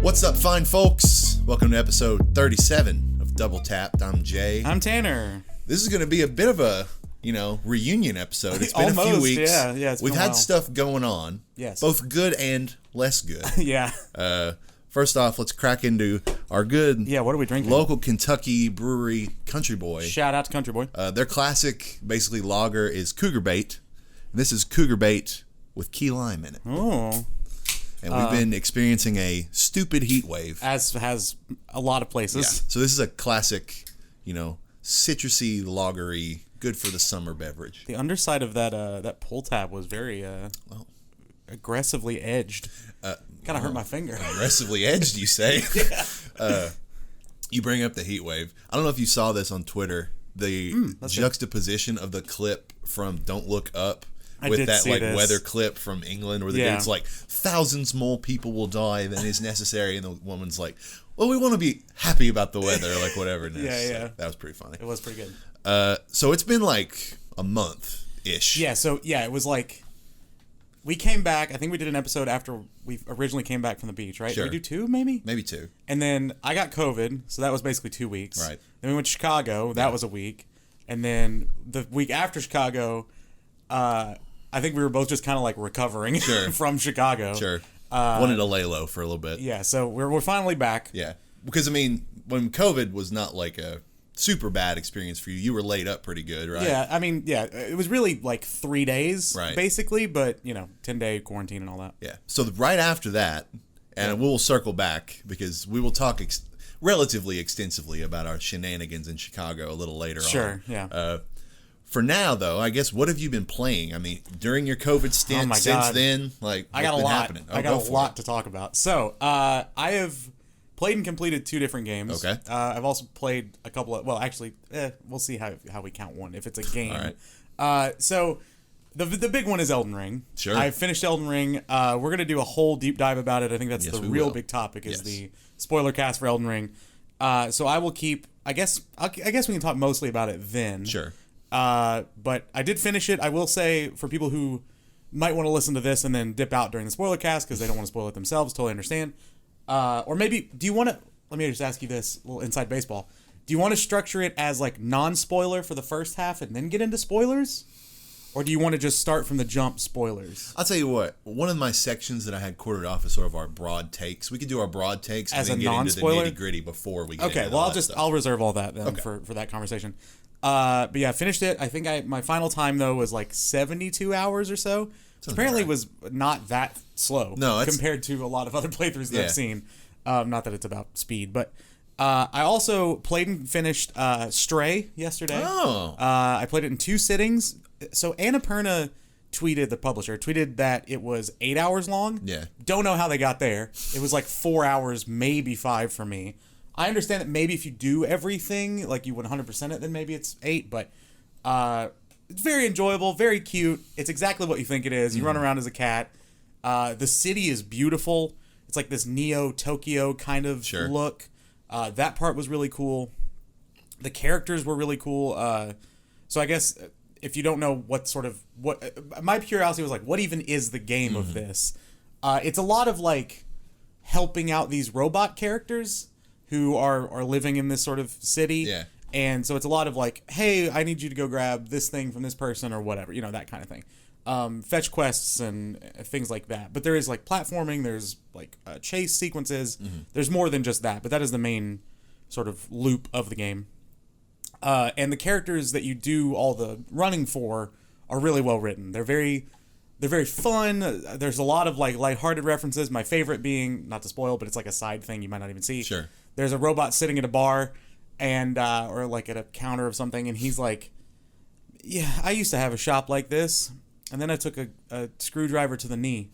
What's up, fine folks? Welcome to episode 37 of Double Tapped. I'm Jay. I'm Tanner. This is going to be a bit of a, reunion episode. It's been a few weeks. Yeah. We've had stuff going on. Yes. Both good and less good. Yeah. First off, let's crack into our good what are we drinking? Local Kentucky brewery, Country Boy. Shout out to Country Boy. Their classic, basically, lager is Cougar Bait. This is Cougar Bait with key lime in it. Oh. And we've been experiencing a stupid heat wave. As has a lot of places. Yeah. So this is a classic, citrusy, lagery, good for the summer beverage. The underside of that pull tab was very aggressively edged. Kind of hurt my finger. Aggressively edged, you say? Yeah. You bring up the heat wave. I don't know if you saw this on Twitter. The juxtaposition of the clip from Don't Look Up with that weather clip from England where the dude's like, thousands more people will die than is necessary, and the woman's like, well, we want to be happy about the weather, like whatever it is. Yeah. So that was pretty funny. It was pretty good. So it's been like a month-ish. Yeah, it was like, we came back, I think we did an episode after we originally came back from the beach, right? Sure. Did we do two, maybe? Maybe two. And then I got COVID, so that was basically 2 weeks. Right. Then we went to Chicago, that was a week. And then the week after Chicago, I think we were both just kind of like recovering from Chicago. Sure. Wanted to lay low for a little bit. Yeah, so we're finally back. Yeah. Because, when COVID was not like a super bad experience for you, you were laid up pretty good, right? Yeah, it was really like 3 days, basically, but, 10-day quarantine and all that. Yeah. So right after that, and we'll circle back because we will talk relatively extensively about our shenanigans in Chicago a little later on. Sure, yeah. For now, though, I guess, what have you been playing? During your COVID stint, since then, I got a lot. Happening? I got a lot to talk about. So, I have played and completed 2 different games. Okay. I've also played a couple of, we'll see how we count one, if it's a game. All right. So, the big one is Elden Ring. Sure. I finished Elden Ring. We're going to do a whole deep dive about it. I think that's the real big topic is the Spoilercast for Elden Ring. So I will keep, I guess we can talk mostly about it then. Sure. But I did finish it. I will say, for people who might want to listen to this and then dip out during the spoiler cast because they don't want to spoil it themselves, totally understand. Or maybe, do you want to, let me just ask you this, a little inside baseball. Do you want to structure it as like non-spoiler for the first half and then get into spoilers? Or do you want to just start from the jump spoilers? I'll tell you what, one of my sections that I had quartered off is sort of our broad takes. We could do our broad takes as and then get into the nitty-gritty before we get into all that stuff. I'll reserve all that then for that conversation. But yeah, finished it. I think my final time though was like 72 hours or so. Apparently was not that slow compared to a lot of other playthroughs that I've seen. Not that it's about speed, but I also played and finished Stray yesterday. Oh. I played it in 2 sittings. So Annapurna the publisher tweeted that it was 8 hours long. Yeah. Don't know how they got there. It was like 4 hours, maybe 5 for me. I understand that maybe if you do everything, like you 100% it, then maybe it's 8, but it's very enjoyable, very cute. It's exactly what you think it is. You run around as a cat. The city is beautiful. It's like this Neo-Tokyo kind of look. That part was really cool. The characters were really cool. So I guess if you don't know what my curiosity was like, what even is the game of this? It's a lot of like helping out these robot characters who are living in this sort of city. Yeah. And so it's a lot of like, hey, I need you to go grab this thing from this person or whatever, that kind of thing. Fetch quests and things like that. But there is like platforming, there's like chase sequences. There's more than just that, but that is the main sort of loop of the game. And the characters that you do all the running for are really well written. They're very fun. There's a lot of like lighthearted references. My favorite being, not to spoil, but it's like a side thing you might not even see. Sure. There's a robot sitting at a bar and or like at a counter of something, and he's like, yeah, I used to have a shop like this, and then I took a screwdriver to the knee,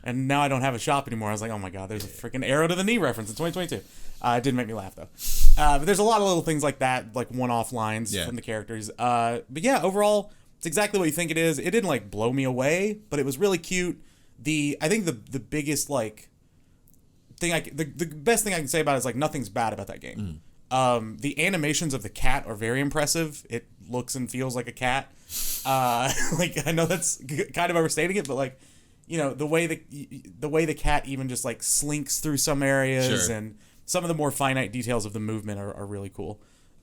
and now I don't have a shop anymore. I was like, oh my god, there's a freaking arrow to the knee reference in 2022. It didn't make me laugh though. But there's a lot of little things like that, like one-off lines from the characters. But yeah, overall, it's exactly what you think it is. It didn't like blow me away, but it was really cute. I think the biggest like thing the best thing I can say about it is like nothing's bad about that game. The animations of the cat are very impressive. It looks and feels like a cat. Like I know that's kind of overstating it, but like the way the cat even just like slinks through some areas, Sure. and some of the more finite details of the movement are really cool.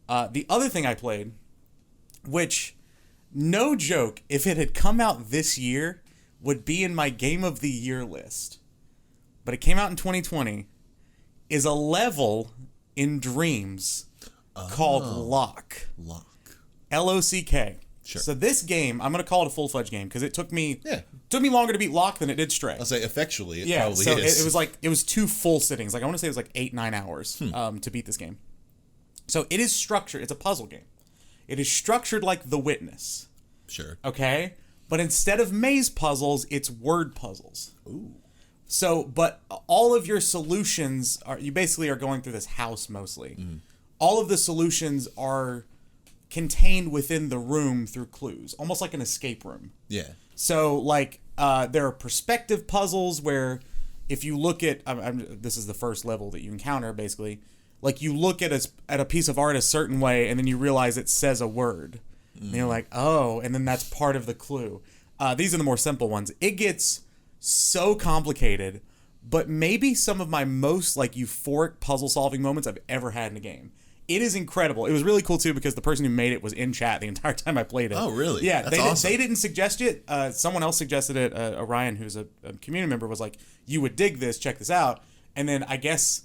The other thing I played, which, no joke, if it had come out this year, would be in my Game of the Year list, but it came out in 2020, is a level in Dreams called Lock. Lock. Sure. So this game, I'm going to call it a full-fledged game because it took me longer to beat Lock than it did Stray. I'll say effectually it probably so is. it was 2 full sittings. Like I want to say it was like 8-9 hours to beat this game. So it is structured. It's a puzzle game. It is structured like The Witness. Sure. Okay? But instead of maze puzzles, it's word puzzles. Ooh. So, but all of your solutions you basically are going through this house mostly. Mm. All of the solutions are contained within the room through clues, almost like an escape room. Yeah. So, like, there are perspective puzzles where if you look at, this is the first level that you encounter, basically. Like, you look at a piece of art a certain way, and then you realize it says a word. And you're like, oh, and then that's part of the clue. These are the more simple ones. It gets so complicated, but maybe some of my most, like, euphoric puzzle-solving moments I've ever had in a game. It is incredible. It was really cool, too, because the person who made it was in chat the entire time I played it. Oh, really? Yeah, That's awesome. They didn't suggest it. Someone else suggested it. Orion, who's a community member, was like, you would dig this, check this out. And then I guess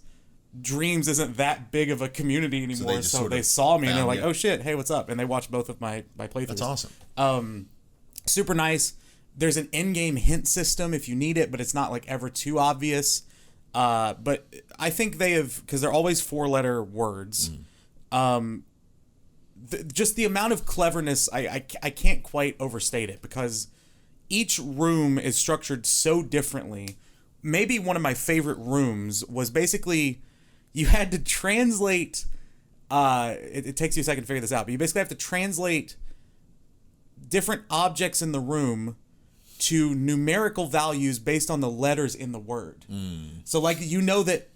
Dreams isn't that big of a community anymore, so they saw me and they're like, oh shit, hey, what's up? And they watched both of my playthroughs. That's awesome. Super nice. There's an in-game hint system if you need it, but it's not like ever too obvious. But I think they have, because they're always 4-letter words. Just the amount of cleverness, I can't quite overstate it, because each room is structured so differently. Maybe one of my favorite rooms was basically, you had to translate, it takes you a second to figure this out, but you basically have to translate different objects in the room to numerical values based on the letters in the word. So like, that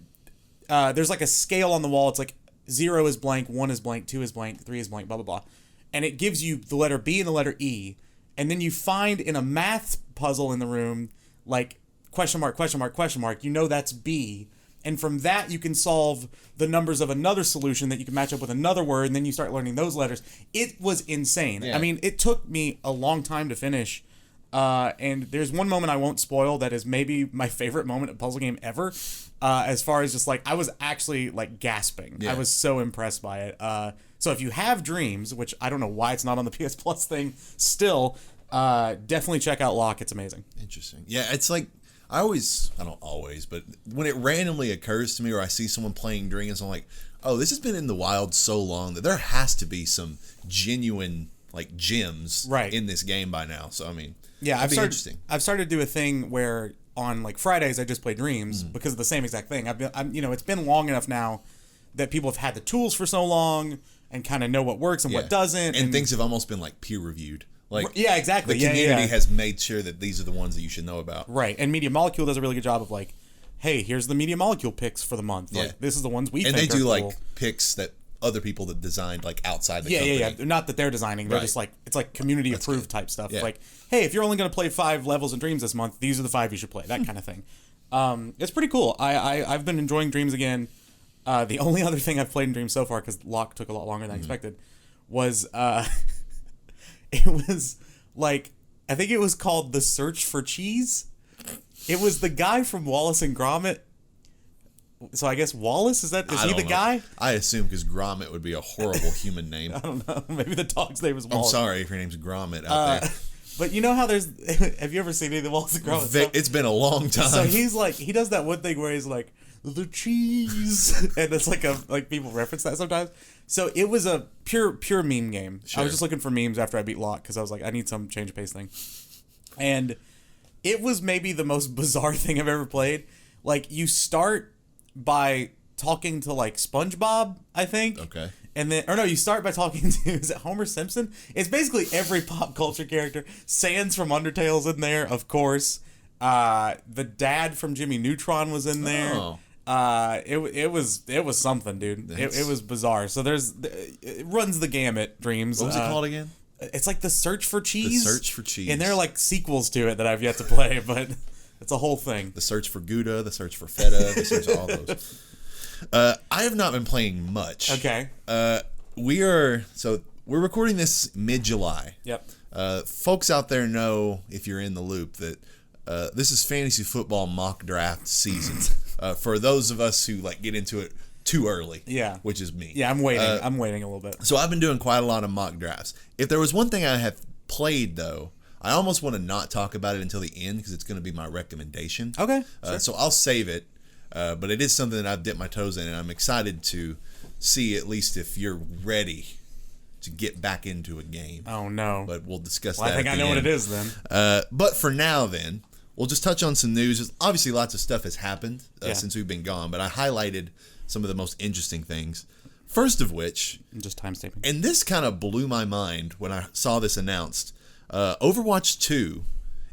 there's like a scale on the wall. It's like 0 is blank, 1 is blank, 2 is blank, 3 is blank, blah, blah, blah. And it gives you the letter B and the letter E. And then you find in a math puzzle in the room, like question mark, question mark, question mark, that's B. And from that, you can solve the numbers of another solution that you can match up with another word, and then you start learning those letters. It was insane. Yeah. I mean, it took me a long time to finish. And there's one moment I won't spoil that is maybe my favorite moment of a puzzle game ever. As far as just like, I was actually like gasping. Yeah. I was so impressed by it. So if you have Dreams, which I don't know why it's not on the PS Plus thing still, definitely check out Lock. It's amazing. Interesting. Yeah, it's like, I don't always, but when it randomly occurs to me or I see someone playing Dreams, I'm like, oh, this has been in the wild so long that there has to be some genuine like gems in this game by now. So I mean, yeah, I've started to do a thing where on like Fridays I just play Dreams because of the same exact thing. It's been long enough now that people have had the tools for so long and kind of know what works and what doesn't, and things have almost been like peer reviewed. Like, yeah, exactly. The community has made sure that these are the ones that you should know about. Right. And Media Molecule does a really good job of like, hey, here's the Media Molecule picks for the month. Yeah. Like, this is the ones we think are And they do cool. Like picks that other people that designed like outside the company. Yeah. Not that they're designing. They're just like, it's like community approved type stuff. Yeah. Like, hey, if you're only going to play 5 levels in Dreams this month, these are the 5 you should play. That kind of thing. It's pretty cool. I've been enjoying Dreams again. The only other thing I've played in Dreams so far, because Lock took a lot longer than I expected, was it was like, I think it was called The Search for Cheese. It was the guy from Wallace and Gromit. So I guess Wallace, is he the guy? I assume, because Gromit would be a horrible human name. I don't know. Maybe the dog's name is Wallace. I'm sorry if your name's Gromit out there. But you know how there's... Have you ever seen any of the Wallace and Gromit stuff? It's been a long time. So he's like... He does that one thing where he's like, the cheese. And it's like people reference that sometimes. So it was a pure meme game. Sure. I was just looking for memes after I beat Lock because I was like, I need some change of pace thing. And it was maybe the most bizarre thing I've ever played. Like, you start by talking to like SpongeBob, I think. Okay. And then, you start by talking to, is it Homer Simpson? It's basically every pop culture character. Sans from Undertale's in there, of course. The dad from Jimmy Neutron was in there. Oh. It was something, dude. It was bizarre. So it runs the gamut, Dreams. What was it called again? It's like The Search for Cheese. The Search for Cheese. And there are like sequels to it that I've yet to play, but It's a whole thing. The search for Gouda, the search for feta, the search for all those. I have not been playing much. Okay. We're recording this mid-July. Yep. Folks out there know, if you're in the loop, that this is fantasy football mock draft season. For those of us who like get into it too early. Yeah. Which is me. Yeah, I'm waiting. I'm waiting a little bit. So I've been doing quite a lot of mock drafts. If there was one thing I have played, though, I almost want to not talk about it until the end because it's going to be my recommendation. Okay. Sure. So I'll save it. But it is something that I've dipped my toes in, and I'm excited to see at least if you're ready to get back into a game. Oh, no. But we'll discuss well, that I think I know what it is then. But for now, then, we'll just touch on some news. Obviously, lots of stuff has happened since we've been gone, but I highlighted some of the most interesting things. First of which... Just time stamping. And this kind of blew my mind when I saw this announced. Overwatch 2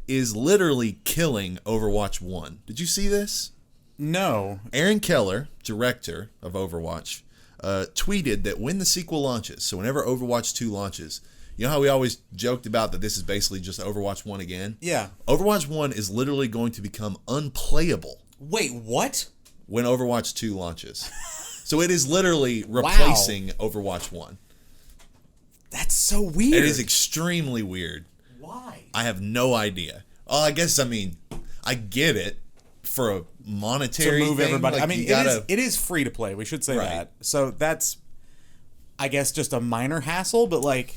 is literally killing Overwatch 1. Did you see this? No. Aaron Keller, director of Overwatch, tweeted that when the sequel launches, so whenever Overwatch 2 launches, you know how we always joked about that this is basically just Overwatch 1 again? Yeah. Overwatch 1 is literally going to become unplayable. Wait, what? When Overwatch 2 launches. So it is literally replacing Overwatch 1. That's so weird. It is extremely weird. Why? I have no idea. Oh, I get it for a monetary to move thing. everybody. Like, I mean, it is free to play. We should say that. So that's, I guess, just a minor hassle, but like,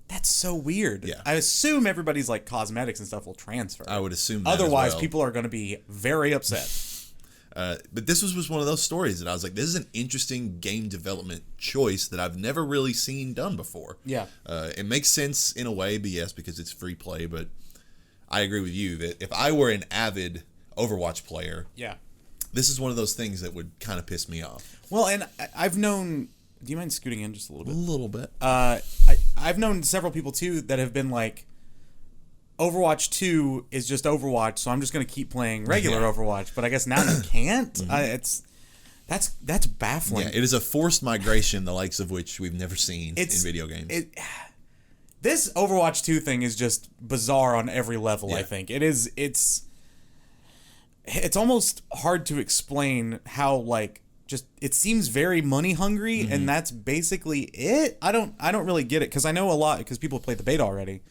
that's so weird. Yeah. I assume everybody's like cosmetics and stuff will transfer. I would assume that Otherwise, as well. people are going to be very upset. But this was one of those stories that I was like, this is an interesting game development choice that I've never really seen done before. Yeah. It makes sense in a way, but yes, because it's free play. But I agree with you that if I were an avid Overwatch player, this is one of those things that would kind of piss me off. Well, and I've known... Do you mind scooting in just a little bit? A little bit. I've known several people, too, that have been like, Overwatch 2 is just Overwatch, so I'm just going to keep playing regular Overwatch. But I guess now you can't. That's baffling. Yeah, it is a forced migration, the likes of which we've never seen in video games. This Overwatch 2 thing is just bizarre on every level, I think. It's almost hard to explain how, like, just it seems very money hungry, and that's basically it. I don't really get it, because I know a lot, because people have played the beta already.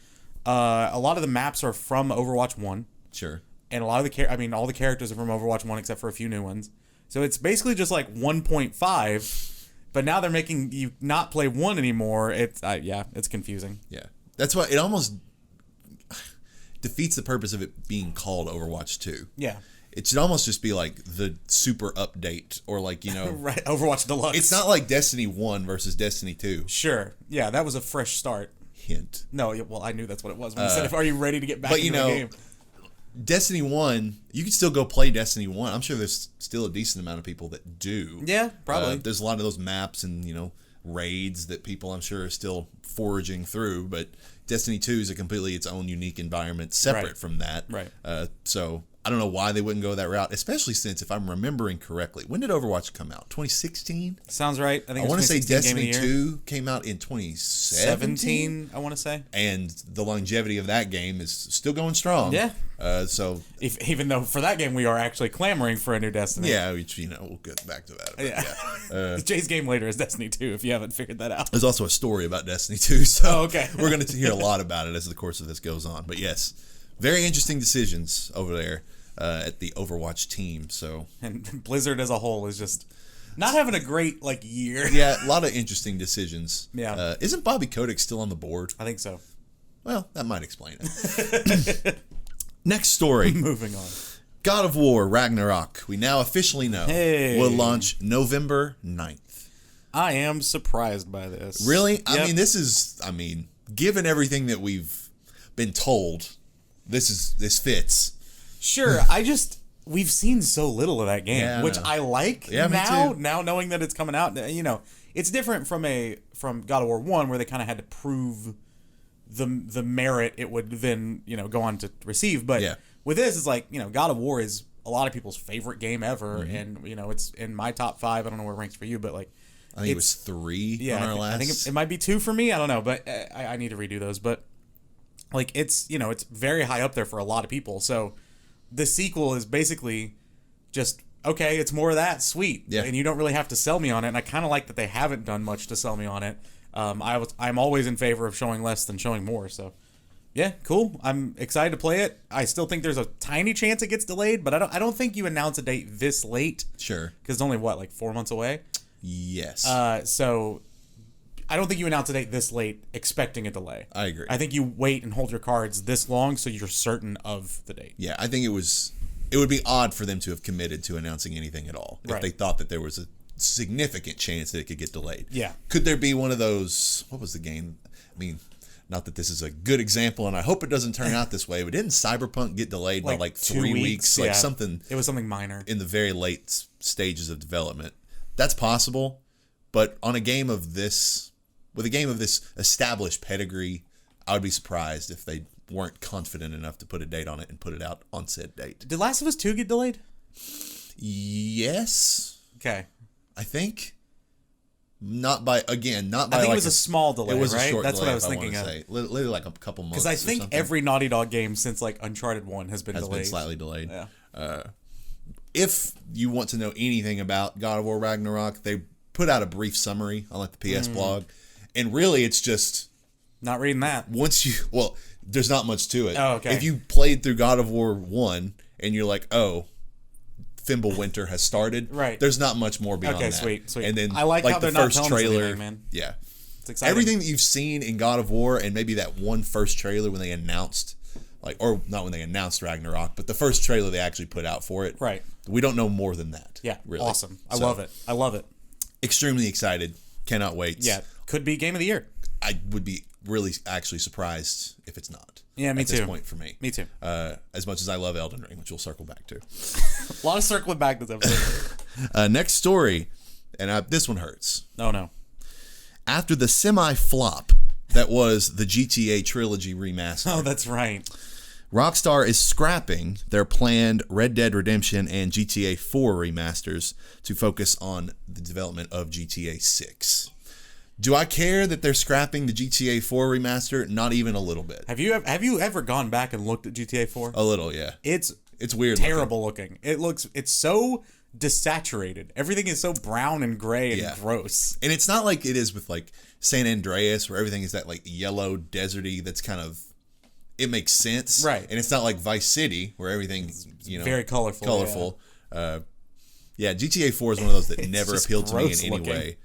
A lot of the maps are from Overwatch 1. Sure. And a lot of all the characters are from Overwatch 1 except for a few new ones. So it's basically just like 1.5, but now they're making you not play 1 anymore. It's confusing. Yeah. That's why it almost defeats the purpose of it being called Overwatch 2. Yeah. It should almost just be like the super update, or like, right, Overwatch Deluxe. It's not like Destiny 1 versus Destiny 2. Sure. Yeah, that was a fresh start. Hint. No, well, I knew that's what it was when you said, "Are you ready to get back into the game?" Destiny 1, you can still go play Destiny 1. I'm sure there's still a decent amount of people that do. Yeah, probably. There's a lot of those maps and, raids that people, I'm sure, are still foraging through, but Destiny 2 is completely its own unique environment separate from that. Right. So I don't know why they wouldn't go that route, especially since, if I'm remembering correctly, when did Overwatch come out? 2016? Sounds right. I want to say Destiny 2 came out in 2017. I want to say. And the longevity of that game is still going strong. Yeah. So even though for that game we are actually clamoring for a new Destiny. Yeah, which, we'll get back to that. Yeah. Jay's game later is Destiny 2, if you haven't figured that out. There's also a story about Destiny 2, so okay. We're going to hear a lot about it as the course of this goes on. But yes, very interesting decisions over there at the Overwatch team. So, and Blizzard as a whole is just not having a great year. Yeah, a lot of interesting decisions. Yeah. Isn't Bobby Kotick still on the board? I think so. Well, that might explain it. Next story. Moving on. God of War Ragnarok, we now officially know, will launch November 9th. I am surprised by this. Really? Yep. Given everything that we've been told, this fits. Sure, we've seen so little of that game, which I like now. Now knowing that it's coming out, it's different from God of War 1, where they kind of had to prove the merit it would then go on to receive. But with this, it's like God of War is a lot of people's favorite game ever, and it's in my top 5. I don't know where it ranks for you, but I think it was 3 on our last. I think it might be 2 for me. I don't know, but I need to redo those. But it's it's very high up there for a lot of people. So the sequel is basically just, okay, it's more of that, sweet. Yeah. And you don't really have to sell me on it. And I kind of like that they haven't done much to sell me on it. I'm always in favor of showing less than showing more. So, yeah, cool. I'm excited to play it. I still think there's a tiny chance it gets delayed, but I don't think you announce a date this late. Sure. Because it's only, like 4 months away? Yes. So I don't think you announce a date this late expecting a delay. I agree. I think you wait and hold your cards this long so you're certain of the date. Yeah, I think it would be odd for them to have committed to announcing anything at all if they thought that there was a significant chance that it could get delayed. Yeah. Could there be one of those, what was the game? I mean, not that this is a good example, and I hope it doesn't turn out this way, but didn't Cyberpunk get delayed by like 3 weeks? Like something. It was something minor. In the very late stages of development. That's possible, but on a game of this, with a game of this established pedigree, I would be surprised if they weren't confident enough to put a date on it and put it out on said date. Did Last of Us 2 get delayed? Yes. Okay. I think. Not by I think like it was a small delay, it was right? a short That's delay, what I was thinking of. Literally like a couple months. Because I think every Naughty Dog game since like Uncharted 1 has been slightly delayed. Yeah. If you want to know anything about God of War Ragnarok, they put out a brief summary on like the PS blog, and really it's just not reading that. There's not much to it. Oh, okay. If you played through God of War 1 and you're like, oh, Fimbulwinter has started. Right. There's not much more beyond that. Okay, sweet. And then I like how the they're first not telling us trailer, anything, man. yeah. It's exciting. Everything that you've seen in God of War and maybe that one first trailer when they announced, or not when they announced Ragnarok, but the first trailer they actually put out for it. Right. We don't know more than that. Yeah. Really. Awesome. I love it. Extremely excited. Cannot wait. Yeah. Could be game of the year. I would be really actually surprised if it's not. Yeah, me at too. This point for me. Me too. As much as I love Elden Ring, which we'll circle back to. A lot of circling back this episode. Next story, and this one hurts. Oh, no. After the semi-flop that was the GTA Trilogy remaster. Oh, that's right. Rockstar is scrapping their planned Red Dead Redemption and GTA 4 remasters to focus on the development of GTA 6. Do I care that they're scrapping the GTA 4 remaster? Not even a little bit. Have you ever gone back and looked at GTA 4? A little, yeah. It's weird. Terrible looking. It's so desaturated. Everything is so brown and gray and gross. And it's not like it is with like San Andreas where everything is that like yellow deserty that's kind of, it makes sense. Right. And it's not like Vice City where everything's, very colorful. Yeah, GTA 4 is one of those that never appealed to me in any looking. way.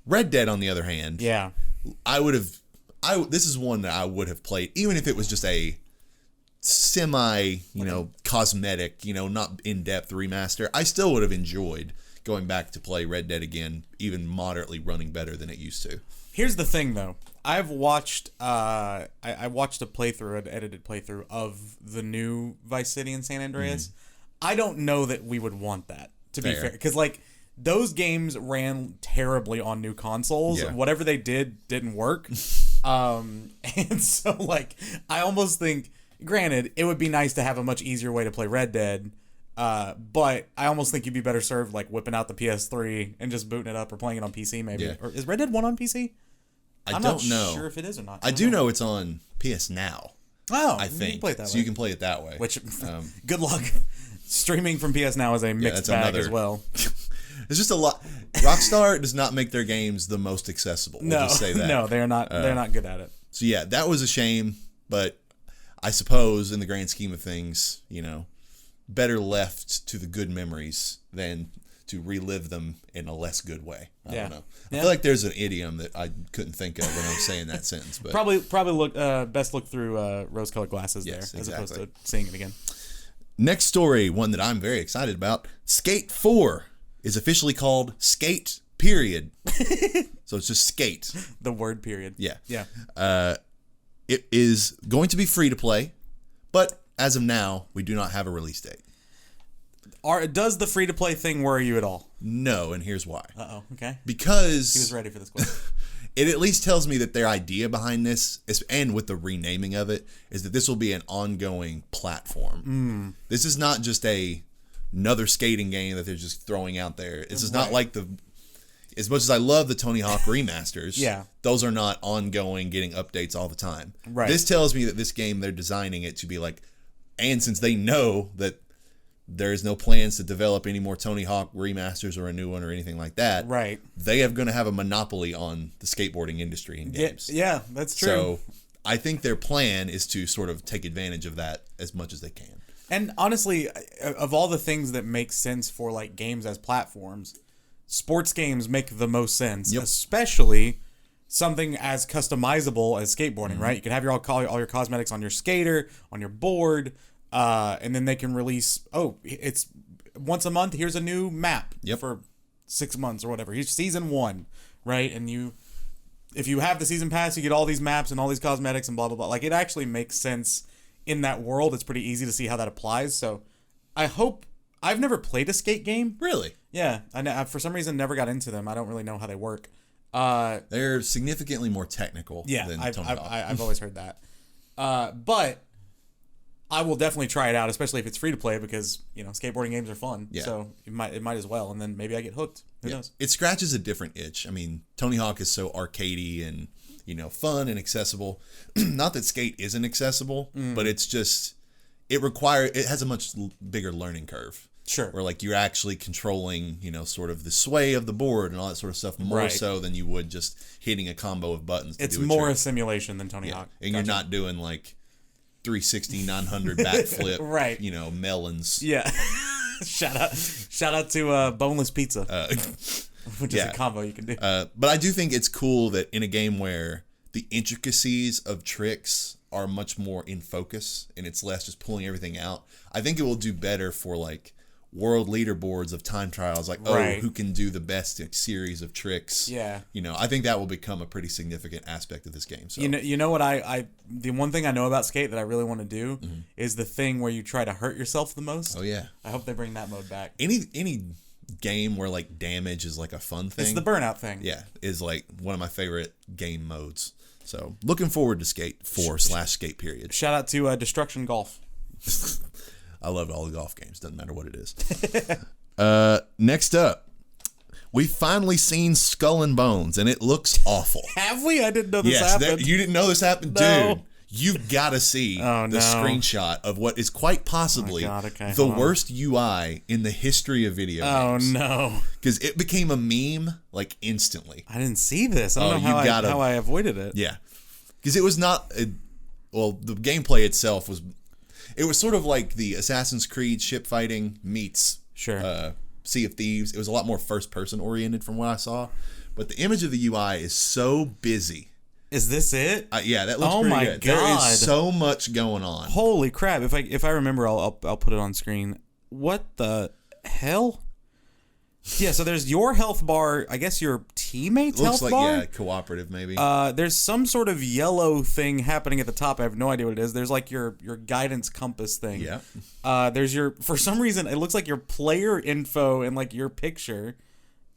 Red Dead, on the other hand, this is one that I would have played, even if it was just a semi, cosmetic, not in-depth remaster. I still would have enjoyed going back to play Red Dead again, even moderately running better than it used to. Here's the thing, though. I've watched, I watched an edited playthrough of the new Vice City and San Andreas. I don't know that we would want that, to be fair, because those games ran terribly on new consoles. Yeah. Whatever they didn't work. And so, I almost think, granted, it would be nice to have a much easier way to play Red Dead, but I almost think you'd be better served, whipping out the PS3 and just booting it up or playing it on PC, maybe. Yeah. Or is Red Dead 1 on PC? I'm not sure if it is or not. I do know it's on PS Now. Oh, I think. You can play it that way. So you can play it that way. Which, good luck. Streaming from PS Now is a mixed bag as well. There's just a lot. Rockstar does not make their games the most accessible. We'll just say that. No, they're not. They're not good at it. So yeah, that was a shame. But I suppose in the grand scheme of things, better left to the good memories than to relive them in a less good way. I don't know. I feel like there's an idiom that I couldn't think of when I was saying that sentence. But probably look best look through rose-colored glasses as opposed to seeing it again. Next story, one that I'm very excited about. Skate 4 is officially called Skate, period. So it's just Skate. The word period. Yeah. Yeah. It is going to be free to play, but as of now, we do not have a release date. Does the free to play thing worry you at all? No, and here's why. Okay. Because he was ready for this question. It at least tells me that their idea behind this, and with the renaming of it, is that this will be an ongoing platform. This is not just another skating game that they're just throwing out there. This is not like as much as I love the Tony Hawk remasters, those are not ongoing, getting updates all the time. Right. This tells me that this game, they're designing it to be like And since they know that there's no plans to develop any more Tony Hawk remasters or a new one or anything like that, right? They are going to have a monopoly on the skateboarding industry in games. Yeah, that's true. So I think their plan is to sort of take advantage of that as much as they can. And honestly, of all the things that make sense for like games as platforms, sports games make the most sense, especially something as customizable as skateboarding, right? You can have all your cosmetics on your skater, on your board, and then they can release, it's once a month, here's a new map for 6 months or whatever. Here's season 1, right? And if you have the season pass, you get all these maps and all these cosmetics and blah, blah, blah. Like, it actually makes sense in that world. It's pretty easy to see how that applies. So I hope... I've never played a skate game. Really? Yeah. I for some reason never got into them. I don't really know how they work. They're significantly more technical than Tony Hawk. I've always heard that. But I will definitely try it out, especially if it's free to play, because skateboarding games are fun. Yeah. So it might as well, and then maybe I get hooked. Who knows? It scratches a different itch. I mean, Tony Hawk is so arcadey and fun and accessible. Not that skate isn't accessible, but it's just it has a much bigger learning curve. Sure. Where like you're actually controlling, sort of the sway of the board and all that sort of stuff more so than you would just hitting a combo of buttons. It's more a simulation than Tony Hawk. And you're not doing like 360, 900 backflip, right? Melons. Yeah. Shout out to Boneless Pizza, which is a combo you can do. But I do think it's cool that in a game where the intricacies of tricks are much more in focus and it's less just pulling everything out, I think it will do better for like world leaderboards of time trials, like who can do the best series of tricks. Yeah, I think that will become a pretty significant aspect of this game. So you know what the one thing I know about skate that I really want to do is the thing where you try to hurt yourself the most. Oh yeah, I hope they bring that mode back. Any game where like damage is like a fun thing. It's the burnout thing. Yeah, is like one of my favorite game modes. So looking forward to Skate 4/Skate period. Shout out to Destruction Golf. I love all the golf games. Doesn't matter what it is. Next up, we've finally seen Skull and Bones, and it looks awful. Have we? I didn't know this happened. You didn't know this happened? No. Dude, you've got to see the screenshot of what is quite possibly the worst UI in the history of video games. Oh, no. Because it became a meme, like, instantly. I didn't see this. I don't know how I avoided it. Yeah. Because it was not... the gameplay itself was... It was sort of like the Assassin's Creed ship fighting meets Sea of Thieves. It was a lot more first-person oriented from what I saw. But the image of the UI is so busy. Is this it? Yeah, that looks pretty good. God. There is so much going on. Holy crap. If I remember, I'll put it on screen. What the hell? Yeah, so there's your health bar, I guess your teammate's health bar? Looks like, cooperative maybe. There's some sort of yellow thing happening at the top. I have no idea what it is. There's like your guidance compass thing. Yeah. There's for some reason, it looks like your player info and like your picture.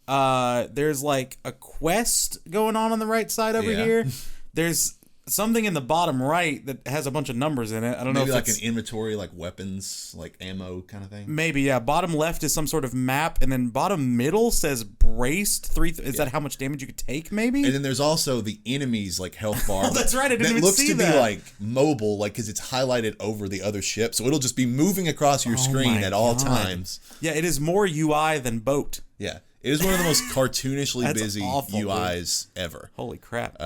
There's like a quest going on the right side over here. There's something in the bottom right that has a bunch of numbers in it. I don't know if like an inventory, like weapons, like ammo kind of thing. Maybe, yeah. Bottom left is some sort of map, and then bottom middle says braced. Is that how much damage you could take, maybe? And then there's also the enemy's like health bar. Oh, that's right. I didn't even see that. It looks to be like mobile, like because it's highlighted over the other ship, so it'll just be moving across your screen at all times. Yeah, it is more UI than boat. Yeah, it is one of the most cartoonishly busy UIs ever. Holy crap.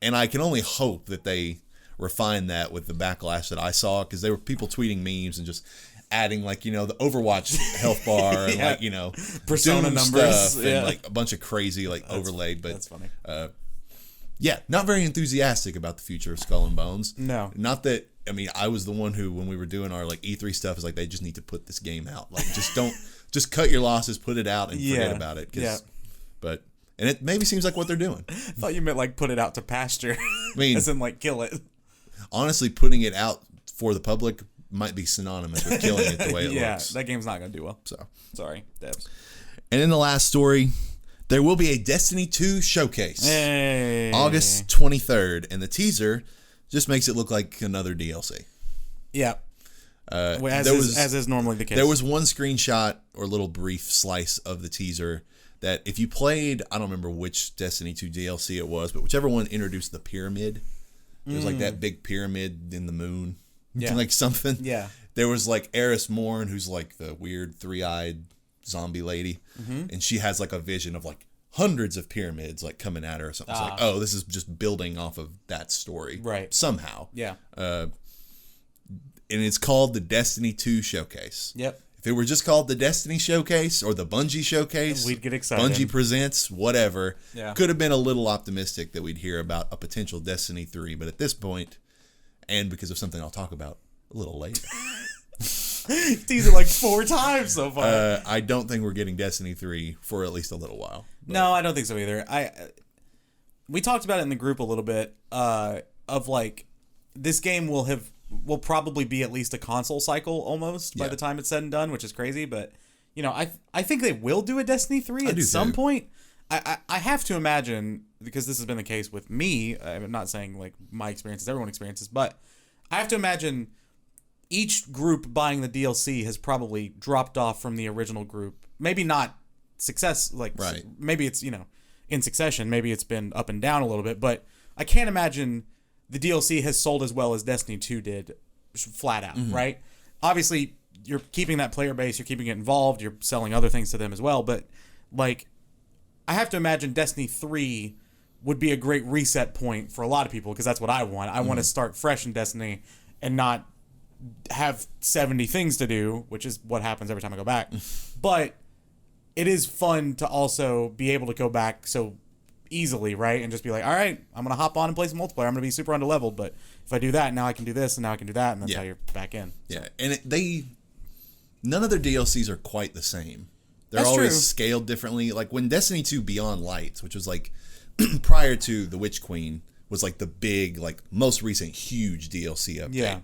And I can only hope that they refine that with the backlash that I saw, because there were people tweeting memes and just adding like the Overwatch health bar and like persona numbers and like a bunch of crazy overlaid. But that's funny. Not very enthusiastic about the future of Skull and Bones. No, not that. I mean, I was the one who, when we were doing our like E3 stuff, is like they just need to put this game out. Like just cut your losses, put it out, and forget about it. But. And it maybe seems like what they're doing. I thought you meant like put it out to pasture. I mean, as in like kill it. Honestly, putting it out for the public might be synonymous with killing it the way it looks. Yeah, that game's not going to do well. So sorry, devs. And in the last story, there will be a Destiny 2 showcase. Hey. August 23rd. And the teaser just makes it look like another DLC. Yeah. As is normally the case. There was one screenshot or little brief slice of the teaser that if you played, I don't remember which Destiny 2 DLC it was, but whichever one introduced the pyramid, it was like that big pyramid in the moon like something. Yeah. There was like Eris Morn, who's like the weird 3-eyed zombie lady, and she has like a vision of like hundreds of pyramids like coming at her or something. It's like, oh, this is just building off of that story, right? Somehow, yeah. And it's called the Destiny 2 Showcase. Yep. If it were just called the Destiny Showcase or the Bungie Showcase, we'd get excited. Bungie Presents, whatever. Yeah. Could have been a little optimistic that we'd hear about a potential Destiny 3, but at this point, and because of something I'll talk about a little later. Teased it like 4 times so far. I don't think we're getting Destiny 3 for at least a little while. But. No, I don't think so either. We talked about it in the group a little bit, of like, this game will probably be at least a console cycle almost by the time it's said and done, which is crazy. But, you know, I think they will do a Destiny 3 at some point. I have to imagine, because this has been the case with me, I'm not saying like my experiences, everyone experiences, but I have to imagine each group buying the DLC has probably dropped off from the original group. Maybe not success, like maybe it's, you know, in succession, maybe it's been up and down a little bit, but I can't imagine the DLC has sold as well as Destiny 2 did, flat out, right? Obviously, you're keeping that player base, you're keeping it involved, you're selling other things to them as well, but like, I have to imagine Destiny 3 would be a great reset point for a lot of people, because that's what I want. I want to start fresh in Destiny and not have 70 things to do, which is what happens every time I go back. But it is fun to also be able to go back so easily, right? And just be like, all right, I'm going to hop on and play some multiplayer. I'm going to be super underleveled, but if I do that, now I can do this, and now I can do that, and that's how you're back in. So. Yeah, and none of their DLCs are quite the same. They're always scaled differently. Like when Destiny 2 Beyond Lights, which was like prior to the Witch Queen, was like the big, like most recent huge DLC update. Yeah.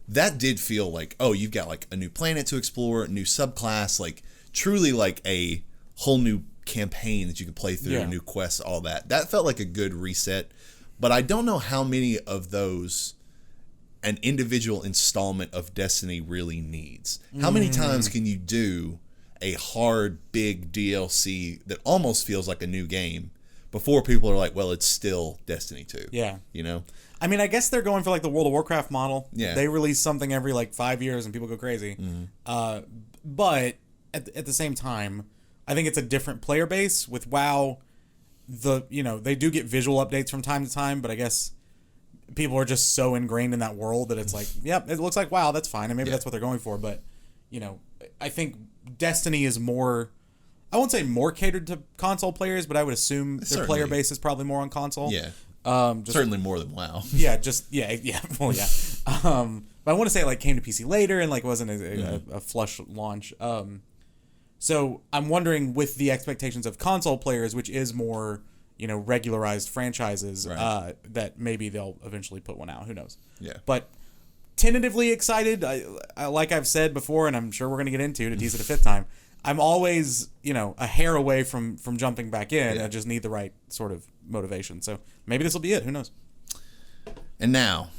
That did feel like, oh, you've got like a new planet to explore, a new subclass, like truly like a whole new campaign that you could play through, new quests, all that. That felt like a good reset. But I don't know how many of those an individual installment of Destiny really needs. How many times can you do a hard, big DLC that almost feels like a new game before people are like, well, it's still Destiny 2. Yeah. You know? I mean, I guess they're going for like the World of Warcraft model. Yeah. They release something every like 5 years and people go crazy. But at the same time, I think it's a different player base. With WoW, they do get visual updates from time to time, but I guess people are just so ingrained in that world that it's like, yep, it looks like WoW, that's fine. And maybe that's what they're going for. But, you know, I think Destiny is more, I won't say more catered to console players, but I would assume their player base is probably more on console. Yeah. Certainly more than WoW. Yeah, well, yeah. But I want to say it like came to PC later and like wasn't a flush launch. So I'm wondering, with the expectations of console players, which is more, you know, regularized franchises, that maybe they'll eventually put one out. Who knows? Yeah. But tentatively excited. I like I've said before, and I'm sure we're going to get into to tease it a fifth time. I'm always, you know, a hair away from jumping back in. I just need the right sort of motivation. So maybe this will be it. Who knows? And now,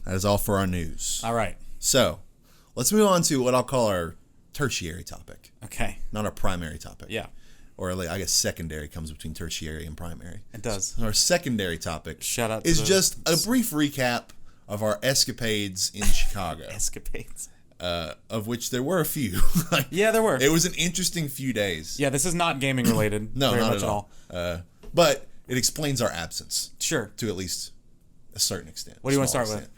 that is all for our news. All right. So, let's move on to what I'll call our tertiary topic. Okay. Not our primary topic. Yeah. Or like, I guess secondary comes between tertiary and primary. It does. So our secondary topic Shout out to is just a brief recap of our escapades in Chicago. Escapades. Of which there were a few. Yeah, there were. It was an interesting few days. Yeah, this is not gaming related. No, very not much at all. But it explains our absence. Sure. To at least a certain extent. What do you want to start with?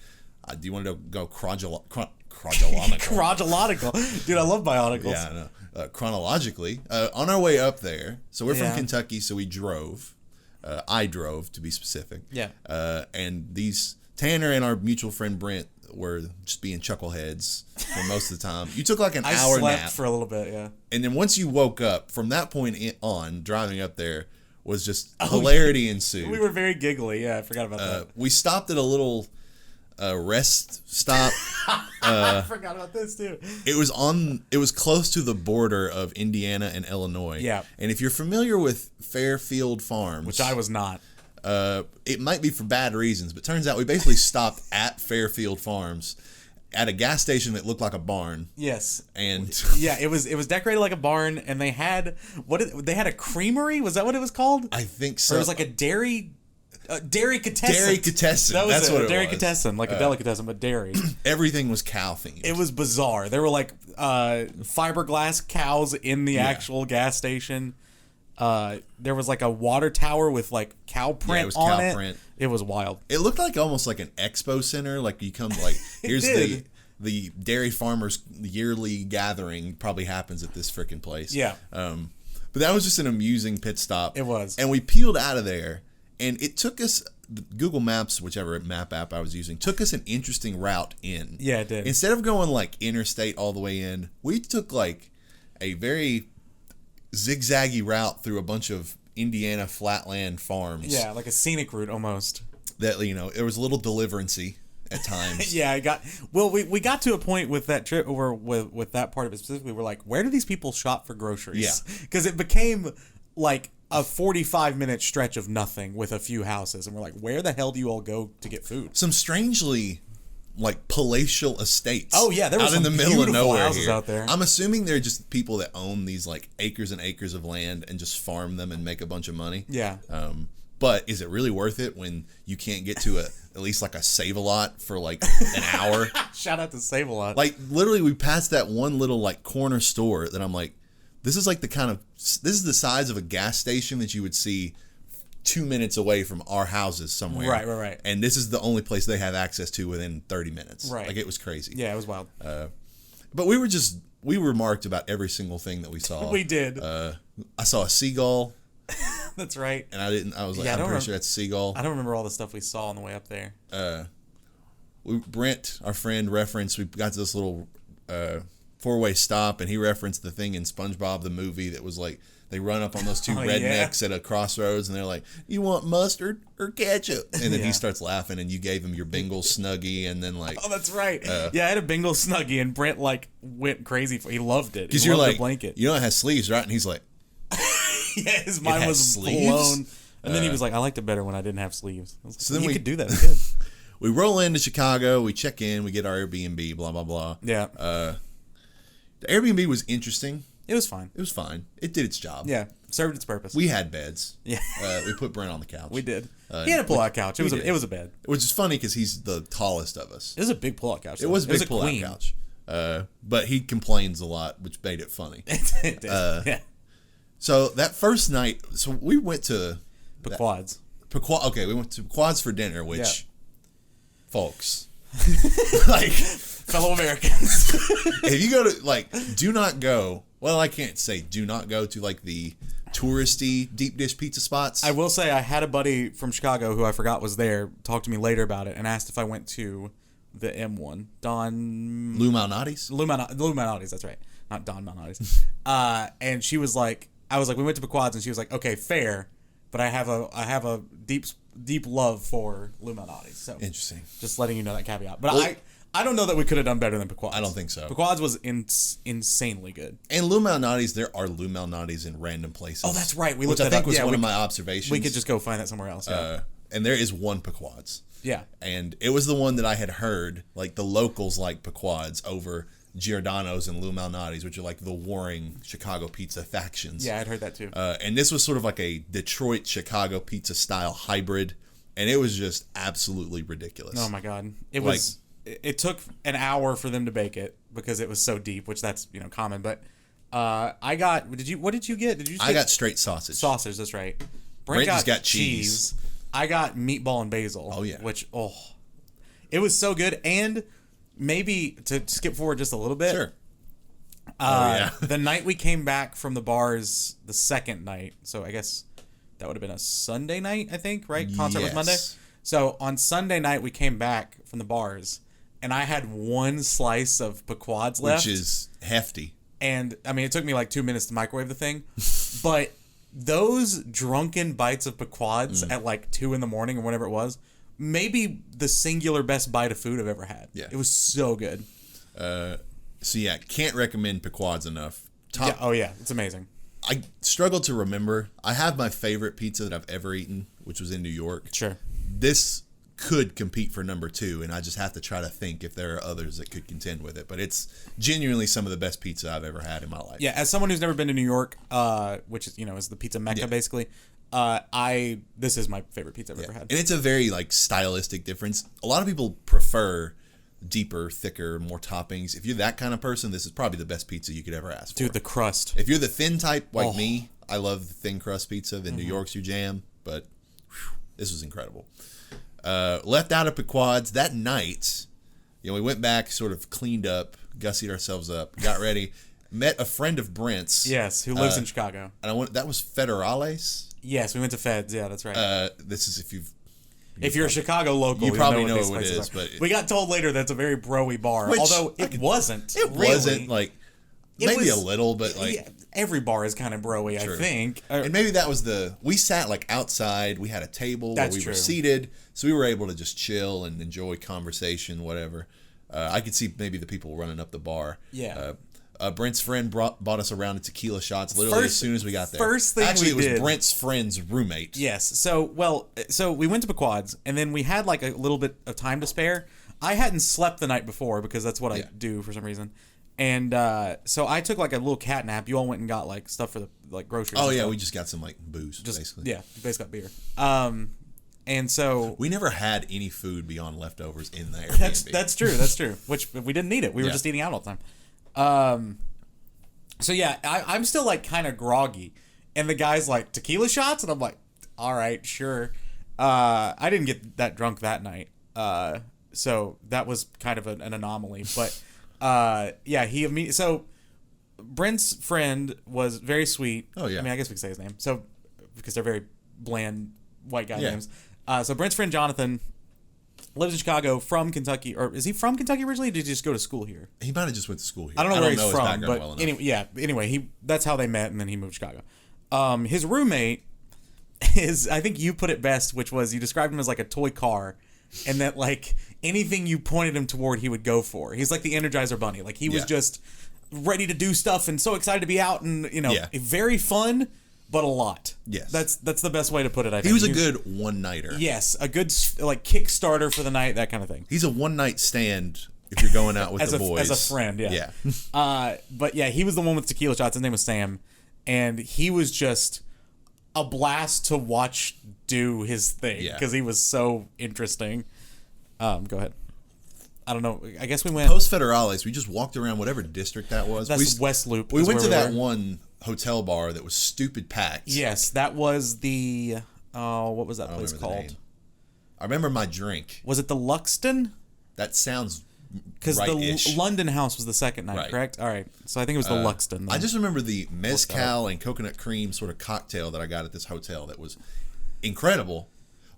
Do you want to go chronological? Chronological. Dude, I love bionicles. Yeah, I know. Chronologically, on our way up there, so we're from Kentucky, so we drove. I drove, to be specific. Yeah. And Tanner and our mutual friend Brent were just being chuckleheads for most of the time. You took like an hour nap. I slept for a little bit, yeah. And then once you woke up, from that point on, driving up there was just hilarity ensued. We were very giggly, yeah, I forgot about that. We stopped at a little rest stop. I forgot about this too. It was close to the border of Indiana and Illinois. Yeah. And if you're familiar with Fairfield Farms, which I was not, it might be for bad reasons, but turns out we basically stopped at Fairfield Farms at a gas station that looked like a barn. Yes. And yeah, it was decorated like a barn, and they had a creamery. Was that what it was called? I think so. Or it was like a dairy Delicatessen. Delicatessen. That's what it was. Delicatessen, like a delicatessen, but dairy. Everything was cow themed. It was bizarre. There were like fiberglass cows in the actual gas station. There was like a water tower with like cow print on it. It was wild. It looked like almost like an expo center. Like you come like here's the dairy farmers yearly gathering probably happens at this freaking place. Yeah. But that was just an amusing pit stop. It was. And we peeled out of there, and it took us, Google Maps, whichever map app I was using, took us an interesting route in. Yeah, it did. Instead of going like interstate all the way in, we took like a very zigzaggy route through a bunch of Indiana flatland farms. Yeah, like a scenic route almost. That, you know, it was a little deliverancy at times. Yeah, we got to a point with that trip, or with that part of it specifically, we're like, where do these people shop for groceries? Yeah. Because it became like a 45-minute stretch of nothing with a few houses, and we're like, where the hell do you all go to get food? Some strangely like palatial estates. Oh yeah, there was out in the middle of nowhere houses here. out there. I'm assuming they're just people that own these like acres and acres of land and just farm them and make a bunch of money. Yeah. But is it really worth it when you can't get to at least like a Save-A-Lot for like an hour? Shout out to Save-A-Lot. Like literally, we passed that one little like corner store that I'm like, this is the size of a gas station that you would see 2 minutes away from our houses somewhere. Right. And this is the only place they have access to within 30 minutes. Right. Like it was crazy. Yeah, it was wild. But we remarked about every single thing that we saw. We did. I saw a seagull. That's right. And I was like, I'm pretty sure that's a seagull. I don't remember all the stuff we saw on the way up there. Brent, our friend, referenced, we got to this little four-way stop, and he referenced the thing in SpongeBob, the movie, that was like, they run up on those two rednecks at a crossroads, and they're like, you want mustard or ketchup? And then he starts laughing, and you gave him your Bengal Snuggie, and then like... Oh, that's right. Yeah, I had a Bengal Snuggie, and Brent like went crazy. He loved it. Because you're like, the blanket. You know it has sleeves, right? And he's like... Yeah, his mind was blown. And then he was like, I liked it better when I didn't have sleeves. I was like, so then you could do that. It's good. We roll into Chicago. We check in. We get our Airbnb, blah, blah, blah. Yeah. The Airbnb was interesting. It was fine. It was fine. It did its job. Yeah. Served its purpose. We had beds. Yeah. We put Brent on the couch. We did. He had a pull-out couch. It was a bed. Which is funny because he's the tallest of us. It was a big pull-out couch. It was a big pull-out couch. But he complains a lot, which made it funny. It did. Yeah. So that first night, so we went to Pequod's. Okay, we went to Pequod's for dinner, which, folks, like fellow Americans, if you go to do not go. Well, I can't say do not go to like the touristy deep dish pizza spots. I will say I had a buddy from Chicago who I forgot was there talk to me later about it and asked if I went to the M1 Don Lou Malnati's. Lou Malnati's, that's right, not Don Malnati's. And she was like. I was like, we went to Pequod's, and she was like, okay, fair, but I have a deep love for Lou Malnati's. So interesting. Just letting you know that caveat. But I don't know that we could have done better than Pequod's. I don't think so. Pequod's was insanely good. And Lou Malnati's, there are Lou Malnati's in random places. Oh, that's right. Which I think was one of my observations. We could just go find that somewhere else. Yeah. And there is one Pequod's. Yeah. And it was the one that I had heard, like the locals like Pequod's over Giordano's and Lou Malnati's, which are like the warring Chicago pizza factions. Yeah, I'd heard that too. And this was sort of like a Detroit Chicago pizza style hybrid, and it was just absolutely ridiculous. Oh my god, it was. It took an hour for them to bake it because it was so deep, which that's common. But I got. What did you get? I got straight sausage. Sausage, that's right. Brent just got cheese. I got meatball and basil. Oh yeah, which it was so good. And maybe to skip forward just a little bit. Sure. The night we came back from the bars, the second night, so I guess that would have been a Sunday night, I think, right? Concert was Monday. So on Sunday night, we came back from the bars, and I had one slice of Pequod's left. Which is hefty. And, I mean, it took me like 2 minutes to microwave the thing. But those drunken bites of Pequod's at like 2 in the morning or whatever it was, maybe the singular best bite of food I've ever had. Yeah. It was so good. So yeah, can't recommend Pequod's enough. Yeah, oh yeah, it's amazing. I struggle to remember. I have my favorite pizza that I've ever eaten, which was in New York. Sure. This could compete for number 2, and I just have to try to think if there are others that could contend with it. But it's genuinely some of the best pizza I've ever had in my life. Yeah, as someone who's never been to New York, which is is the pizza mecca basically, This is my favorite pizza I've ever had. And it's a very like stylistic difference. A lot of people prefer deeper, thicker, more toppings. If you're that kind of person, this is probably the best pizza you could ever ask for. Dude, the crust. If you're the thin type like me, I love the thin crust pizza. Then New York's your jam. But this was incredible. Left out of Pequod's that night. We went back, sort of cleaned up, gussied ourselves up, got ready, met a friend of Brent's. Yes, who lives in Chicago. And that was Federales. Yes, we went to Feds. Yeah, that's right. This is if you're a Chicago local, you probably know what it is. But we got told later that's a very bro-y bar, although it wasn't. It really. Wasn't like maybe a little, but like every bar is kind of bro-y, I think. And maybe that was we sat like outside. We had a table where we were seated, so we were able to just chill and enjoy conversation, whatever. I could see maybe the people running up the bar. Yeah. Brent's friend bought us a round of tequila shots literally as soon as we got there. First thing Actually, we it was Brent's friend's roommate. Yes. So we went to Pequod's, and then we had like a little bit of time to spare. I hadn't slept the night before because that's what I do for some reason. And so I took like a little cat nap. You all went and got like stuff for the like groceries. Oh yeah, we just got some like booze, basically. Yeah, we basically got beer. And so we never had any food beyond leftovers in the Airbnb. That's true. That's true. Which we didn't need it. We were just eating out all the time. So yeah, I'm still like kind of groggy, and the guy's like tequila shots, and I'm like, all right, sure. I didn't get that drunk that night, so that was kind of an anomaly. But yeah, so Brent's friend was very sweet. Oh yeah, I mean, I guess we could say his name. So because they're very bland white guy names. So Brent's friend Jonathan lives in Chicago, from Kentucky, or is he from Kentucky originally? Or did he just go to school here? He might have just went to school here. I don't know where he's from, but anyway, that's how they met, and then he moved to Chicago. His roommate is, I think you put it best, which was you described him as like a toy car, and that like anything you pointed him toward, he would go for. He's like the Energizer Bunny. Like he was just ready to do stuff and so excited to be out, and very fun. But a lot. Yes. That's the best way to put it, I think. He was a good one-nighter. Yes, a good like Kickstarter for the night, that kind of thing. He's a one-night stand if you're going out with the boys. As a friend, yeah. But yeah, he was the one with tequila shots. His name was Sam. And he was just a blast to watch do his thing. Because he was so interesting. Go ahead. I don't know. I guess we went... Post Federales, we just walked around whatever district that was. That's West Loop. We went to that one hotel bar that was stupid packed. Yes, that was the what was that place called? I remember my drink. Was it the Luxton? That sounds because the London House was the second night, correct? All right, so I think it was the Luxton. Then. I just remember the mezcal and coconut cream sort of cocktail that I got at this hotel that was incredible,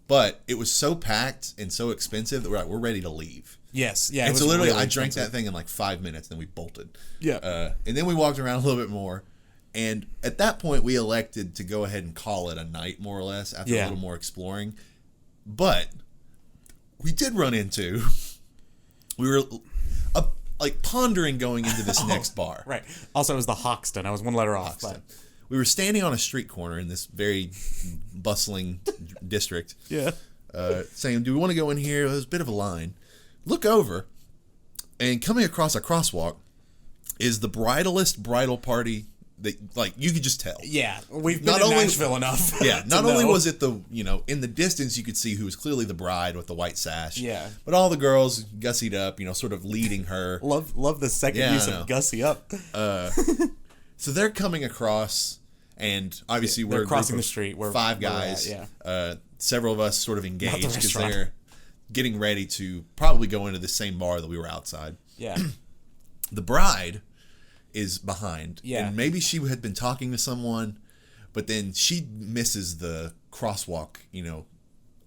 but it was so packed and so expensive that we're ready to leave. Yes, yeah. And so literally, I drank that thing in like 5 minutes, then we bolted. Yeah, and then we walked around a little bit more. And at that point, we elected to go ahead and call it a night, more or less, after a little more exploring. But we did run into... We were like pondering going into this next bar. Right. Also, it was the Hoxton. I was one letter off. But... We were standing on a street corner in this very bustling district. Yeah. Saying, do we want to go in here? There's a bit of a line. Look over, and coming across a crosswalk is the bridal party... Like you could just tell. Yeah, we've been in Nashville enough. Yeah, not only was it in the distance you could see who was clearly the bride with the white sash. Yeah, but all the girls gussied up, sort of leading her. Love the second use of gussy up. So they're coming across, and obviously we're crossing the street. We're 5 guys. Several of us sort of engaged because they're getting ready to probably go into the same bar that we were outside. Yeah, the bride is behind. Yeah. And maybe she had been talking to someone, but then she misses the crosswalk,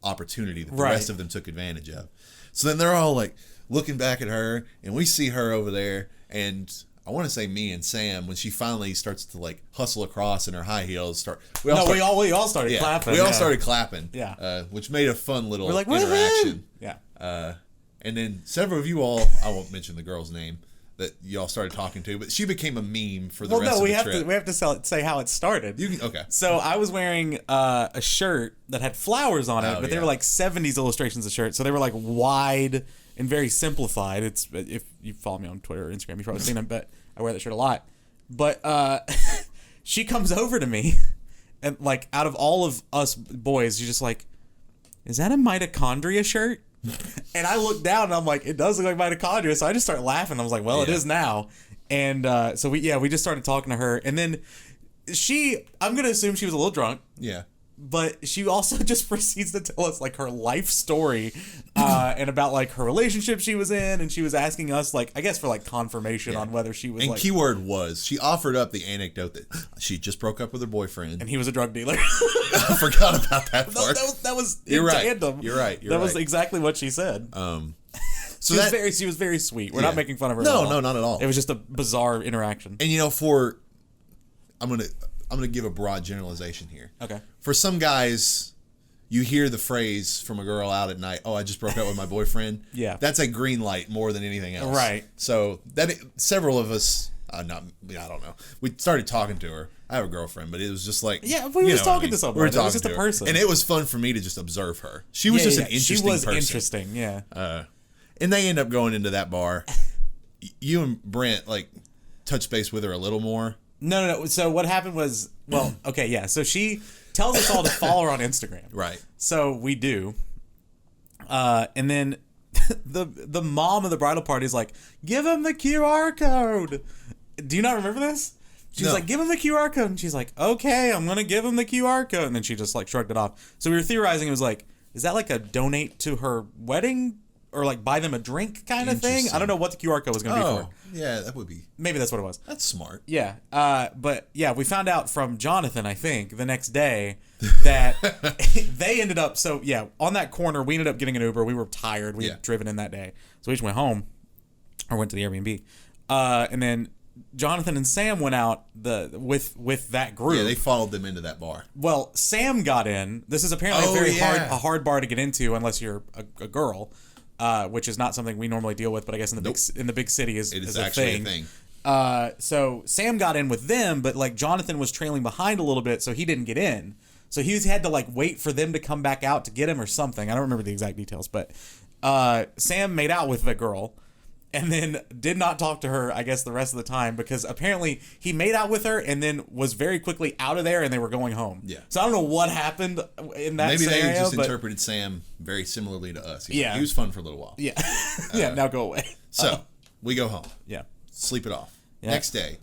opportunity that the rest of them took advantage of. So then they're all like looking back at her, and we see her over there, and I want to say me and Sam, when she finally starts to like hustle across in her high heels, we all started clapping. We all started clapping. Yeah. Which made a fun little like, interaction. Yeah. And then several of you all, I won't mention the girl's name, that y'all started talking to, but she became a meme for the rest of the trip. We have to say how it started. Okay. So I was wearing a shirt that had flowers on it, but they were like 70s illustrations of shirts, so they were like wide and very simplified. It's if you follow me on Twitter or Instagram, you've probably seen them, but I wear that shirt a lot. But she comes over to me And like out of all of us boys, you're just like, is that a mitochondria shirt? And I look down and I'm like, it does look like mitochondria. So I just start laughing. I was like, well, it is now. And so we just started talking to her. And then I'm going to assume she was a little drunk. Yeah. But she also just proceeds to tell us like her life story and about like her relationship she was in, and she was asking us like, I guess for like confirmation on whether she was and like, keyword was, she offered up the anecdote that she just broke up with her boyfriend and he was a drug dealer. I forgot about that part. That was You're right. tandem. You're right. That was exactly what she said. So she was very sweet. We're not making fun of her. No, not at all. It was just a bizarre interaction. And I'm gonna give a broad generalization here. Okay. For some guys, you hear the phrase from a girl out at night, "Oh, I just broke up with my boyfriend." Yeah. That's a green light more than anything else. Right. So several of us, I don't know. We started talking to her. I have a girlfriend, but it was just like, we were just talking to someone. It was just a person, and it was fun for me to just observe her. She was just an interesting person. She was interesting. Yeah. And they end up going into that bar. You and Brent like touch base with her a little more. No. So what happened was, okay, yeah. So she tells us all to follow her on Instagram. Right. So we do. And then the mom of the bridal party is like, give him the QR code. Do you not remember this? She's like, give him the QR code. And she's like, okay, I'm going to give him the QR code. And then she just like shrugged it off. So we were theorizing, it was like, is that like a donate to her wedding? Or like buy them a drink kind of thing. I don't know what the QR code was going to be for. Yeah, that would be. Maybe that's what it was. That's smart. Yeah. But yeah, we found out from Jonathan, I think, the next day that they ended up. So yeah, on that corner, we ended up getting an Uber. We were tired. We had driven in that day. So we just went home or went to the Airbnb. And then Jonathan and Sam went out with that group. Yeah, they followed them into that bar. Well, Sam got in. This is apparently a hard bar to get into unless you're a girl. Which is not something we normally deal with, but I guess in the big city is actually a thing. So Sam got in with them, but like Jonathan was trailing behind a little bit, so he didn't get in. So he had to like wait for them to come back out to get him or something. I don't remember the exact details, but Sam made out with the girl and then did not talk to her, I guess, the rest of the time, because apparently he made out with her and then was very quickly out of there and they were going home. Yeah. So I don't know what happened in that scenario. Maybe they just interpreted Sam very similarly to us. He was fun for a little while. Yeah. Now go away. So we go home. Yeah. Sleep it off. Yeah. Next day,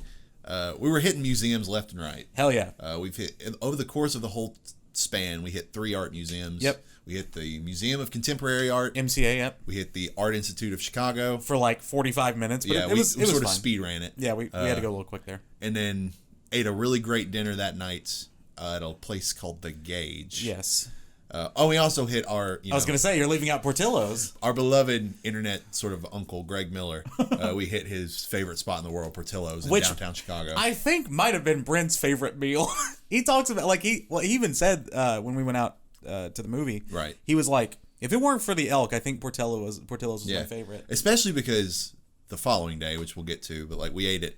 we were hitting museums left and right. Hell yeah. We've hit, over the course of the whole span, we hit 3 art museums. Yep. We hit the Museum of Contemporary Art. MCA, yep. We hit the Art Institute of Chicago. For like 45 minutes. But we was sort of fun. speed ran it. Yeah, we had to go a little quick there. And then ate a really great dinner that night at a place called The Gauge. Yes. We also hit our... I was going to say, you're leaving out Portillo's. Our beloved internet sort of uncle, Greg Miller. We hit his favorite spot in the world, Portillo's in downtown Chicago. I think might have been Brent's favorite meal. He talks about, like, he even said when we went out to the movie, right? He was like, if it weren't for the elk, I think Portillo's was my favorite. Especially because the following day, which we'll get to, but like we ate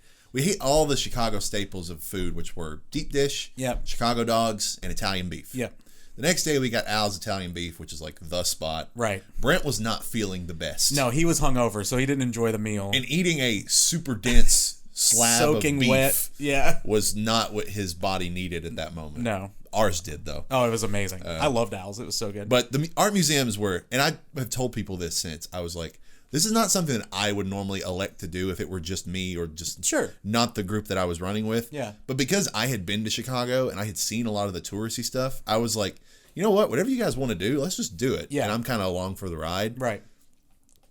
all the Chicago staples of food, which were deep dish, Chicago dogs, and Italian beef. Yeah. The next day we got Al's Italian beef, which is like the spot. Right. Brent was not feeling the best. No, he was hungover, so he didn't enjoy the meal. And eating a super dense slab soaking of beef wet, was not what his body needed at that moment. No. Ours did, though. Oh, it was amazing. I loved Al's. It was so good. But the art museums were, and I have told people this since, I was like, this is not something that I would normally elect to do if it were just me or just not the group that I was running with. Yeah. But because I had been to Chicago and I had seen a lot of the touristy stuff, I was like, you know what? Whatever you guys want to do, let's just do it. Yeah. And I'm kind of along for the ride. Right.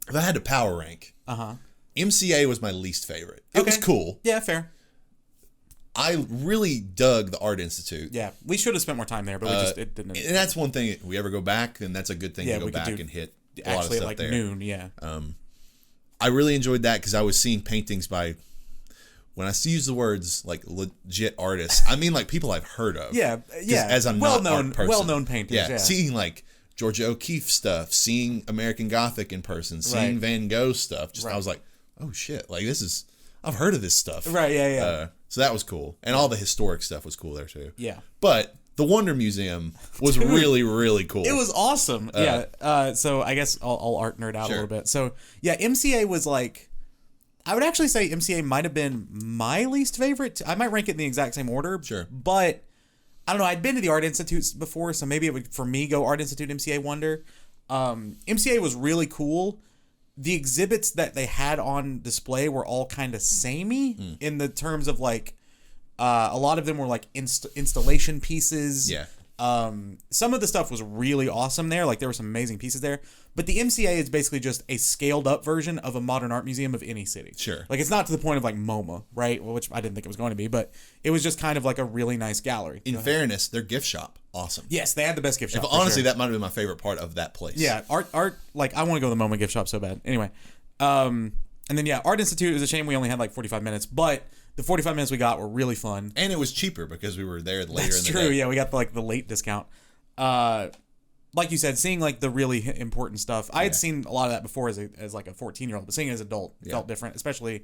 If I had to power rank, MCA was my least favorite. It was cool. Yeah, fair. I really dug the Art Institute. Yeah, we should have spent more time there, but it didn't. And that's one thing. If we ever go back, then that's a good thing to go back and hit a lot of stuff like there. Noon, yeah. I really enjoyed that because I was seeing paintings by, when I use the words like legit artists, I mean like people I've heard of. Yeah. As I'm not an art person. Well-known painters. Yeah. Seeing like Georgia O'Keeffe stuff, seeing American Gothic in person, seeing Van Gogh stuff. I was like, oh shit, like I've heard of this stuff. Right. Yeah. So that was cool. And all the historic stuff was cool there too. Yeah. But the Wonder Museum was really, really cool. It was awesome. So I guess I'll art nerd out a little bit. So yeah, MCA was like, I would actually say MCA might have been my least favorite. I might rank it in the exact same order. Sure. But I don't know. I'd been to the Art Institute before, so maybe it would, for me, go Art Institute, MCA Wonder. MCA was really cool. The exhibits that they had on display were all kind of samey in the terms of like, a lot of them were like installation pieces. Yeah. Some of the stuff was really awesome there. Like there were some amazing pieces there. But the MCA is basically just a scaled up version of a modern art museum of any city. Sure. Like it's not to the point of like MoMA, right? Which I didn't think it was going to be, but it was just kind of like a really nice gallery. In fairness, their gift shop, awesome. Yes, they had the best gift shop. Honestly, that might have been my favorite part of that place. Yeah, art. Like I want to go to the MoMA gift shop so bad. Anyway, and then Art Institute. It was a shame we only had like 45 minutes, but the 45 minutes we got were really fun. And it was cheaper because we were there later That's in the true. day. Yeah, we got the late discount. Like you said, seeing like the really important stuff. I had seen a lot of that before as like a 14-year-old, but seeing it as an adult felt different, especially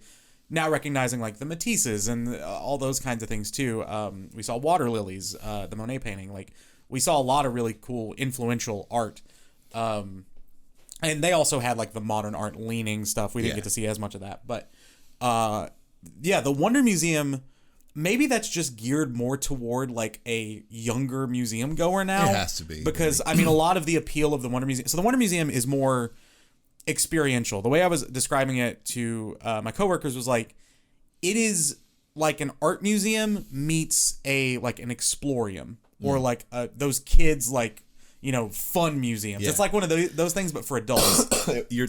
now recognizing like the Matisses and all those kinds of things too. We saw water lilies, the Monet painting. Like we saw a lot of really cool, influential art. And they also had like the modern art leaning stuff. We didn't get to see as much of that, but the Wonder Museum. Maybe that's just geared more toward like a younger museum goer now. It has to be. Because, I mean, a lot of the appeal of the Wonder Museum... So the Wonder Museum is more experiential. The way I was describing it to my coworkers was like, it is like an art museum meets an Explorium. Or like those kids like, fun museums. It's like one of those things, but for adults.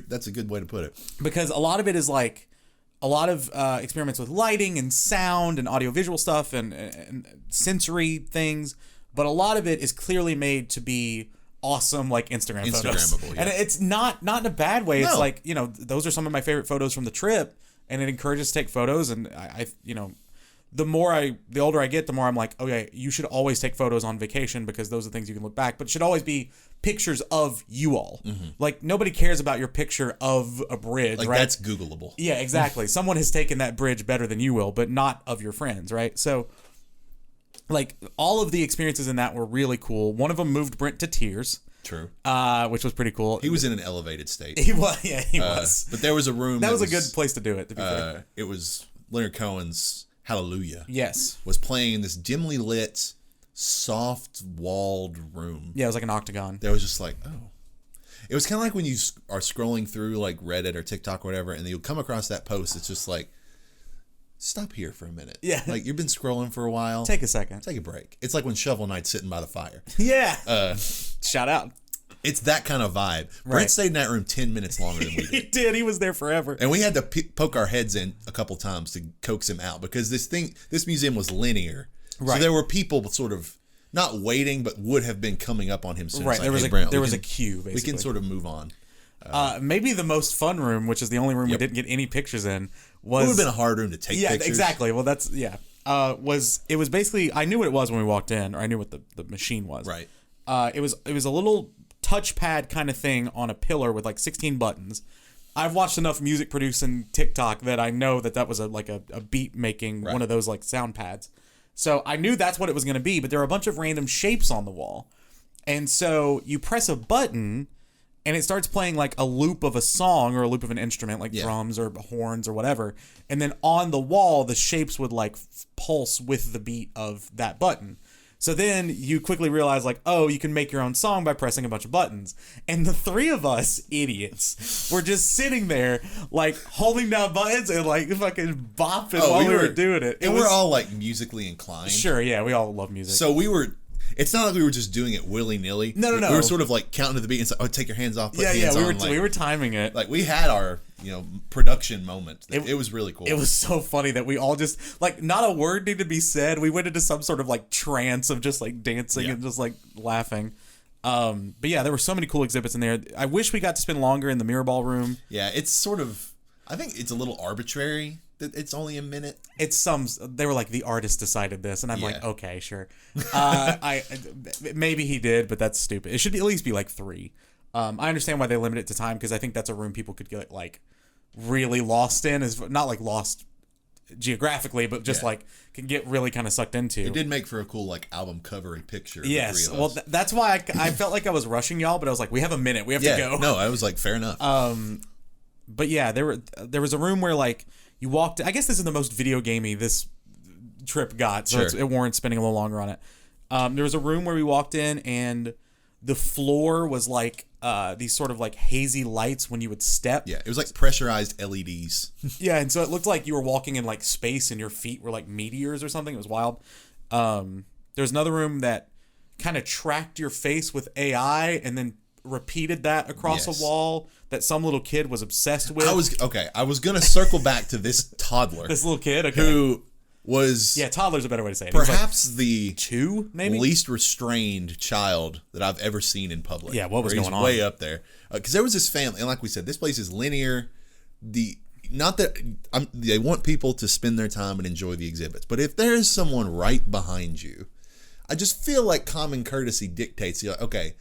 That's a good way to put it. Because a lot of it is like... A lot of experiments with lighting and sound and audiovisual stuff and sensory things, but a lot of it is clearly made to be awesome, like Instagram photos. Yeah. And it's not in a bad way. It's like, those are some of my favorite photos from the trip, and it encourages to take photos. And I the older I get, the more I'm like, okay, you should always take photos on vacation because those are things you can look back. But it should always be pictures of you all. Mm-hmm. Like nobody cares about your picture of a bridge, like, right? That's Googleable. Yeah, exactly. Someone has taken that bridge better than you will, but not of your friends, right? So, like all of the experiences in that were really cool. One of them moved Brent to tears. True. Which was pretty cool. He was in an elevated state. He was. Yeah, he was. But there was a room that was a good place to do it. To be fair, it was Leonard Cohen's Hallelujah. Yes. Was playing in this dimly lit, soft-walled room. Yeah, it was like an octagon. There was just like, oh. It was kind of like when you are scrolling through like Reddit or TikTok or whatever, and you'll come across that post. It's just like, stop here for a minute. Yeah. Like you've been scrolling for a while. Take a second. Take a break. It's like when Shovel Knight's sitting by the fire. Yeah. Shout out. It's that kind of vibe. Right. Brent stayed in that room 10 minutes longer than we did. He did. He was there forever. And we had to poke our heads in a couple times to coax him out because this museum was linear. Right. So there were people sort of not waiting, but would have been coming up on him soon. Right. Like, there was a queue, basically. We can sort of move on. Maybe the most fun room, which is the only room we didn't get any pictures in, was... It would have been a hard room to take pictures. Yeah, exactly. Well, that's... Yeah. It was basically... I knew what it was when we walked in, or I knew what the machine was. Right. It was a little touchpad kind of thing on a pillar with like 16 buttons. I've watched enough music producing TikTok that I know that was a beat making one of those like sound pads. So I knew that's what it was going to be, but there are a bunch of random shapes on the wall. And so you press a button and it starts playing like a loop of a song or a loop of an instrument like drums or horns or whatever. And then on the wall, the shapes would like pulse with the beat of that button. So then you quickly realize, like, oh, you can make your own song by pressing a bunch of buttons. And the three of us idiots were just sitting there, like, holding down buttons and, like, fucking bopping while we were doing it. And we're all, like, musically inclined. Sure, yeah, we all love music. So we were... It's not like we were just doing it willy-nilly. No. We were sort of, like, counting to the beat and say, oh, take your hands off, put hands on. We were timing it. Like, we had our... production moment. It was really cool. It was so funny that we all just, like, not a word needed to be said. We went into some sort of, like, trance of just, like, dancing and just, like, laughing. But yeah, there were so many cool exhibits in there. I wish we got to spend longer in the mirror ball room. Yeah, it's sort of, I think it's a little arbitrary that it's only a minute. They were like, the artist decided this. And I'm like, okay, sure. Maybe he did, but that's stupid. It should at least be, like, 3. I understand why they limit it to time because I think that's a room people could get like really lost in. Is not like lost geographically, but just like can get really kind of sucked into. It did make for a cool like album covery picture. Yes, of the 3 of us. That's why I felt like I was rushing y'all, but I was like, we have a minute, we have to go. No, I was like, fair enough. But yeah, there was a room where like you walked. I guess this is the most video gamey this trip got, so it warrants spending a little longer on it. There was a room where we walked in, and the floor was like these sort of like hazy lights when you would step. Yeah, it was like pressurized LEDs. Yeah, and so it looked like you were walking in like space, and your feet were like meteors or something. It was wild. There's another room that kind of tracked your face with AI and then repeated that across a wall that some little kid was obsessed with. I was gonna circle back to this toddler. This little kid, who was toddler's a better way to say it. Perhaps like the maybe least restrained child that I've ever seen in public. Yeah, what was going on? Way up there, because there was this family, and like we said, this place is linear. They want people to spend their time and enjoy the exhibits, but if there is someone right behind you, I just feel like common courtesy dictates you're like, okay,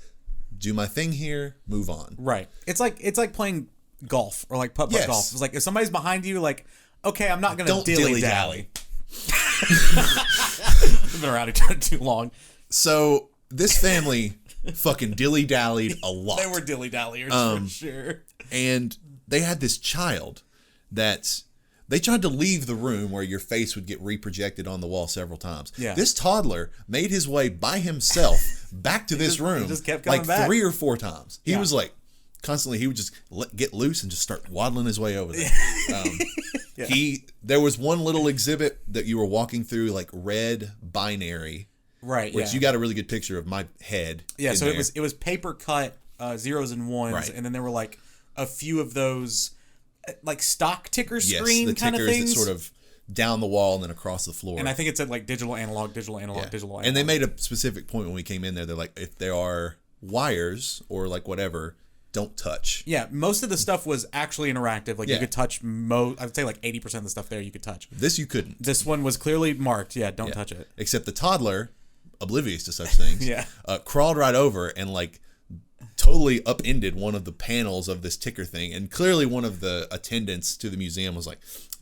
do my thing here, move on. Right. It's like playing golf or like putt-putt golf. It's like if somebody's behind you, like, okay, I'm not gonna dilly-dally. I've been around each other too long. So this family fucking dilly-dallied a lot. They were dilly-dalliers for sure. And they had this child that they tried to leave the room where your face would get reprojected on the wall several times. Yeah. This toddler made his way by himself back to this room. He just kept coming like back. 3 or 4 times. He was like constantly. He would just get loose and just start waddling his way over there. There was one little exhibit that you were walking through, like red binary. Right. Which you got a really good picture of my head. Yeah. So there. it was paper cut zeros and ones, right. And then there were like a few of those like stock ticker screen the kind of tickers things. that sort of down the wall and then across the floor. And I think it said like digital analog, digital analog, digital analog. And they made a specific point when we came in there. They're like, if there are wires or like whatever, don't touch. Yeah, most of the stuff was actually interactive. Like you could touch I'd say like 80% of the stuff there you could touch. This you couldn't. This one was clearly marked. Yeah, don't touch it. Except the toddler, oblivious to such things, crawled right over and like totally upended one of the panels of this ticker thing, and clearly one of the attendants to the museum was like,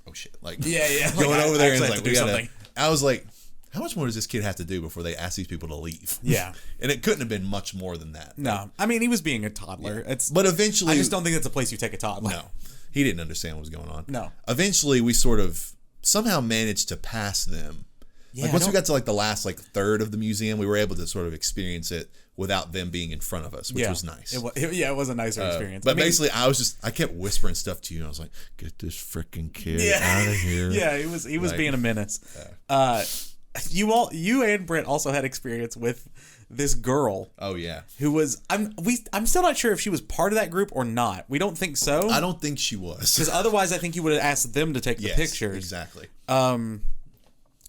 "Oh shit!" Like, going over there and like, we gotta. Something. I was like, "How much more does this kid have to do before they ask these people to leave?" Yeah, and it couldn't have been much more than that. No, I mean he was being a toddler. But eventually, I just don't think that's a place you take a toddler. No, he didn't understand what was going on. No. Eventually, we sort of somehow managed to pass them. Yeah, like once we got to like the last like third of the museum, we were able to sort of experience it without them being in front of us, which was nice. It was a nicer experience. But basically, I kept whispering stuff to you, and I was like, "Get this freaking kid out of here!" Yeah, he was being a menace. You and Brent also had experience with this girl. Oh yeah, who was I'm still not sure if she was part of that group or not. We don't think so. I don't think she was, because otherwise, I think you would have asked them to take the pictures. Exactly.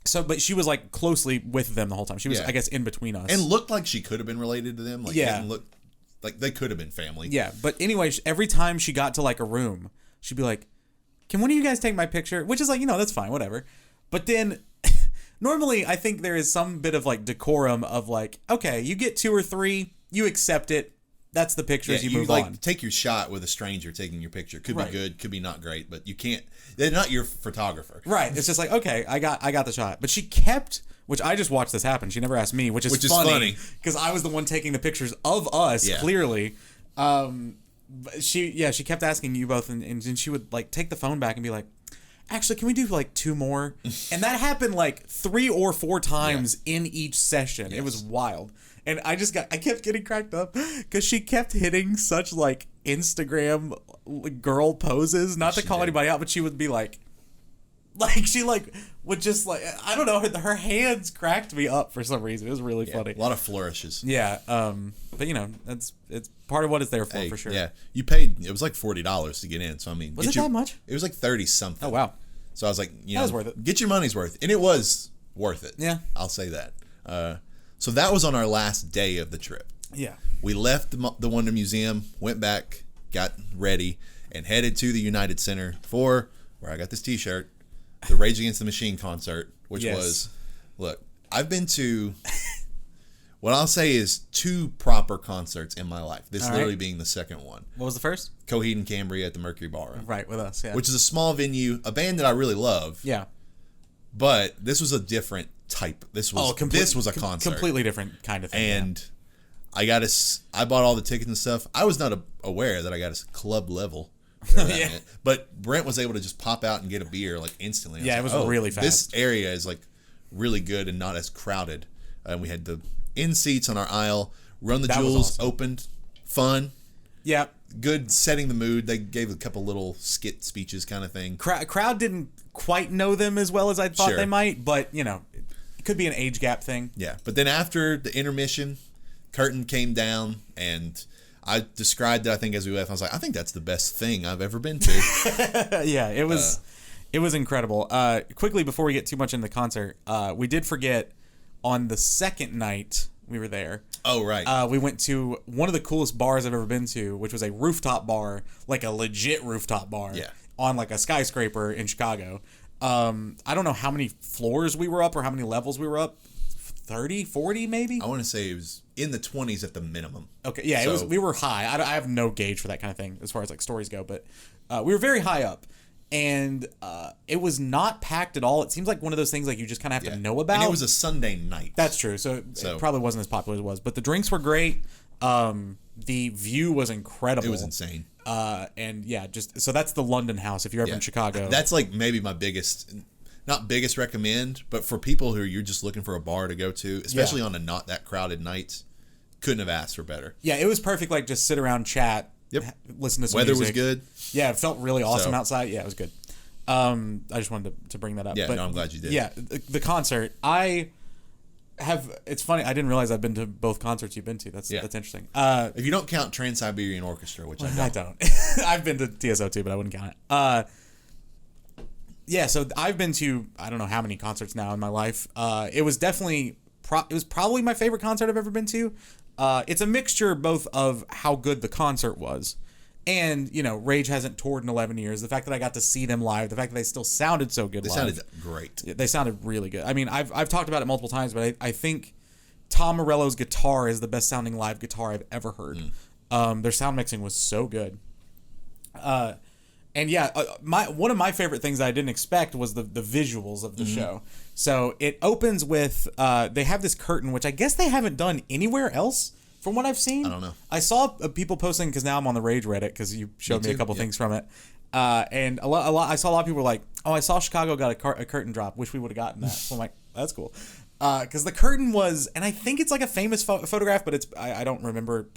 So, but she was like closely with them the whole time. She was, I guess, in between us, and looked like she could have been related to them. Like, didn't look like they could have been family. Yeah, but anyway, every time she got to like a room, she'd be like, "Can one of you guys take my picture?" Which is like, that's fine, whatever. But then, normally, I think there is some bit of like decorum of like, okay, you get 2 or 3, you accept it. That's the pictures you move on. Take your shot with a stranger taking your picture. Could be good, could be not great, but you can't. They're not your photographer. Right. It's just like, okay, I got the shot. But she kept, which I just watched this happen. She never asked me, which is funny because I was the one taking the pictures of us. Clearly, she kept asking you both, and she would like take the phone back and be like, "Actually, can we do like 2 more?" And that happened like 3 or 4 times in each session. It was wild. And I kept getting cracked up because she kept hitting such like Instagram girl poses. Not to call anybody out, but she would be like she like would just like, I don't know, her hands cracked me up for some reason. It was really funny. A lot of flourishes. Yeah. But it's part of what it's there for sure. Yeah. You paid, it was like $40 to get in. So I mean, was it that much? It was like 30 something. Oh wow. So I was like, that was worth it. Get your money's worth, and it was worth it. Yeah. I'll say that. So that was on our last day of the trip. Yeah. We left the Wonder Museum, went back, got ready, and headed to the United Center for where I got this T-shirt, the Rage Against the Machine concert, which was, look, I've been to, what I'll say is 2 proper concerts in my life. This literally being the second one. What was the first? Coheed and Cambria at the Mercury Ballroom. Right, with us, yeah. Which is a small venue, a band that I really love. Yeah. But this was a different type. This was a concert. Completely different kind of thing. And I bought all the tickets and stuff. I was not aware that I got a club level. But Brent was able to just pop out and get a beer like instantly. It was really fast. This area is like really good and not as crowded and we had the in seats on our aisle. Run the Jewels awesome. Opened, fun. Yeah. Good setting the mood. They gave a couple little skit speeches kind of thing. Crowd didn't quite know them as well as I thought they might, but, you know, it could be an age gap thing. Yeah, but then after the intermission, curtain came down, and I described it, I think, as we left. I was like, I think that's the best thing I've ever been to. Yeah, it was incredible. Quickly, before we get too much into the concert, we did forget on the second night we were there. Oh, right. We went to one of the coolest bars I've ever been to, which was a rooftop bar, like a legit rooftop bar, on like a skyscraper in Chicago. I don't know how many floors we were up or how many levels we were up. 30, 40 maybe? I want to say it was in the 20s at the minimum. Okay, yeah, so, we were high. I have no gauge for that kind of thing as far as like stories go, but we were very high up. And it was not packed at all. It seems like one of those things like you just kind of have to know about. And it was a Sunday night. That's true. So it probably wasn't as popular as it was. But the drinks were great. The view was incredible. It was insane. And yeah, so that's the London House if you're ever in Chicago. That's like maybe my not biggest recommend, but for people who you're just looking for a bar to go to, especially on a not that crowded night, couldn't have asked for better. Yeah, it was perfect. Like just sit around, chat. Yep. Listen to some weather music. was good. Yeah, it felt really awesome outside. Yeah, it was good. I just wanted to bring that up. Yeah, no, I'm glad you did. Yeah, the concert. It's funny. I didn't realize I've been to both concerts you've been to. That's interesting. If you don't count Trans-Siberian Orchestra, which I don't. I've been to TSO too, but I wouldn't count it. Yeah, so I've been to I don't know how many concerts now in my life. It was definitely it was probably my favorite concert I've ever been to. It's a mixture both of how good the concert was and, you know, Rage hasn't toured in 11 years. The fact that I got to see them live, the fact that they still sounded so good live. They sounded great. They sounded really good. I mean, I've talked about it multiple times, but I think Tom Morello's guitar is the best sounding live guitar I've ever heard. Their sound mixing was so good. And yeah, one of my favorite things that I didn't expect was the visuals of the show. So it opens with they have this curtain, which I guess they haven't done anywhere else from what I've seen. I don't know. I saw people posting because now I'm on the Rage Reddit because you showed me a couple things from it. And a lot. I saw a lot of people were like, "Oh, I saw Chicago got a curtain drop. Wish we would have gotten that." So I'm like, "That's cool." Because the curtain was, and I think it's like a famous photograph, but I don't remember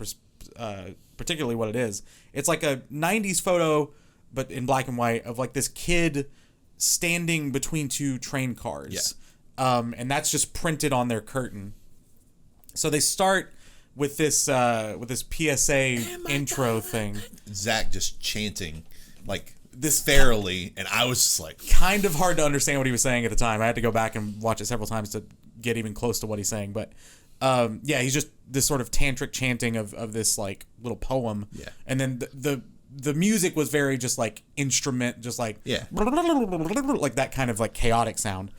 particularly what it is. It's like a 90s photo, but in black and white, of like this kid standing between two train cars. Yeah. And that's just printed on their curtain. So they start with this PSA intro thing. Zach just chanting like this fairly, and I was just like, kind of hard to understand what he was saying at the time. I had to go back and watch it several times to get even close to what he's saying. But yeah, he's just this sort of tantric chanting of this like little poem. Yeah. And then the music was very just like instrument, just like like that kind of like chaotic sound.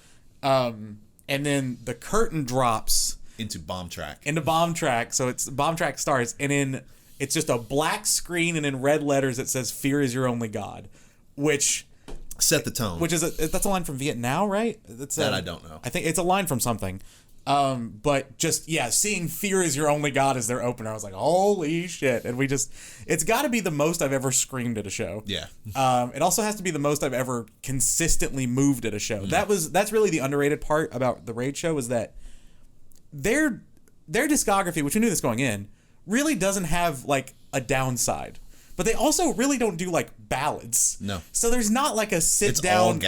And then the curtain drops into bomb track. So it's bomb track starts, and it's just a black screen, and in red letters it says "Fear is your only god," which set the tone. Which is that's a line from Vietnam, right? I don't know. I think it's a line from something. But just seeing "Fear is your only god" as their opener, I was like, holy shit. And it's got to be the most I've ever screamed at a show. Yeah. It also has to be the most I've ever consistently moved at a show. That's really the underrated part about the Rage show, is that their discography, which we knew this going in, really doesn't have like a downside. But they also really don't do like ballads. No. So there's not like a sit down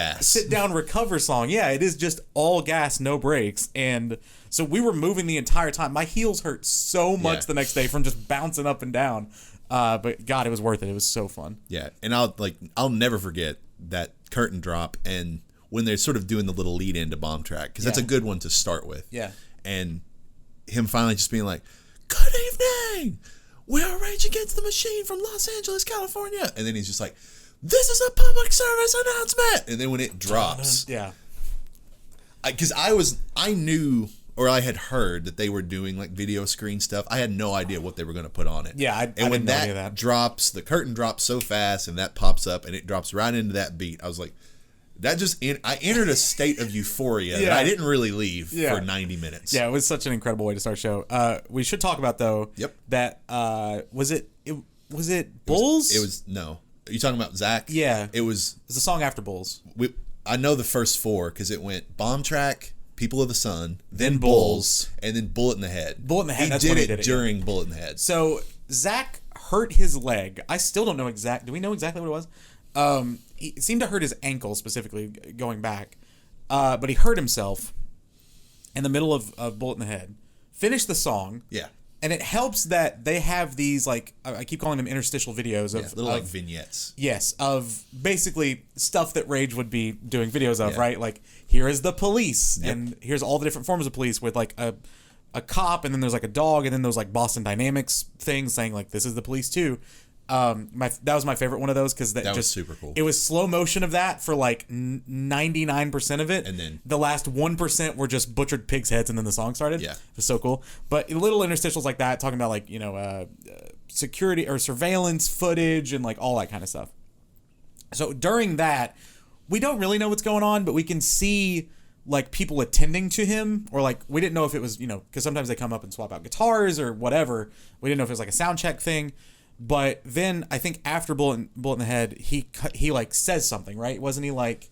recover song. Yeah, it is just all gas, no breaks. And so we were moving the entire time. My heels hurt so much the next day from just bouncing up and down. But God, it was worth it. It was so fun. Yeah, and I'll never forget that curtain drop and when they're sort of doing the little lead into bomb track, because that's a good one to start with. Yeah. And him finally just being like, "Good evening. We are Rage Against the Machine from Los Angeles, California." And then he's just like, "This is a public service announcement." And then when it drops, because I knew, or I had heard that they were doing like video screen stuff. I had no idea what they were going to put on it. Yeah, I when didn't know any of that drops, the curtain drops so fast, and that pops up, and it drops right into that beat. I was like, I entered a state of euphoria that I didn't really leave for 90 minutes. Yeah, it was such an incredible way to start a show. We should talk about though. Yep. That was it Bulls? It was no. Are you talking about Zach? Yeah. It's a song after Bulls. I know the first four because it went bomb track, People of the Sun, then Bulls, and then Bullet in the Head. Bullet in the Head. He That's did when it during Bullet in the Head. So Zach hurt his leg. I still don't know Do we know exactly what it was? He seemed to hurt his ankle specifically going back, but he hurt himself in the middle of Bullet in the Head. Finished the song. Yeah. And it helps that they have these, like, I keep calling them interstitial videos of little like vignettes. Yes, of basically stuff that Rage would be doing videos of, right? Like, here is the police, and here's all the different forms of police with like a cop, and then there's like a dog, and then there's like Boston Dynamics things saying like this is the police too. That was my favorite one of those because that was super cool. It was slow motion of that for like 99% of it, and then the last 1% were just butchered pigs' heads, and then the song started. Yeah, it was so cool. But little interstitials like that, talking about like security or surveillance footage and like all that kind of stuff. So during that, we don't really know what's going on, but we can see like people attending to him, or like we didn't know if it was because sometimes they come up and swap out guitars or whatever. We didn't know if it was like a sound check thing. But then I think after Bullet in the Head, he like says something, right? Wasn't he like,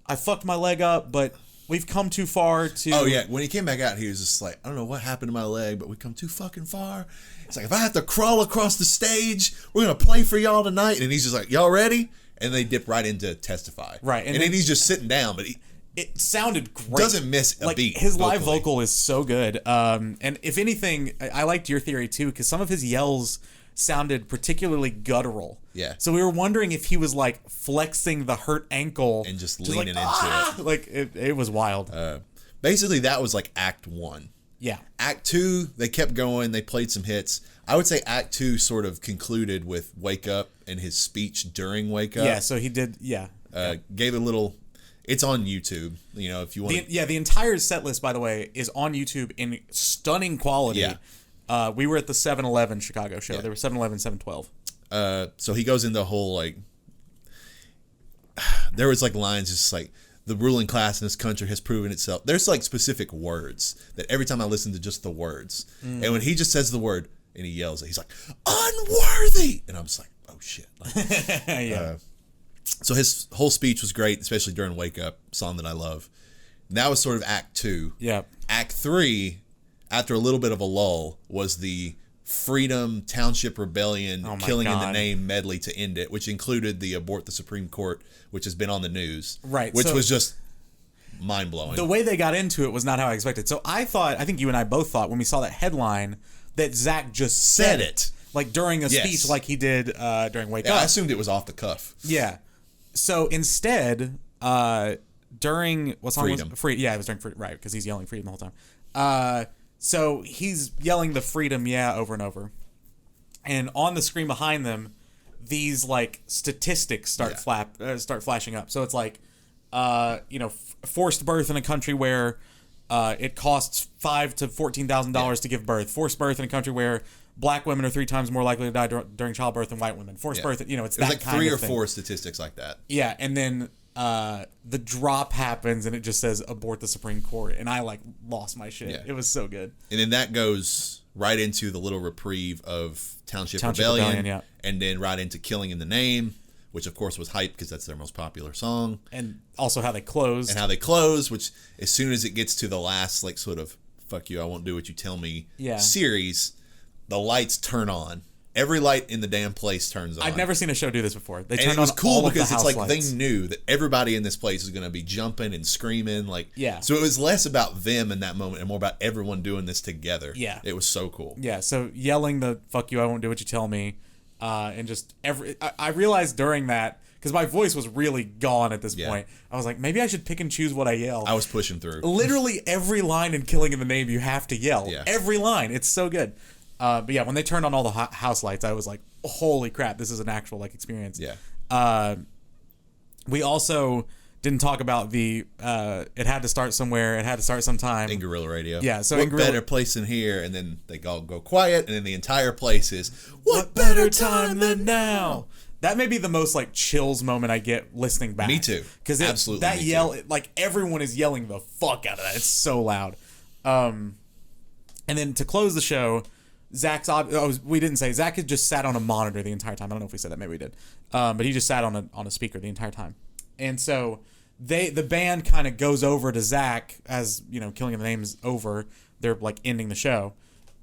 I fucked my leg up, but we've come too far to... Oh, yeah. When he came back out, he was just like, I don't know what happened to my leg, but we've come too fucking far. It's like, if I have to crawl across the stage, we're going to play for y'all tonight. And he's just like, y'all ready? And they dip right into Testify. Right. And then he's just sitting down, but it sounded great. Doesn't miss a beat. His live vocal is so good. And if anything, I liked your theory too, because some of his yells sounded particularly guttural. Yeah. So we were wondering if he was like flexing the hurt ankle and just leaning like, into it. Like it was wild. Basically, that was like Act 1. Yeah. Act 2, they kept going. They played some hits. I would say Act 2 sort of concluded with Wake Up and his speech during Wake Up. Yeah. So he did. Yeah. Gave a little. It's on YouTube. If you want. The entire set list, by the way, is on YouTube in stunning quality. Yeah. We were at the 7-Eleven Chicago show. There were 7-Eleven, 712. So he goes into the whole, like, there was, like, lines just like, the ruling class in this country has proven itself. There's, like, specific words that every time I listen to just the words. And when he just says the word and he yells it, he's like, unworthy! And I'm just like, oh, shit. Yeah. So his whole speech was great, especially during Wake Up, song that I love. And that was sort of Act 2. Yeah. Act 3... after a little bit of a lull, was the Freedom Township Rebellion Killing in the Name medley to end it, which included the Abort the Supreme Court, which has been on the news. Right. Which was just mind-blowing. The way they got into it was not how I expected. So I think you and I both thought when we saw that headline that Zach just said it. Like during a speech like he did during Wake Up. I assumed it was off the cuff. Yeah. So instead, during... what song Freedom. was it? Yeah, it was during Freedom. Right, because he's yelling Freedom the whole time. So he's yelling the freedom, over and over. And on the screen behind them, these like statistics start flashing up. So it's like, forced birth in a country where it costs $5,000 to $14,000 to give birth. Forced birth in a country where black women are 3 times more likely to die during childbirth than white women. Forced birth, it's that like kind of thing. 3 or 4 statistics like that. Yeah, and then the drop happens and it just says abort the Supreme Court, and I like lost my shit. It was so good. And then that goes right into the little reprieve of Township Rebellion, and then right into Killing in the Name, which of course was hype because that's their most popular song, and also how they closed. Which as soon as it gets to the last like sort of fuck you, I won't do what you tell me series, the lights turn on. Every light in the damn place turns on. I've never seen a show do this before. They turned on. It was cool because it's like lights. They knew that everybody in this place is going to be jumping and screaming. So it was less about them in that moment and more about everyone doing this together. Yeah. It was so cool. Yeah. So yelling the fuck you, I won't do what you tell me. And just I realized during that, because my voice was really gone at this point, I was like, maybe I should pick and choose what I yell. I was pushing through. Literally every line in Killing in the Name, you have to yell. Yeah. Every line. It's so good. But yeah, when they turned on all the house lights, I was like, holy crap, this is an actual like experience. Yeah. We also didn't talk about the it had to start somewhere, it had to start sometime. In Guerrilla Radio. Yeah. So what better place than here? And then they all go quiet, and then the entire place is, what better time than now? That may be the most like chills moment I get listening back. Me too. Because that yell, like everyone is yelling the fuck out of that. It's so loud. And then to close the show, we didn't say Zach had just sat on a monitor the entire time. I don't know if we said that, maybe we did. But he just sat on a speaker the entire time. And so the band kind of goes over to Zach as, Killing of the Name is over. They're like ending the show.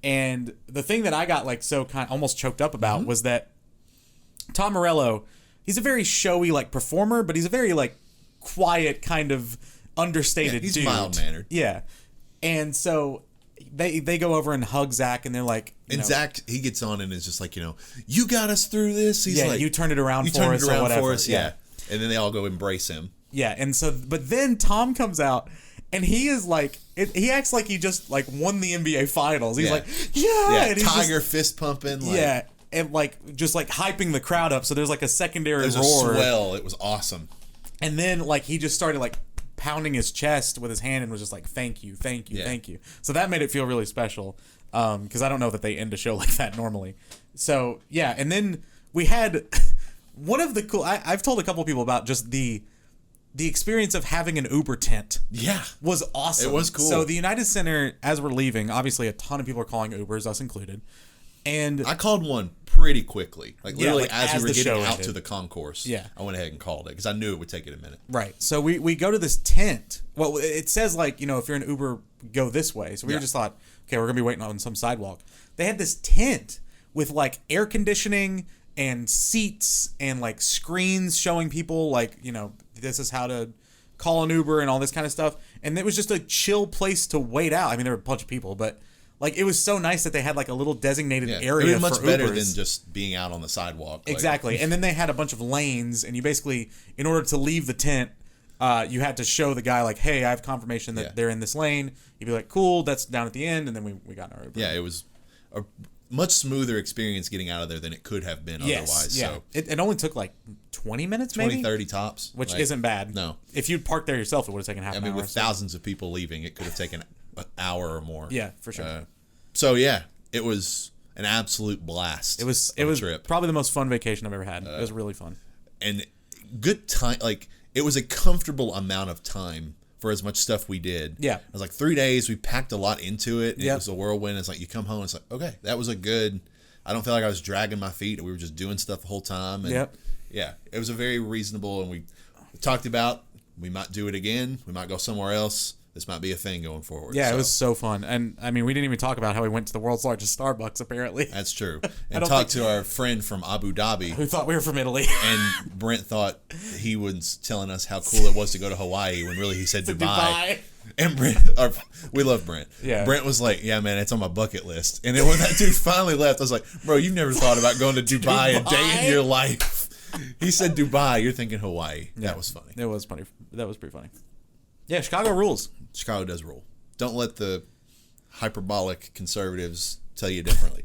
And the thing that I got like so kind of almost choked up about was that Tom Morello, he's a very showy like performer, but he's a very like quiet kind of understated he's dude. mild-mannered. Yeah. And so they go over and hug Zach, and they're like, Zach, he gets on and is just like, you got us through this. He's like, you turned it around for us or whatever. Yeah. And then they all go embrace him. Yeah. And so, but then Tom comes out, and he is like, he acts like he just like won the NBA Finals. He's like, and he's Tiger fist pumping. Like, and like just like hyping the crowd up. So there's like a secondary roar. There's a swell. It was awesome. And then like he just started like pounding his chest with his hand and was just like, thank you. So that made it feel really special, because I don't know that they end a show like that normally. So yeah, and then we had one of the cool. I've told a couple of people about just the experience of having an Uber tent. Yeah, was awesome. It was cool. So the United Center, as we're leaving, obviously a ton of people are calling Ubers, us included. And I called one pretty quickly, like literally as we were getting out to the concourse. Yeah, I went ahead and called it because I knew it would take it a minute. Right. So we go to this tent. Well, it says like, if you're an Uber, go this way. So we just thought, okay, we're gonna be waiting on some sidewalk. They had this tent with like air conditioning and seats and like screens showing people like, this is how to call an Uber and all this kind of stuff. And it was just a chill place to wait out. I mean, there were a bunch of people, but like it was so nice that they had like a little designated area. It was much for better Ubers. than just being out on the sidewalk. Exactly. And then they had a bunch of lanes, and you basically, in order to leave the tent, you had to show the guy like, hey, I have confirmation that they're in this lane. You'd be like, cool, that's down at the end, and then we got in our Uber. Yeah, it was a much smoother experience getting out of there than it could have been otherwise. Yeah. So it only took like 20 minutes, maybe? 30 tops. Which isn't bad. No. If you'd parked there yourself, it would have taken half an hour. With thousands of people leaving, it could have taken an hour or more. Yeah, for sure. So yeah, it was an absolute blast. It was trip. Probably the most fun vacation I've ever had. It was really fun. And good time, like it was a comfortable amount of time for as much stuff we did. Yeah. It was like 3 days, we packed a lot into it, and it was a whirlwind. It's like you come home, it's like, okay, that was a good, I don't feel like I was dragging my feet, we were just doing stuff the whole time. And yeah, it was a very reasonable, and we talked about, we might do it again, we might go somewhere else. This might be a thing going forward. Yeah, so. It was so fun. And, I mean, we didn't even talk about how we went to the world's largest Starbucks, apparently. That's true. And talked to our friend from Abu Dhabi. Who thought we were from Italy. And Brent thought he was telling us how cool it was to go to Hawaii when really he said Dubai. And Brent, we love Brent. Yeah. Brent was like, yeah, man, it's on my bucket list. And then when that dude finally left, I was like, bro, you've never thought about going to Dubai a day in your life. He said Dubai, you're thinking Hawaii. Yeah. That was funny. It was funny. That was pretty funny. Yeah, Chicago rules. Chicago does rule. Don't let the hyperbolic conservatives tell you differently.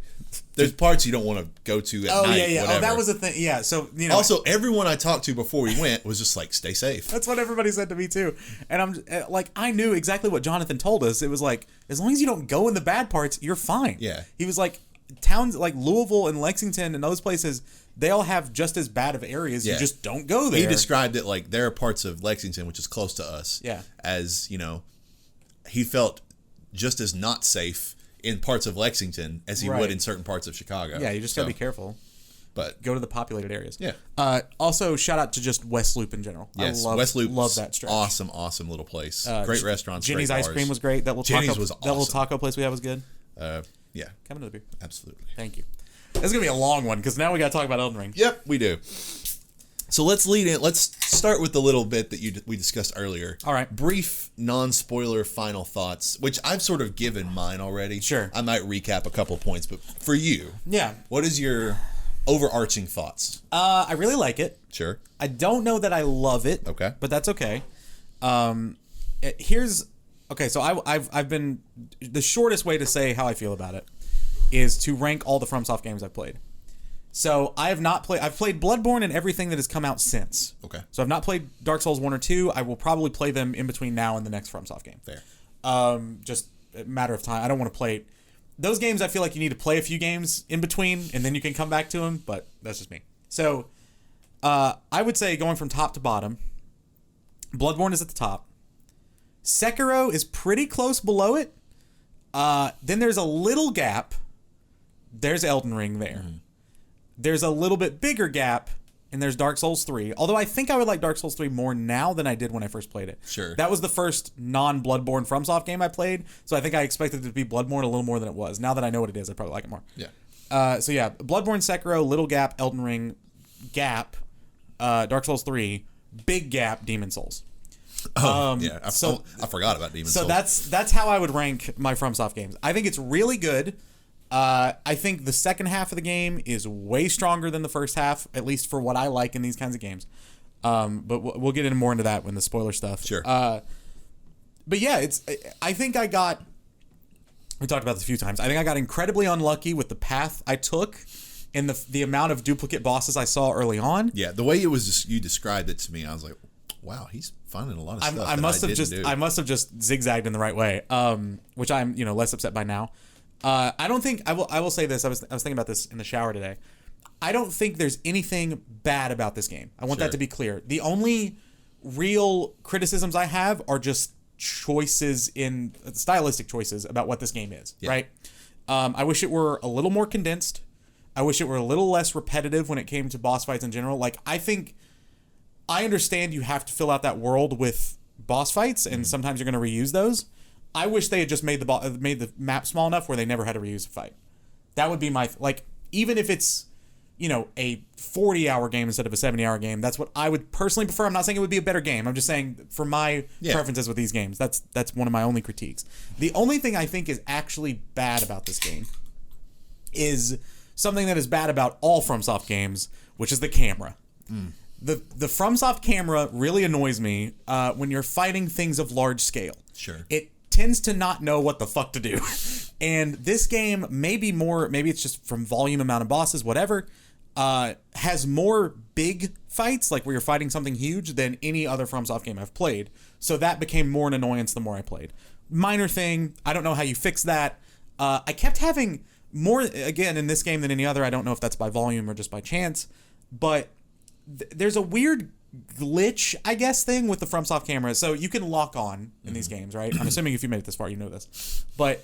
There's parts you don't want to go to at night. Yeah. Whatever. Oh, that was a thing. Yeah, so, Also, everyone I talked to before we went was just like, stay safe. That's what everybody said to me, too. And I'm like, I knew exactly what Jonathan told us. It was like, as long as you don't go in the bad parts, you're fine. Yeah. He was like, towns like Louisville and Lexington and those places, they all have just as bad of areas. Yeah. You just don't go there. He described it like there are parts of Lexington, which is close to us. Yeah. As, he felt just as not safe in parts of Lexington as he would in certain parts of Chicago. Yeah, you just gotta be careful. But go to the populated areas. Yeah. Also, shout out to just West Loop in general. Yes, West Loop. Love that stretch. Awesome little place. Great restaurants. Ginny's great ice cream was great. That little taco place we had was good. Yeah. Come another beer. Absolutely. Thank you. This is gonna be a long one because now we got to talk about Elden Ring. Yep, we do. So let's lead in. Let's start with the little bit that we discussed earlier. All right. Brief, non-spoiler final thoughts, which I've sort of given mine already. Sure. I might recap a couple points, but for you, yeah. What is your overarching thoughts? I really like it. Sure. I don't know that I love it. Okay. But that's okay. So I've been the shortest way to say how I feel about it is to rank all the FromSoft games I've played. So I've played Bloodborne and everything that has come out since. Okay. So I've not played Dark Souls 1 or 2. I will probably play them in between now and the next FromSoft game. Fair. Just a matter of time. I don't want to play those games. I feel like you need to play a few games in between and then you can come back to them, but that's just me. So I would say going from top to bottom, Bloodborne is at the top. Sekiro is pretty close below it. Then there's a little gap. There's Elden Ring there. Mm-hmm. There's a little bit bigger gap. and there's Dark Souls 3. Although I think I would like Dark Souls 3 more now than I did when I first played it. Sure. That was the first non-Bloodborne FromSoft game I played, so I think I expected it to be Bloodborne a little more than it was. Now that I know what it is, I probably like it more. Yeah. So yeah, Bloodborne, Sekiro, little gap, Elden Ring, gap, Dark Souls 3, big gap, Demon Souls. Yeah. I forgot about Demon Souls. So that's how I would rank my FromSoft games. I think it's really good. I think the second half of the game is way stronger than the first half, at least for what I like in these kinds of games. But we'll get more into that when the spoiler stuff. Sure. But yeah, I think we talked about this a few times. I think I got incredibly unlucky with the path I took and the amount of duplicate bosses I saw early on. Yeah, the way it was just, you described it to me, I was like, wow, he's finding a lot of stuff. I must have just zigzagged in the right way, which I'm less upset by now. I don't think I will say this. I was thinking about this in the shower today. I don't think there's anything bad about this game. I want that to be clear. The only real criticisms I have are just stylistic choices about what this game is. Yeah. Right. I wish it were a little more condensed. I wish it were a little less repetitive when it came to boss fights in general. Like, I understand you have to fill out that world with boss fights, and sometimes you're going to reuse those. I wish they had just made the map small enough where they never had to reuse a fight. That would be my even if it's a 40-hour game instead of a 70-hour game. That's what I would personally prefer. I'm not saying it would be a better game. I'm just saying for my preferences with these games, that's one of my only critiques. The only thing I think is actually bad about this game is something that is bad about all FromSoft games, which is the camera. The FromSoft camera really annoys me when you're fighting things of large scale. Sure. It tends to not know what the fuck to do. And this game, maybe it's just from volume, amount of bosses, whatever, has more big fights, like where you're fighting something huge, than any other FromSoft game I've played. So that became more an annoyance the more I played. Minor thing, I don't know how you fix that. I kept having more, again, in this game than any other. I don't know if that's by volume or just by chance, but there's a weird glitch, I guess, thing with the FromSoft camera. So you can lock on in these games, right? I'm assuming if you made it this far, you know this. But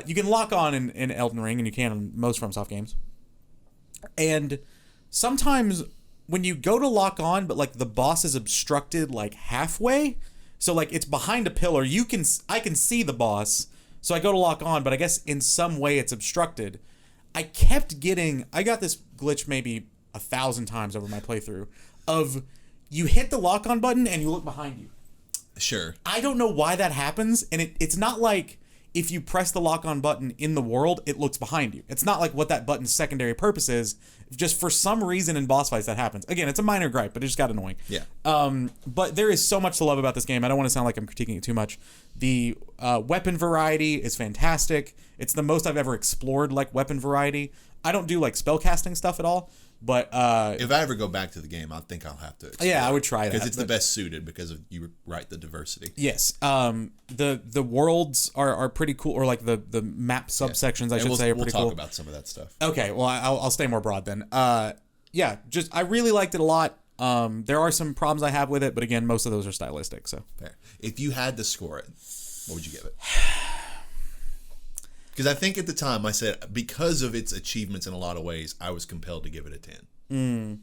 you can lock on in Elden Ring, and you can in most FromSoft games. And sometimes when you go to lock on, but the boss is obstructed halfway, so it's behind a pillar, I can see the boss, so I go to lock on, but I guess in some way it's obstructed. I got this glitch maybe 1,000 times over my playthrough of you hit the lock on button and you look behind you. Sure. I don't know why that happens, and it's not like if you press the lock on button in the world, it looks behind you. It's not like what that button's secondary purpose is. Just for some reason in boss fights that happens. Again, it's a minor gripe, but it just got annoying. Yeah. But there is so much to love about this game. I don't want to sound like I'm critiquing it too much. The weapon variety is fantastic. It's the most I've ever explored weapon variety. I don't do spellcasting stuff at all. But if I ever go back to the game, I think I'll have to explore. Yeah, I would try that because it's the best suited because of the diversity. Yes. The worlds are pretty cool, or the map subsections I should say are pretty cool. We'll talk about some of that stuff. Okay, well I'll stay more broad then. Yeah, just I really liked it a lot. There are some problems I have with it, but again, most of those are stylistic. So fair. If you had to score it, what would you give it? Because I think at the time I said, because of its achievements in a lot of ways, I was compelled to give it a 10.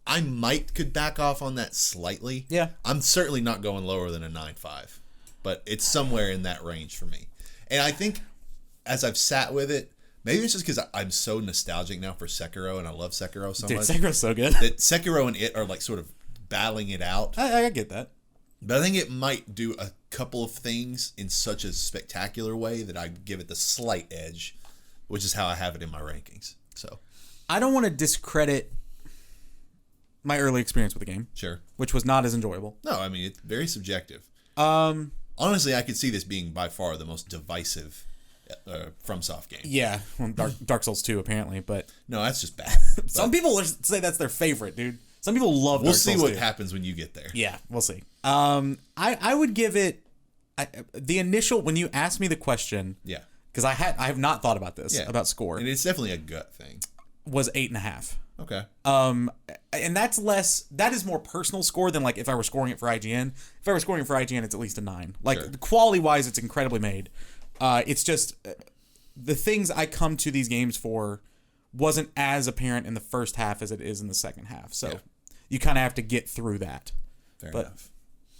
I could back off on that slightly. Yeah. I'm certainly not going lower than a 9.5, but it's somewhere in that range for me. And I think as I've sat with it, maybe it's just because I'm so nostalgic now for Sekiro, and I love Sekiro so much. Dude, Sekiro's so good. That Sekiro and it are sort of battling it out. I get that. But I think it might do a couple of things in such a spectacular way that I give it the slight edge, which is how I have it in my rankings. So I don't want to discredit my early experience with the game. Sure. Which was not as enjoyable. No, I mean, it's very subjective. Honestly, I could see this being by far the most divisive FromSoft game. Yeah. Well, Dark Souls 2, apparently, but... No, that's just bad. Some people say that's their favorite, dude. Some people love Dark Souls 2. We'll see what happens when you get there. Yeah, we'll see. I would give it... the initial... When you asked me the question... Yeah. Because I have not thought about this, about score. And it's definitely a gut thing. Was 8.5. Okay. And that's less... That is more personal score than if I were scoring it for IGN. If I were scoring it for IGN, it's at least a 9. Sure. Quality-wise, it's incredibly made. It's just... the things I come to these games for wasn't as apparent in the first half as it is in the second half. So you kind of have to get through that. Fair enough.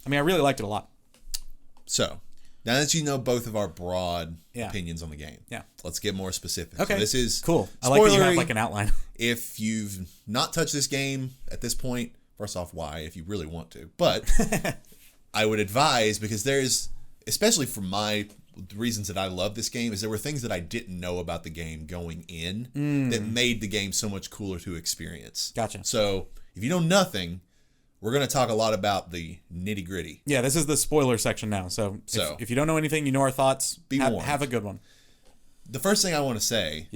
I mean, I really liked it a lot. So, now that you know both of our broad opinions on the game, let's get more specific. Okay, so this is cool. I like that you have like an outline. If you've not touched this game at this point, first off, why? If you really want to, but I would advise, because there's, especially for the reasons that I love this game, is there were things that I didn't know about the game going in that made the game so much cooler to experience. Gotcha. So if you know nothing, we're going to talk a lot about the nitty gritty. Yeah, this is the spoiler section now. So if you don't know anything, you know our thoughts. Have a good one. The first thing I want to say,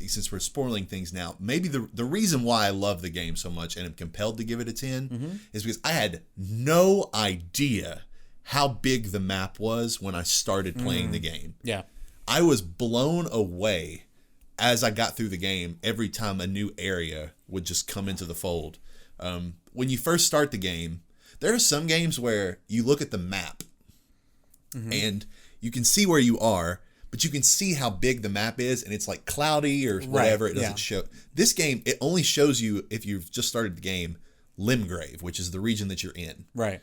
since we're spoiling things now, maybe the reason why I love the game so much and am compelled to give it a 10 is because I had no idea how big the map was when I started playing the game. Yeah. I was blown away as I got through the game every time a new area would just come into the fold. When you first start the game, there are some games where you look at the map and you can see where you are, but you can see how big the map is, and it's like cloudy or whatever. It doesn't show. This game, it only shows you, if you've just started the game, Limgrave, which is the region that you're in. Right.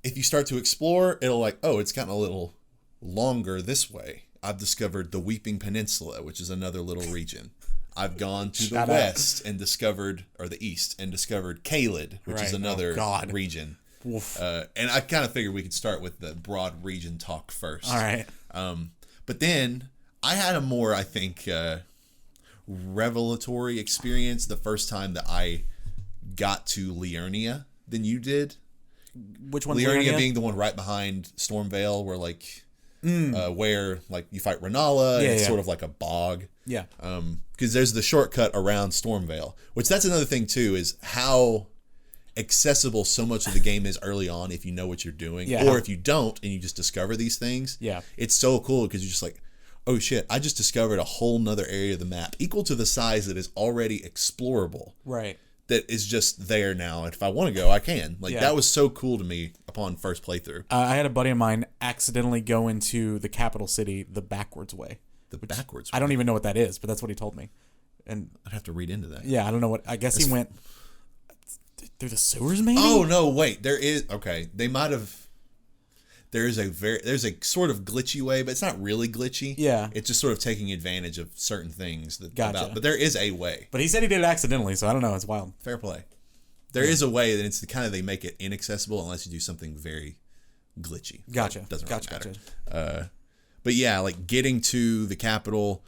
If you start to explore, it'll like, oh, it's gotten a little longer this way. I've discovered the Weeping Peninsula, which is another little region. I've gone to the west and discovered, or the east, and discovered Caelid, which is another region. And I kind of figured we could start with the broad region talk first. All right. But then I had a more, I think, revelatory experience the first time that I got to Liurnia than you did. Which one? Liurnia being the one right behind Stormvale, where like where like you fight Renala, and it's sort of like a bog. Yeah. Because there's the shortcut around Stormvale, which that's another thing too, is how accessible so much of the game is early on if you know what you're doing, or if you don't and you just discover these things. Yeah. It's so cool because you're just like, oh shit, I just discovered a whole nother area of the map equal to the size that is already explorable. Right. That is just there now. And if I want to go, I can. Like, that was so cool to me upon first playthrough. I had a buddy of mine accidentally go into the capital city the backwards way. Backwards way? I don't even know what that is, but that's what he told me. And I'd have to read into that. Yeah, I don't know what. I guess he went through the sewers, maybe? Oh, no, wait. There is. Okay. They might have. There's a sort of glitchy way, but it's not really glitchy. Yeah. It's just sort of taking advantage of certain things. But there is a way. But he said he did it accidentally, so I don't know. It's wild. Fair play. There is a way that it's the kind of, they make it inaccessible unless you do something very glitchy. Gotcha. Doesn't really matter. But yeah, like getting to the capital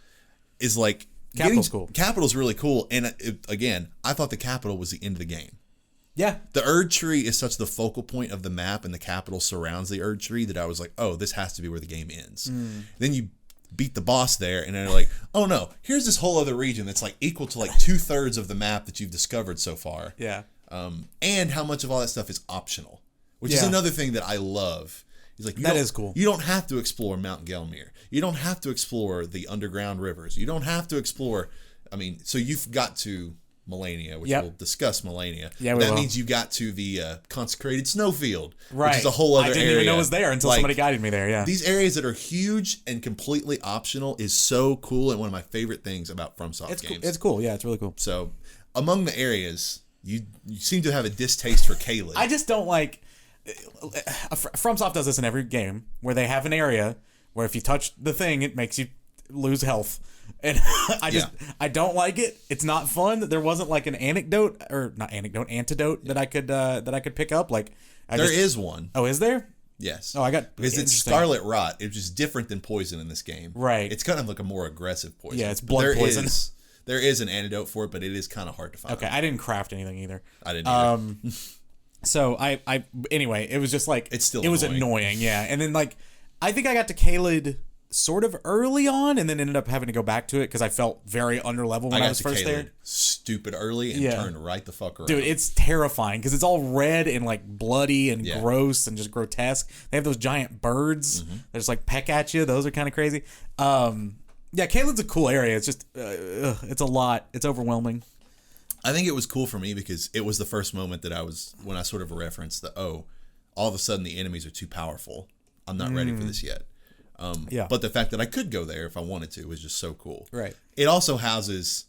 is like... Capital's cool. Capital's really cool. And again, I thought the capital was the end of the game. Yeah. The Erd Tree is such the focal point of the map, and the capital surrounds the Erd Tree, that I was like, oh, this has to be where the game ends. Then you beat the boss there, and they're like, oh no, here's this whole other region that's like equal to like 2/3 of the map that you've discovered so far. Yeah. And how much of all that stuff is optional, which is another thing that I love. Is like, that is cool. You don't have to explore Mount Gelmir. You don't have to explore the underground rivers. You don't have to explore. I mean, so you've got to Melania, which we'll discuss Melania. Yeah, that means you got to the consecrated snowfield, right? Which is a whole other area. I didn't even know it was there until somebody guided me there. Yeah, these areas that are huge and completely optional is so cool, and one of my favorite things about FromSoft games. Cool. It's cool. Yeah, it's really cool. So, among the areas, you seem to have a distaste for Caelid. I just don't like. FromSoft does this in every game where they have an area where if you touch the thing, it makes you lose health. And I don't like it. It's not fun. There wasn't like an antidote that I could pick up. Like there is one. Oh, is there? Yes. Oh, I got because it's Scarlet Rot. It's just different than poison in this game. Right. It's kind of like a more aggressive poison. Yeah, it's blood poison. There is an antidote for it, but it is kind of hard to find. Okay, I didn't craft anything either. I didn't either. So anyway, it was just like it was annoying, yeah. And then like I think I got to Caelid sort of early on, and then ended up having to go back to it because I felt very underleveled when I was first there. Stupid early and turned right the fuck around. Dude, it's terrifying because it's all red and like bloody and gross and just grotesque. They have those giant birds that just like peck at you. Those are kind of crazy. Yeah, Caelid's a cool area. It's just it's a lot. It's overwhelming. I think it was cool for me because it was the first moment that when I sort of referenced all of a sudden the enemies are too powerful. I'm not ready for this yet. But the fact that I could go there if I wanted to was just so cool. Right. It also houses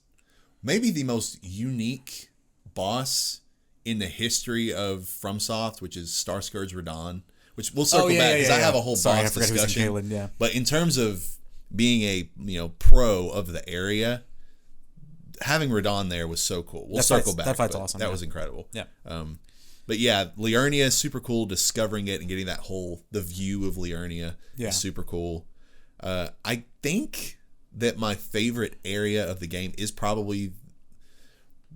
maybe the most unique boss in the history of FromSoft, which is Starscourge Radahn, which we'll circle back because I have a whole boss discussion. But in terms of being a pro of the area, having Radahn there was so cool. We'll circle back. That fight's awesome. That was incredible. Yeah. But yeah, Liurnia is super cool. Discovering it and getting the view of Liurnia is super cool. I think that my favorite area of the game is probably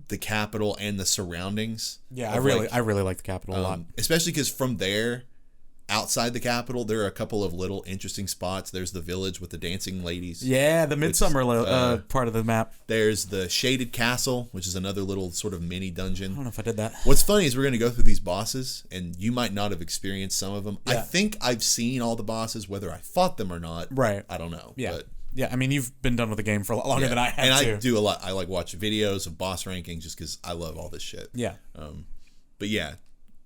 the capital and the surroundings. Yeah, I really like the capital a lot. Especially because from there, outside the capital, there are a couple of little interesting spots. There's the village with the dancing ladies. Yeah, the Midsummer part of the map. There's the Shaded Castle, which is another little sort of mini dungeon. I don't know if I did that. What's funny is we're going to go through these bosses, and you might not have experienced some of them. Yeah. I think I've seen all the bosses, whether I fought them or not. Right. I don't know. Yeah. Yeah, I mean, you've been done with the game for a lot longer than I have, and I do a lot. I watch videos of boss rankings just because I love all this shit. Yeah. But yeah,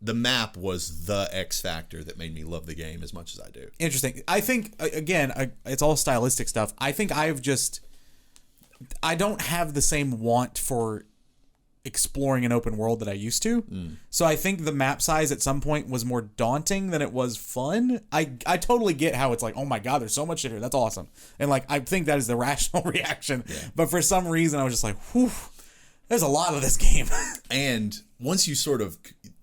the map was the X factor that made me love the game as much as I do. Interesting. I think, again, it's all stylistic stuff. I think I don't have the same want for exploring an open world that I used to. So I think the map size at some point was more daunting than it was fun. I totally get how it's like, oh my God, there's so much shit here. That's awesome. And like, I think that is the rational reaction. Yeah. But for some reason, I was just like, whew, there's a lot of this game. And once you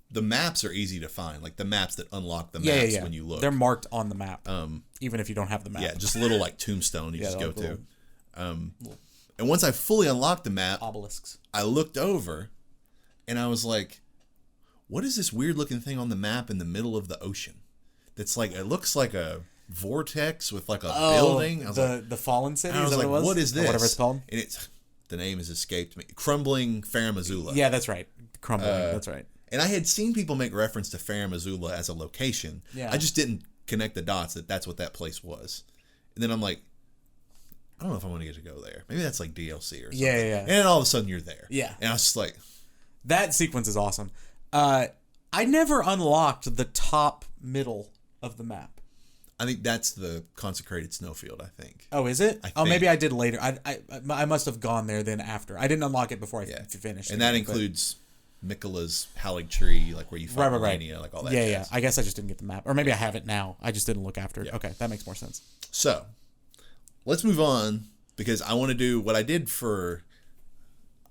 the maps are easy to find. Like the maps that unlock the maps when you look. They're marked on the map. Even if you don't have the map. Yeah, just a little like tombstone you just go to. And once I fully unlocked the map, obelisks. I looked over and I was like, what is this weird looking thing on the map in the middle of the ocean? That's like, it looks like a vortex with like a building. I was the Fallen City? I was like, what is this? Or whatever it's called. And the name has escaped me. Crumbling Farum Azula. Yeah, that's right. Crumbling, that's right. And I had seen people make reference to Farum Azula as a location. Yeah. I just didn't connect the dots that that's what that place was. And then I'm like, I don't know if I want to get to go there. Maybe that's like DLC or something. Yeah. And then all of a sudden you're there. Yeah. And I was just like... That sequence is awesome. I never unlocked the top middle of the map. I think that's the consecrated snowfield, I think. Oh, is it? Maybe I did later. I must have gone there then after. I didn't unlock it before I finished. And that includes Miquella's Halig Tree, like where you fight Melania, like all that. Yeah. I guess I just didn't get the map. Or maybe I have it now. I just didn't look after it. Yeah. Okay, that makes more sense. So... let's move on because I want to do what I did for,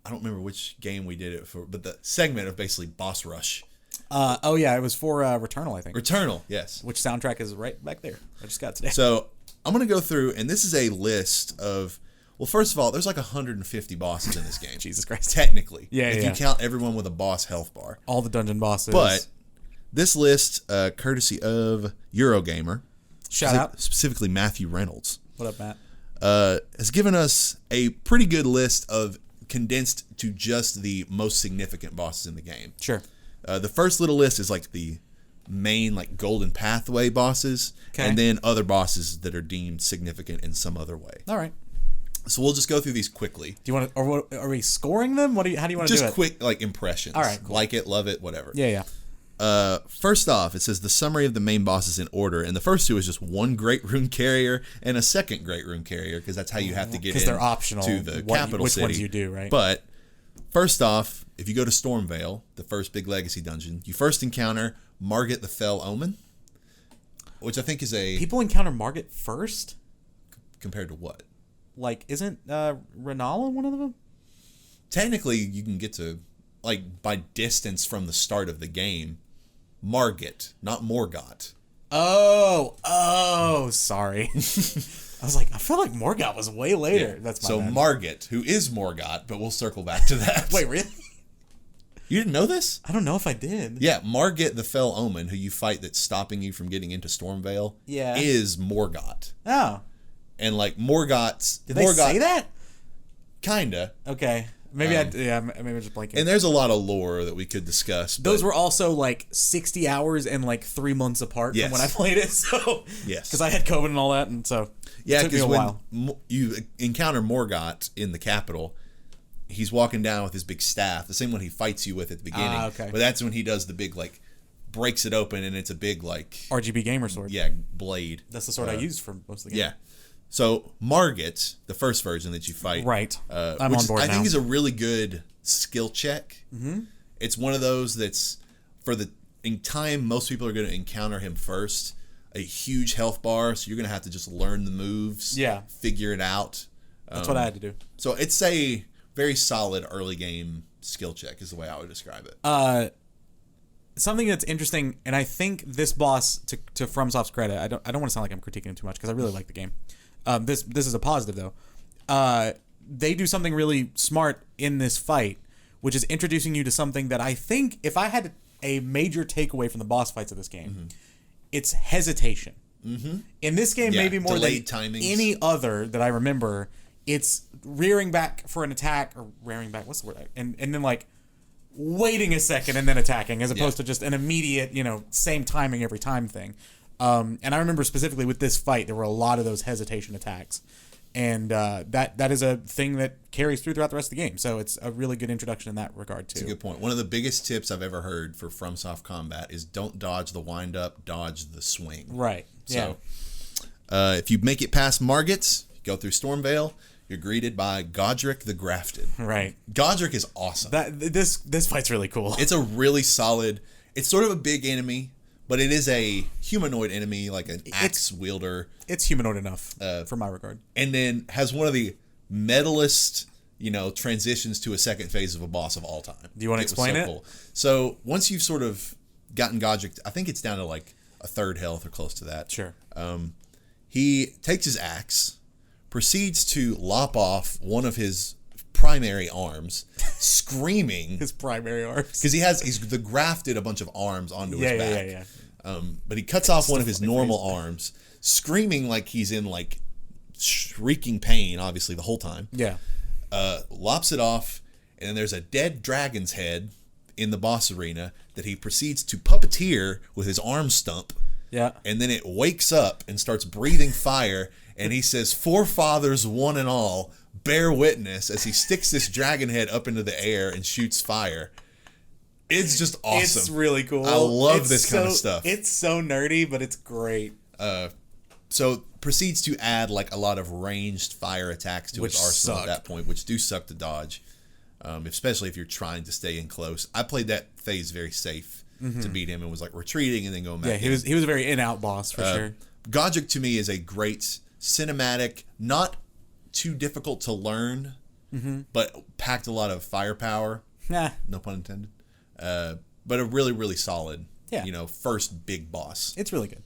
I don't remember which game we did it for, but the segment of basically boss rush. It was for Returnal, I think. Returnal, yes. Which soundtrack is right back there. I just got it today. So I'm going to go through, and this is a list of, well, first of all, there's like 150 bosses in this game. Jesus Christ. Technically. If you count everyone with a boss health bar. All the dungeon bosses. But this list, courtesy of Eurogamer. Shout out. Specifically Matthew Reynolds. What up, Matt? Has given us a pretty good list of condensed to just the most significant bosses in the game. Sure. The first little list is like the main like golden pathway bosses, and then other bosses that are deemed significant in some other way. All right. So we'll just go through these quickly. Do you want to? Are we scoring them? How do you want to do it? Just quick like impressions. All right. Cool. Like it, love it, whatever. Yeah. First off, it says the summary of the main bosses in order, and the first two is just one Great Rune Carrier and a second Great Rune Carrier, because that's how you have to get in they're optional to the capital which city. Which ones you do, right? But first off, if you go to Stormvale, the first big legacy dungeon, you first encounter Margit the Fell Omen, which I think is people encounter Margit first? Compared to what? Like, isn't Renala one of them? Technically, you can get to, like, by distance from the start of the game, Margit, not Morgott. Oh, sorry. I was like, I feel like Morgott was way later. Yeah. That's my so bad. Margit, who is Morgott, but we'll circle back to that. Wait, really? You didn't know this? I don't know if I did. Yeah, Margit the Fell Omen, who you fight that's stopping you from getting into Stormvale, is Morgott. Oh. And like Morgott's... Did they say that? Kinda. Okay. Maybe maybe I'm just blanking. And there's a lot of lore that we could discuss. Those were also like 60 hours and like 3 months apart from when I played it. So yes, because I had COVID and all that, and so it took me a while. You encounter Morgott in the capital, he's walking down with his big staff, the same one he fights you with at the beginning. Okay. But that's when he does the big like breaks it open, and it's a big like RGB gamer sword. Yeah, blade. That's the sword I use for most of the game. Yeah. So Margit, the first version that you fight, right? I'm which on board I now. think is a really good skill check. Mm-hmm. It's one of those that's in time most people are going to encounter him first. A huge health bar, so you're going to have to just learn the moves. Yeah. Figure it out. That's what I had to do. So it's a very solid early game skill check is the way I would describe it. Something that's interesting, and I think this boss, to FromSoft's credit, I don't want to sound like I'm critiquing him too much because I really like the game. This is a positive though. They do something really smart in this fight, which is introducing you to something that I think, if I had a major takeaway from the boss fights of this game, mm-hmm. it's hesitation. Mm-hmm. In this game, maybe more than timings. Any other that I remember, it's rearing back for an attack, or rearing back, what's the word? And then like waiting a second and then attacking, as opposed to just an immediate, same timing every time thing. And I remember specifically with this fight, there were a lot of those hesitation attacks. And that is a thing that carries throughout the rest of the game. So it's a really good introduction in that regard, too. That's a good point. One of the biggest tips I've ever heard for FromSoft combat is don't dodge the wind-up, dodge the swing. Right. So if you make it past Margit, go through Stormvale, you're greeted by Godric the Grafted. Right. Godric is awesome. This fight's really cool. It's a really solid... It's sort of a big enemy, but it is a humanoid enemy, like an axe wielder. It's humanoid enough, for my regard. And then has one of the metalist, transitions to a second phase of a boss of all time. Do you want to explain it? Cool. So once you've sort of gotten Godric, I think it's down to like a third health or close to that. Sure. He takes his axe, proceeds to lop off one of his primary arms, screaming. His primary arms. Because he's grafted a bunch of arms onto his back. Yeah. But he cuts off one of his normal arms, screaming like he's in like shrieking pain, obviously, the whole time. Yeah. Lops it off, and then there's a dead dragon's head in the boss arena that he proceeds to puppeteer with his arm stump. Yeah. And then it wakes up and starts breathing fire, and he says, "Forefathers, one and all, bear witness," as he sticks this dragon head up into the air and shoots fire. It's just awesome. It's really cool. I love this kind of stuff. It's so nerdy, but it's great. So proceeds to add like a lot of ranged fire attacks to his arsenal at that point, which do suck to dodge, especially if you're trying to stay in close. I played that phase very safe to beat him and was like retreating and then going back. Yeah, he was a very in-out boss for sure. Godric to me is a great cinematic, not too difficult to learn, but packed a lot of firepower. Nah. No pun intended. But a really, really solid, first big boss. It's really good.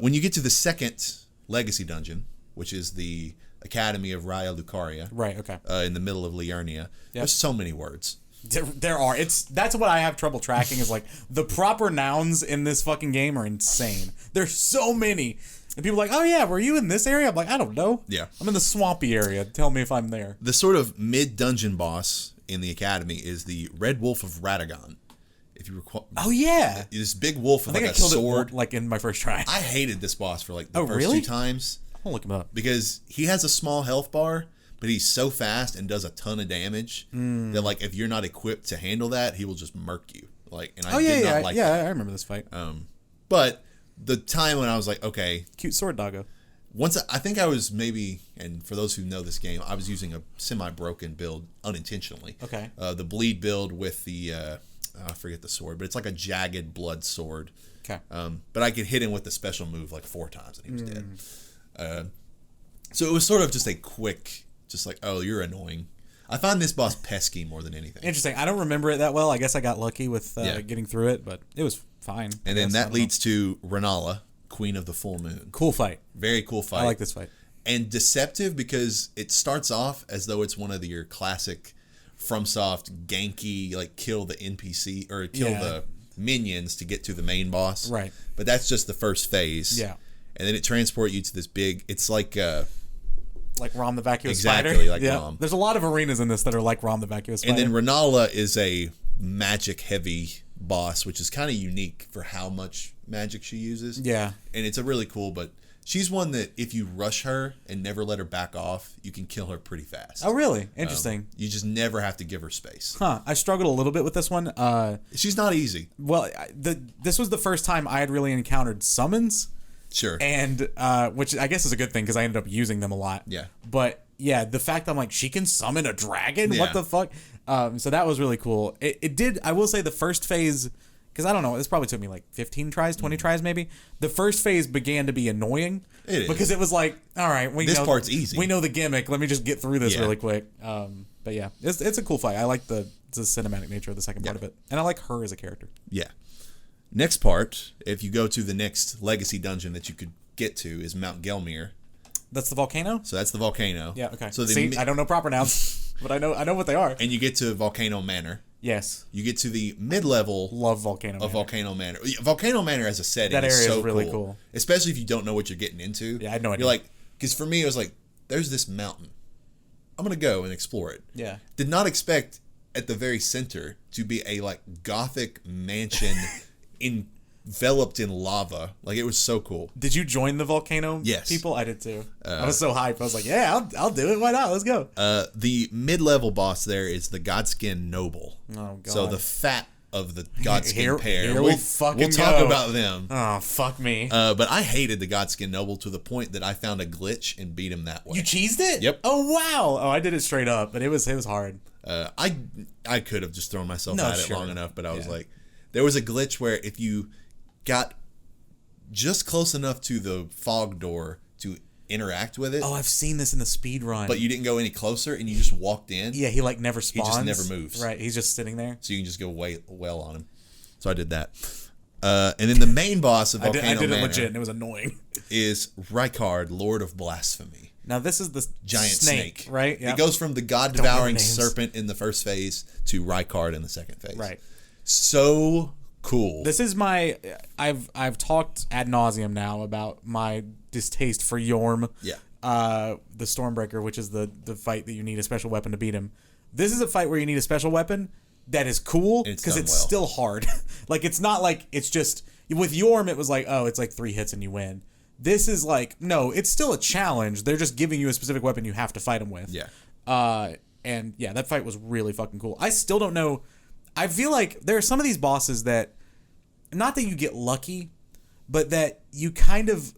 When you get to the second legacy dungeon, which is the Academy of Raya Lucaria, right? Okay. In the middle of Liurnia, there's so many words. There are. That's what I have trouble tracking. Is like the proper nouns in this fucking game are insane. There's so many, and people are like, "Oh yeah, were you in this area?" I'm like, "I don't know. Yeah, I'm in the swampy area. Tell me if I'm there." The sort of mid dungeon boss in the Academy is the Red Wolf of Radagon. If you recall, this big wolf with like a sword. Like in my first try, I hated this boss for like the first 2 times. I'll look him up because he has a small health bar, but he's so fast and does a ton of damage that like if you're not equipped to handle that, he will just murk you. Like, and I did not like. Yeah, I remember this fight. But the time when I was like, okay, cute sword doggo. Once I think I was maybe, and for those who know this game, I was using a semi-broken build unintentionally. Okay. The bleed build with the I forget the sword, but it's like a jagged blood sword. Okay. But I could hit him with the special move like 4 times and he was dead. So it was sort of just a quick, just like, oh, you're annoying. I find this boss pesky more than anything. Interesting. I don't remember it that well. I guess I got lucky with getting through it, but it was fine. And then that leads to Renala, Queen of the Full Moon. Cool fight. Very cool fight. I like this fight. And deceptive because it starts off as though it's one of your classic FromSoft ganky, like kill the NPC or kill the minions to get to the main boss. Right. But that's just the first phase. Yeah. And then it transports you to this big, it's like Rom the Vacuous Spider. Exactly, like Rom. There's a lot of arenas in this that are like Rom the Vacuous Spider. And then Renala is a magic heavy boss, which is kind of unique for how much magic she uses. Yeah. And it's a really cool, but She's one that if you rush her and never let her back off, you can kill her pretty fast. Oh, really? Interesting. You just never have to give her space. Huh. I struggled a little bit with this one. She's not easy. Well, this was the first time I had really encountered summons. Sure. And which I guess is a good thing because I ended up using them a lot. Yeah. But yeah, the fact that I'm like, she can summon a dragon? Yeah. What the fuck? So that was really cool. It did, I will say the first phase, because I don't know, this probably took me like 15 tries, 20 tries maybe. The first phase began to be annoying. It is. Because it was like, all right, this part's easy. We know the gimmick. Let me just get through this really quick. But yeah, it's a cool fight. I like the cinematic nature of the second part of it. And I like her as a character. Yeah. Next part, if you go to the next legacy dungeon that you could get to, is Mount Gelmir. That's the volcano? So that's the volcano. Yeah, okay. So I don't know proper nouns, but I know what they are. And you get to Volcano Manor. Yes. You get to the mid-level Love Volcano Manor. Volcano Manor. Volcano Manor as a setting that area is so really cool. Especially if you don't know what you're getting into. Yeah, I had no idea. You're like, because for me, it was like, there's this mountain. I'm going to go and explore it. Yeah. Did not expect at the very center to be a like gothic mansion enveloped in lava. Like, it was so cool. Did you join the volcano people? I did too. I was so hyped. I was like, yeah, I'll do it. Why not? Let's go. The mid-level boss there is the Godskin Noble. Oh, God. So the fat of the Godskin pair. Here we'll talk about them. Oh, fuck me. But I hated the Godskin Noble to the point that I found a glitch and beat him that way. You cheesed it? Yep. Oh, wow. Oh, I did it straight up, but it was hard. I could have just thrown myself at it long enough, but I was like, there was a glitch where if you got just close enough to the fog door to interact with it. Oh, I've seen this in the speed run. But you didn't go any closer and you just walked in. Yeah, he like never spawns. He just never moves. Right, he's just sitting there. So you can just go well on him. So I did that. And then the main boss of Volcano Manor, I did it legit and it was annoying, is Rykard, Lord of Blasphemy. Now this is the giant snake, right? Yep. It goes from the god-devouring serpent in the first phase to Rykard in the second phase. Right. So cool. This is my. I've talked ad nauseum now about my distaste for Yorm. Yeah. The Stormbreaker, which is the fight that you need a special weapon to beat him. This is a fight where you need a special weapon that is cool because it's still hard. Like, it's not like it's just with Yorm. It was like, oh, it's like 3 hits and you win. This is like, no, it's still a challenge. They're just giving you a specific weapon you have to fight him with. Yeah. And yeah, that fight was really fucking cool. I still don't know. I feel like there are some of these bosses that, not that you get lucky, but that you kind of,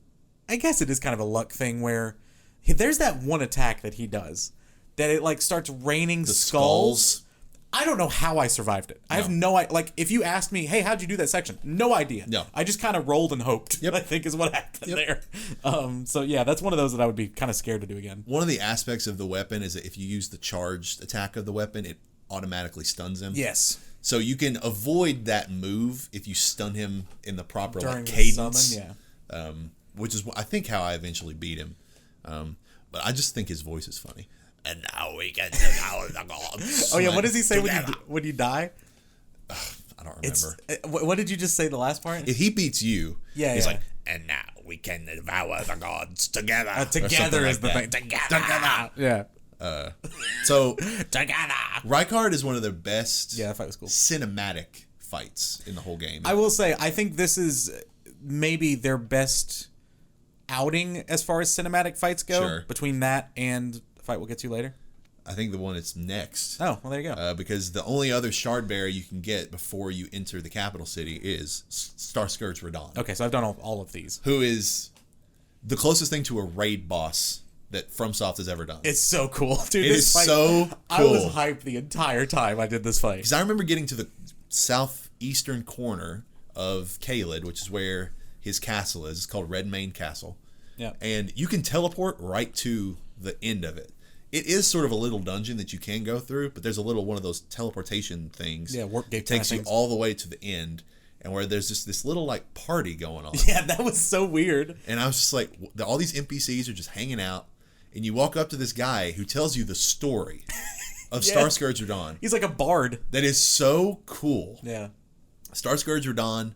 I guess it is kind of a luck thing where there's that one attack that he does that it like starts raining skulls. I don't know how I survived it. I have no idea. Like, if you asked me, hey, how'd you do that section? No idea. No. I just kind of rolled and hoped. I think is what happened there. So yeah, that's one of those that I would be kind of scared to do again. One of the aspects of the weapon is that if you use the charged attack of the weapon, it automatically stuns him. Yes. So you can avoid that move if you stun him in the proper during cadence. The summon, which is I think how I eventually beat him. But I just think his voice is funny. And now we get to the gods. Oh yeah, what does he say when you die? I don't remember. What did you just say the last part? If he beats you, he's like, and now we can devour the gods together. Together is the thing. Together. Yeah. So Together. Rykard is one of the best that fight was cool. cinematic fights in the whole game. I will say, I think this is maybe their best outing as far as cinematic fights go. Sure. Between that and the fight we'll get to later. I think the one that's next. Oh, well, there you go. Because the only other shard bearer you can get before you enter the capital city is Starscourge Radahn. Okay, so I've done all of these. Who is the closest thing to a raid boss that FromSoft has ever done. It's so cool, dude. It is so cool. I was hyped the entire time I did this fight. Because I remember getting to the southeastern corner of Caelid, which is where his castle is. It's called Redmane Castle. Yeah. And you can teleport right to the end of it. It is sort of a little dungeon that you can go through, but there's a little one of those teleportation things. Yeah, warp gate takes you all the way to the end, and where there's just this little like party going on. Yeah, that was so weird. And I was just like, all these NPCs are just hanging out, and you walk up to this guy who tells you the story of Starscourge Radahn. He's like a bard. That is so cool. Yeah. Starscourge Radahn,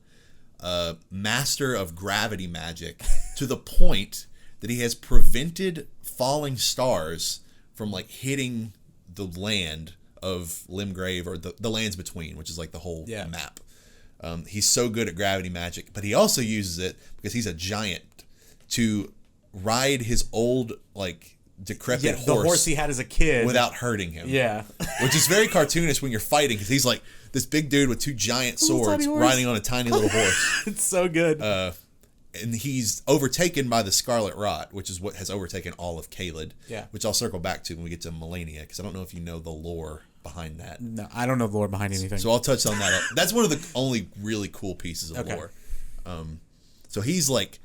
master of gravity magic, to the point that he has prevented falling stars from like hitting the land of Limgrave, or the lands between, which is like the whole map. He's so good at gravity magic, but he also uses it because he's a giant to ride his old like decrepit horse. The horse he had as a kid without hurting him. Yeah. Which is very cartoonish when you're fighting because he's like this big dude with 2 giant swords riding on a tiny little horse. It's so good. And he's overtaken by the Scarlet Rot, which is what has overtaken all of Caelid. Yeah. Which I'll circle back to when we get to Melania, because I don't know if you know the lore behind that. No, I don't know the lore behind anything. So I'll touch on that. That's one of the only really cool pieces of lore. So he's like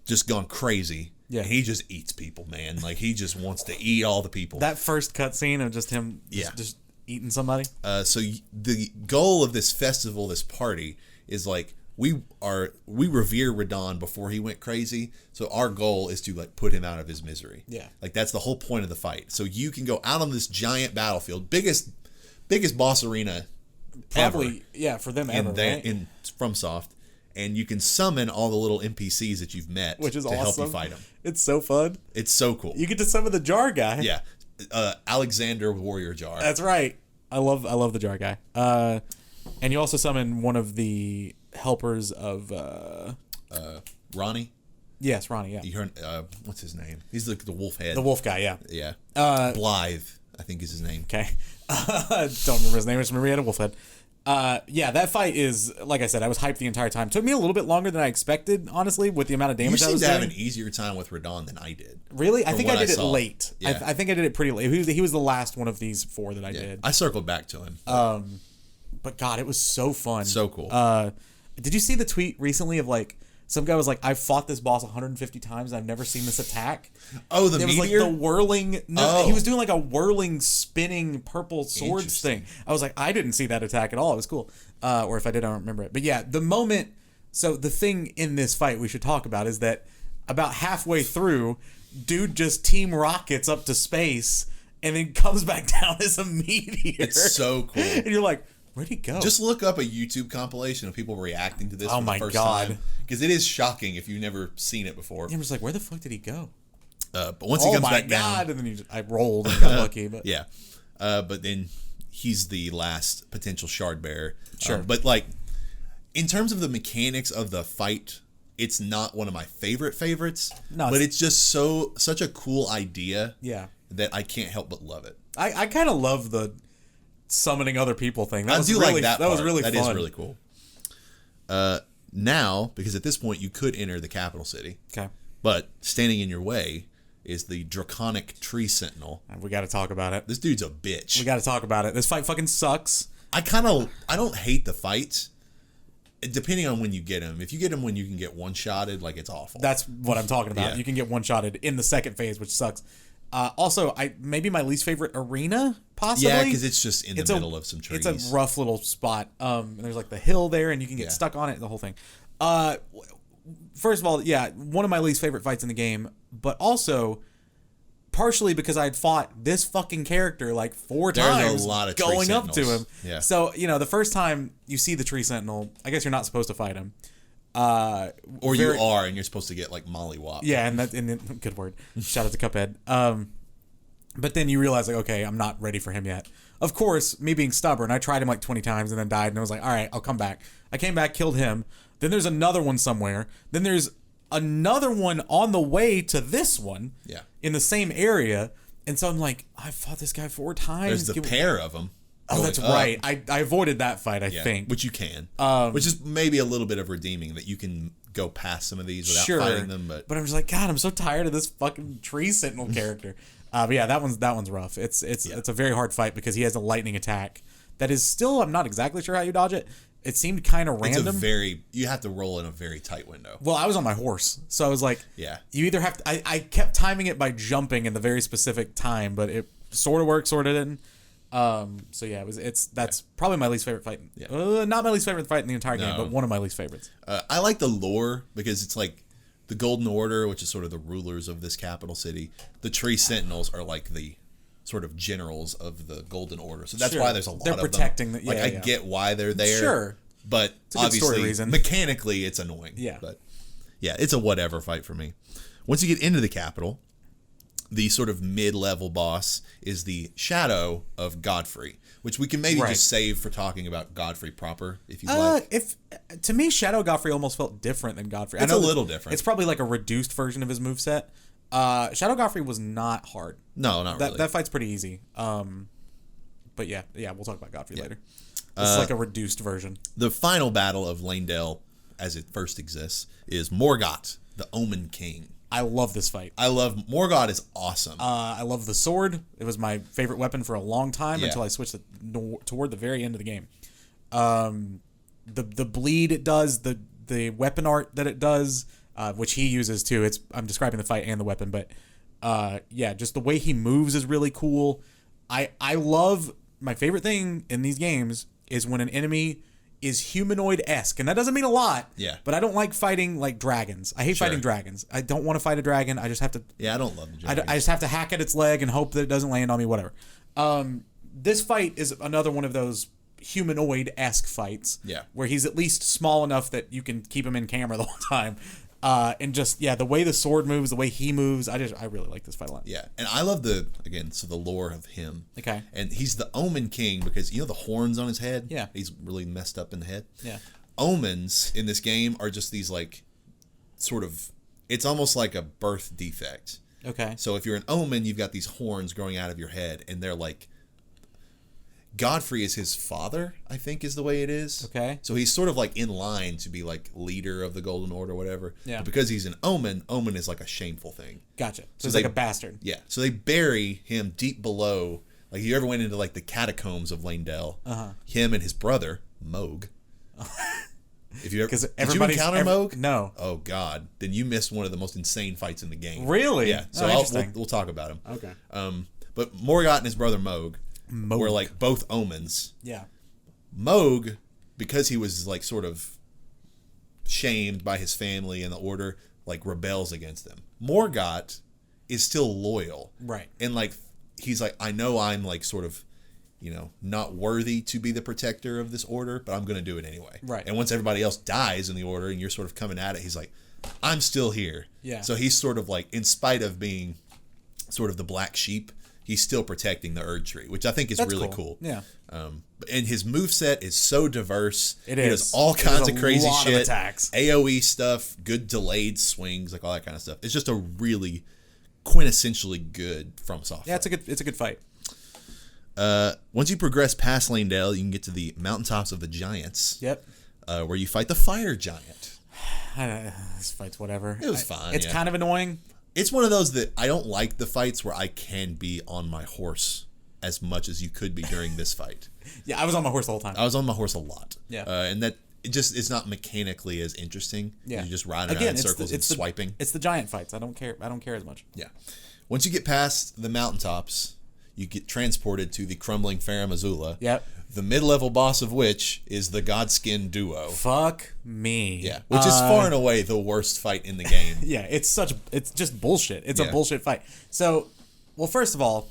just gone crazy. Yeah. And he just eats people, man. Like he just wants to eat all the people. That first cutscene of just him just eating somebody. So the goal of this festival, this party, is like we revere Radon before he went crazy. So our goal is to like put him out of his misery. Yeah. Like that's the whole point of the fight. So you can go out on this giant battlefield, biggest boss arena Probably, for them ever, right? in FromSoft, and you can summon all the little NPCs that you've met, which is to awesome. help you fight them. It's so fun. It's so cool. You get to summon the jar guy. Yeah, Alexander Warrior Jar. That's right. I love the jar guy. And you also summon one of the helpers of Ronnie. Yes, Ronnie. Yeah. You heard, what's his name? He's the wolf head. The wolf guy. Yeah. Yeah. Blythe, I think is his name. Okay. Don't remember his name. I just remember he had a wolf head. That fight is, like I said, I was hyped the entire time. Took me a little bit longer than I expected, honestly, with the amount of damage I was doing. You seem to doing. have an easier time with Radon than I did. Really? I think I did it late. Yeah. I think I did it pretty late. He was the last one of these 4 that I did. I circled back to him. But God, it was so fun. So cool. Did you see the tweet recently of like, some guy was like, I've fought this boss 150 times and I've never seen this attack. Oh, the meteor? It was like the whirling... No, he was doing like a whirling, spinning purple swords thing. I was like, I didn't see that attack at all. It was cool. Or if I did, I don't remember it. But yeah, the moment... So the thing in this fight we should talk about is that about halfway through, dude just team rockets up to space and then comes back down as a meteor. It's so cool. And you're like, where'd he go? Just look up a YouTube compilation of people reacting to this for the first time. Because it is shocking if you've never seen it before. I'm just like, where the fuck did he go? But once he comes back down... And then I rolled and got lucky. But yeah. But then he's the last potential shard bearer. Sure. But like, in terms of the mechanics of the fight, it's not one of my favorites. No, but it's just such a cool idea. Yeah. That I can't help but love it. I kind of love the summoning other people thing. That was really fun. That is really cool. Now, because at this point you could enter the capital city. Okay. But standing in your way is the Draconic Tree Sentinel. We got to talk about it. This dude's a bitch. We got to talk about it. This fight fucking sucks. I don't hate the fights. Depending on when you get him. If you get him when you can get one-shotted, like, it's awful. That's what I'm talking about. Yeah. You can get one-shotted in the second phase, which sucks. Also, maybe my least favorite arena, possibly. Yeah, because it's just in the middle of some trees. It's a rough little spot. And there's like the hill there, and you can get stuck on it, the whole thing. First of all, yeah, one of my least favorite fights in the game, but also partially because I'd fought this fucking character like 4 times There's a lot of going tree up to him. Yeah. So, the first time you see the Tree Sentinel, I guess you're not supposed to fight him. Or you are, and you're supposed to get like mollywopped. Yeah, and good word. Shout out to Cuphead. But then you realize like, okay, I'm not ready for him yet. Of course, me being stubborn, I tried him like 20 times and then died, and I was like, all right, I'll come back. I came back, killed him. Then there's another one somewhere. Then there's another one on the way to this one. Yeah. In the same area. And so I'm like, I fought this guy 4 times. There's the pair of them. Oh, that's right. I avoided that fight, I think. Which you can. Which is maybe a little bit of redeeming, that you can go past some of these without fighting them. But I'm just like, God, I'm so tired of this fucking Tree Sentinel character. But yeah, that one's rough. It's a very hard fight because he has a lightning attack that is still, I'm not exactly sure how you dodge it. It seemed kind of random. You have to roll in a very tight window. Well, I was on my horse, so I was like, yeah. You either have to. I kept timing it by jumping in the very specific time, but it sort of worked, sort of didn't. So yeah, that's probably my least favorite fight. Yeah. Not my least favorite fight in the entire game, but one of my least favorites. I like the lore because it's like the Golden Order, which is sort of the rulers of this capital city. The Tree Sentinels are like the sort of generals of the Golden Order. So that's why there's a lot of them. They're protecting I get why they're there. Sure. But obviously, mechanically, it's annoying. Yeah. But yeah, it's a whatever fight for me. Once you get into the capital, the sort of mid-level boss is the Shadow of Godfrey, which we can maybe just save for talking about Godfrey proper, if you like. To me, Shadow Godfrey almost felt different than Godfrey. It's a little different. It's probably like a reduced version of his moveset. Shadow Godfrey was not hard. No, not really. That fight's pretty easy. But yeah, we'll talk about Godfrey later. It's like a reduced version. The final battle of Leyndell, as it first exists, is Morgott, the Omen King. I love this fight. Morgott is awesome. I love the sword. It was my favorite weapon for a long time until I switched it toward the very end of the game. The bleed it does, the weapon art that it does, which he uses too. I'm describing the fight and the weapon, but just the way he moves is really cool. I love, my favorite thing in these games is when an enemy is humanoid-esque, and that doesn't mean a lot. Yeah. But I don't like fighting like dragons. I hate fighting dragons. I don't want to fight a dragon. I just have to. Yeah, I don't love the dragons. I just have to hack at its leg and hope that it doesn't land on me. Whatever. This fight is another one of those humanoid-esque fights. Yeah. Where he's at least small enough that you can keep him in camera the whole time. And just the way the sword moves, the way he moves, I really like this fight a lot. Yeah, and I love the lore of him. Okay. And he's the Omen King because the horns on his head. Yeah. He's really messed up in the head. Yeah. Omens in this game are just these it's almost like a birth defect. Okay. So if you're an omen, you've got these horns growing out of your head, and they're like. Godfrey is his father, I think is the way it is. Okay. So he's sort of like in line to be like leader of the Golden Order or whatever. Yeah. But because he's an omen is like a shameful thing. Gotcha. So he's like a bastard. Yeah. So they bury him deep below. Like if you ever went into like the catacombs of Leyndell, him and his brother, Moog. If you ever did you encounter Moog? No. Oh God. Then you missed one of the most insane fights in the game. Really? Yeah. So we'll talk about him. Okay. But Morgott and his brother Moog. Were like both omens. Yeah. Moog, because he was like sort of shamed by his family and the order, like rebels against them. Morgott is still loyal. Right. And like he's like, I know I'm like sort of, not worthy to be the protector of this order, but I'm gonna do it anyway. Right. And once everybody else dies in the order and you're sort of coming at it, he's like, I'm still here. Yeah. So he's sort of like, in spite of being sort of the black sheep, he's still protecting the Erd Tree, which I think is really cool. Yeah. And his moveset is so diverse. It is. He does all kinds of crazy shit. Attacks. AoE stuff, good delayed swings, like all that kind of stuff. It's just a really quintessentially good FromSoft. Yeah, it's a good fight. Once you progress past Leyndell, you can get to the Mountaintops of the Giants. Yep. Where you fight the Fire Giant. This fight's whatever. It was fine. It's kind of annoying. It's one of those that I don't like the fights where I can be on my horse as much as you could be during this fight. Yeah, I was on my horse the whole time. I was on my horse a lot. Yeah. And that it's not mechanically as interesting. Yeah. You're just riding around in circles and swiping. It's the giant fights. I don't care as much. Yeah. Once you get past the mountaintops, you get transported to the crumbling Farum Azula. Yep. The mid-level boss of which is the Godskin duo. Fuck me. Yeah, which is far and away the worst fight in the game. Yeah, it's just bullshit. It's a bullshit fight. So, well, first of all,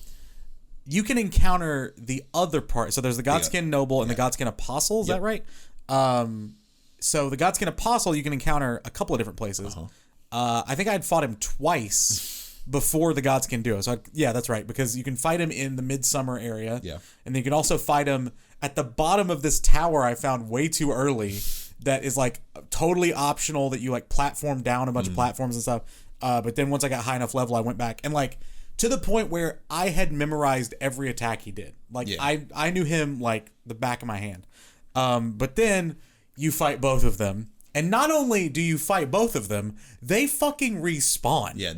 you can encounter the other part. So there's the Godskin Noble and the Godskin Apostle. Is that right? So the Godskin Apostle you can encounter a couple of different places. I think I'd fought him twice. Before the Godskin duo. So, that's right. Because you can fight him in the Midsummer area. Yeah. And then you can also fight him at the bottom of this tower I found way too early that is, like, totally optional that you, like, platform down a bunch of platforms and stuff. But then once I got high enough level, I went back. And, like, to the point where I had memorized every attack he did. Like, I knew him, like, the back of my hand. But then you fight both of them. And not only do you fight both of them, they fucking respawn. Yeah,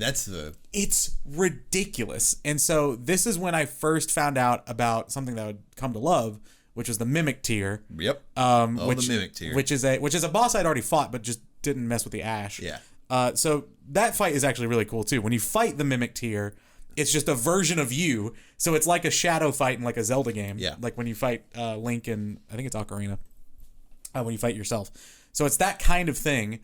It's ridiculous. And so this is when I first found out about something that I would come to love, which was the Mimic tier. Yep. The Mimic tier. Which is a boss I'd already fought, but just didn't mess with the Ash. Yeah. So that fight is actually really cool too. When you fight the Mimic tier, it's just a version of you. So it's like a shadow fight in like a Zelda game. Yeah. Like when you fight Link in, I think it's Ocarina. When you fight yourself. So it's that kind of thing.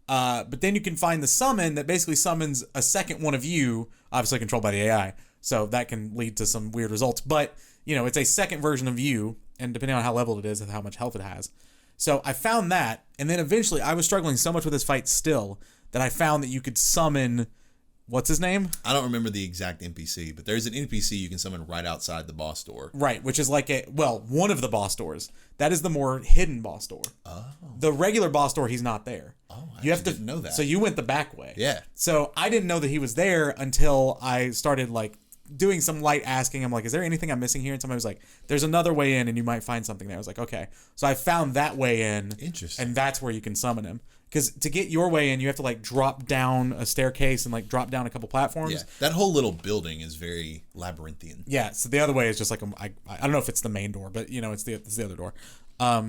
But then you can find the summon that basically summons a second one of you, obviously controlled by the AI. So that can lead to some weird results. But, it's a second version of you, and depending on how leveled it is and how much health it has. So I found that, and then eventually I was struggling so much with this fight still that I found that you could summon what's his name? I don't remember the exact NPC, but there's an NPC you can summon right outside the boss door. Right, which is like one of the boss doors. That is the more hidden boss door. Oh. The regular boss door, he's not there. Oh, you have to didn't know that. So you went the back way. Yeah. So I didn't know that he was there until I started like doing some light asking. I'm like, is there anything I'm missing here? And somebody was like, there's another way in and you might find something there. I was like, okay. So I found that way in. Interesting. And that's where you can summon him. Because to get your way in, you have to like drop down a staircase and like drop down a couple platforms. Yeah, that whole little building is very labyrinthian. Yeah, so the other way is just like I don't know if it's the main door, but you know it's the other door.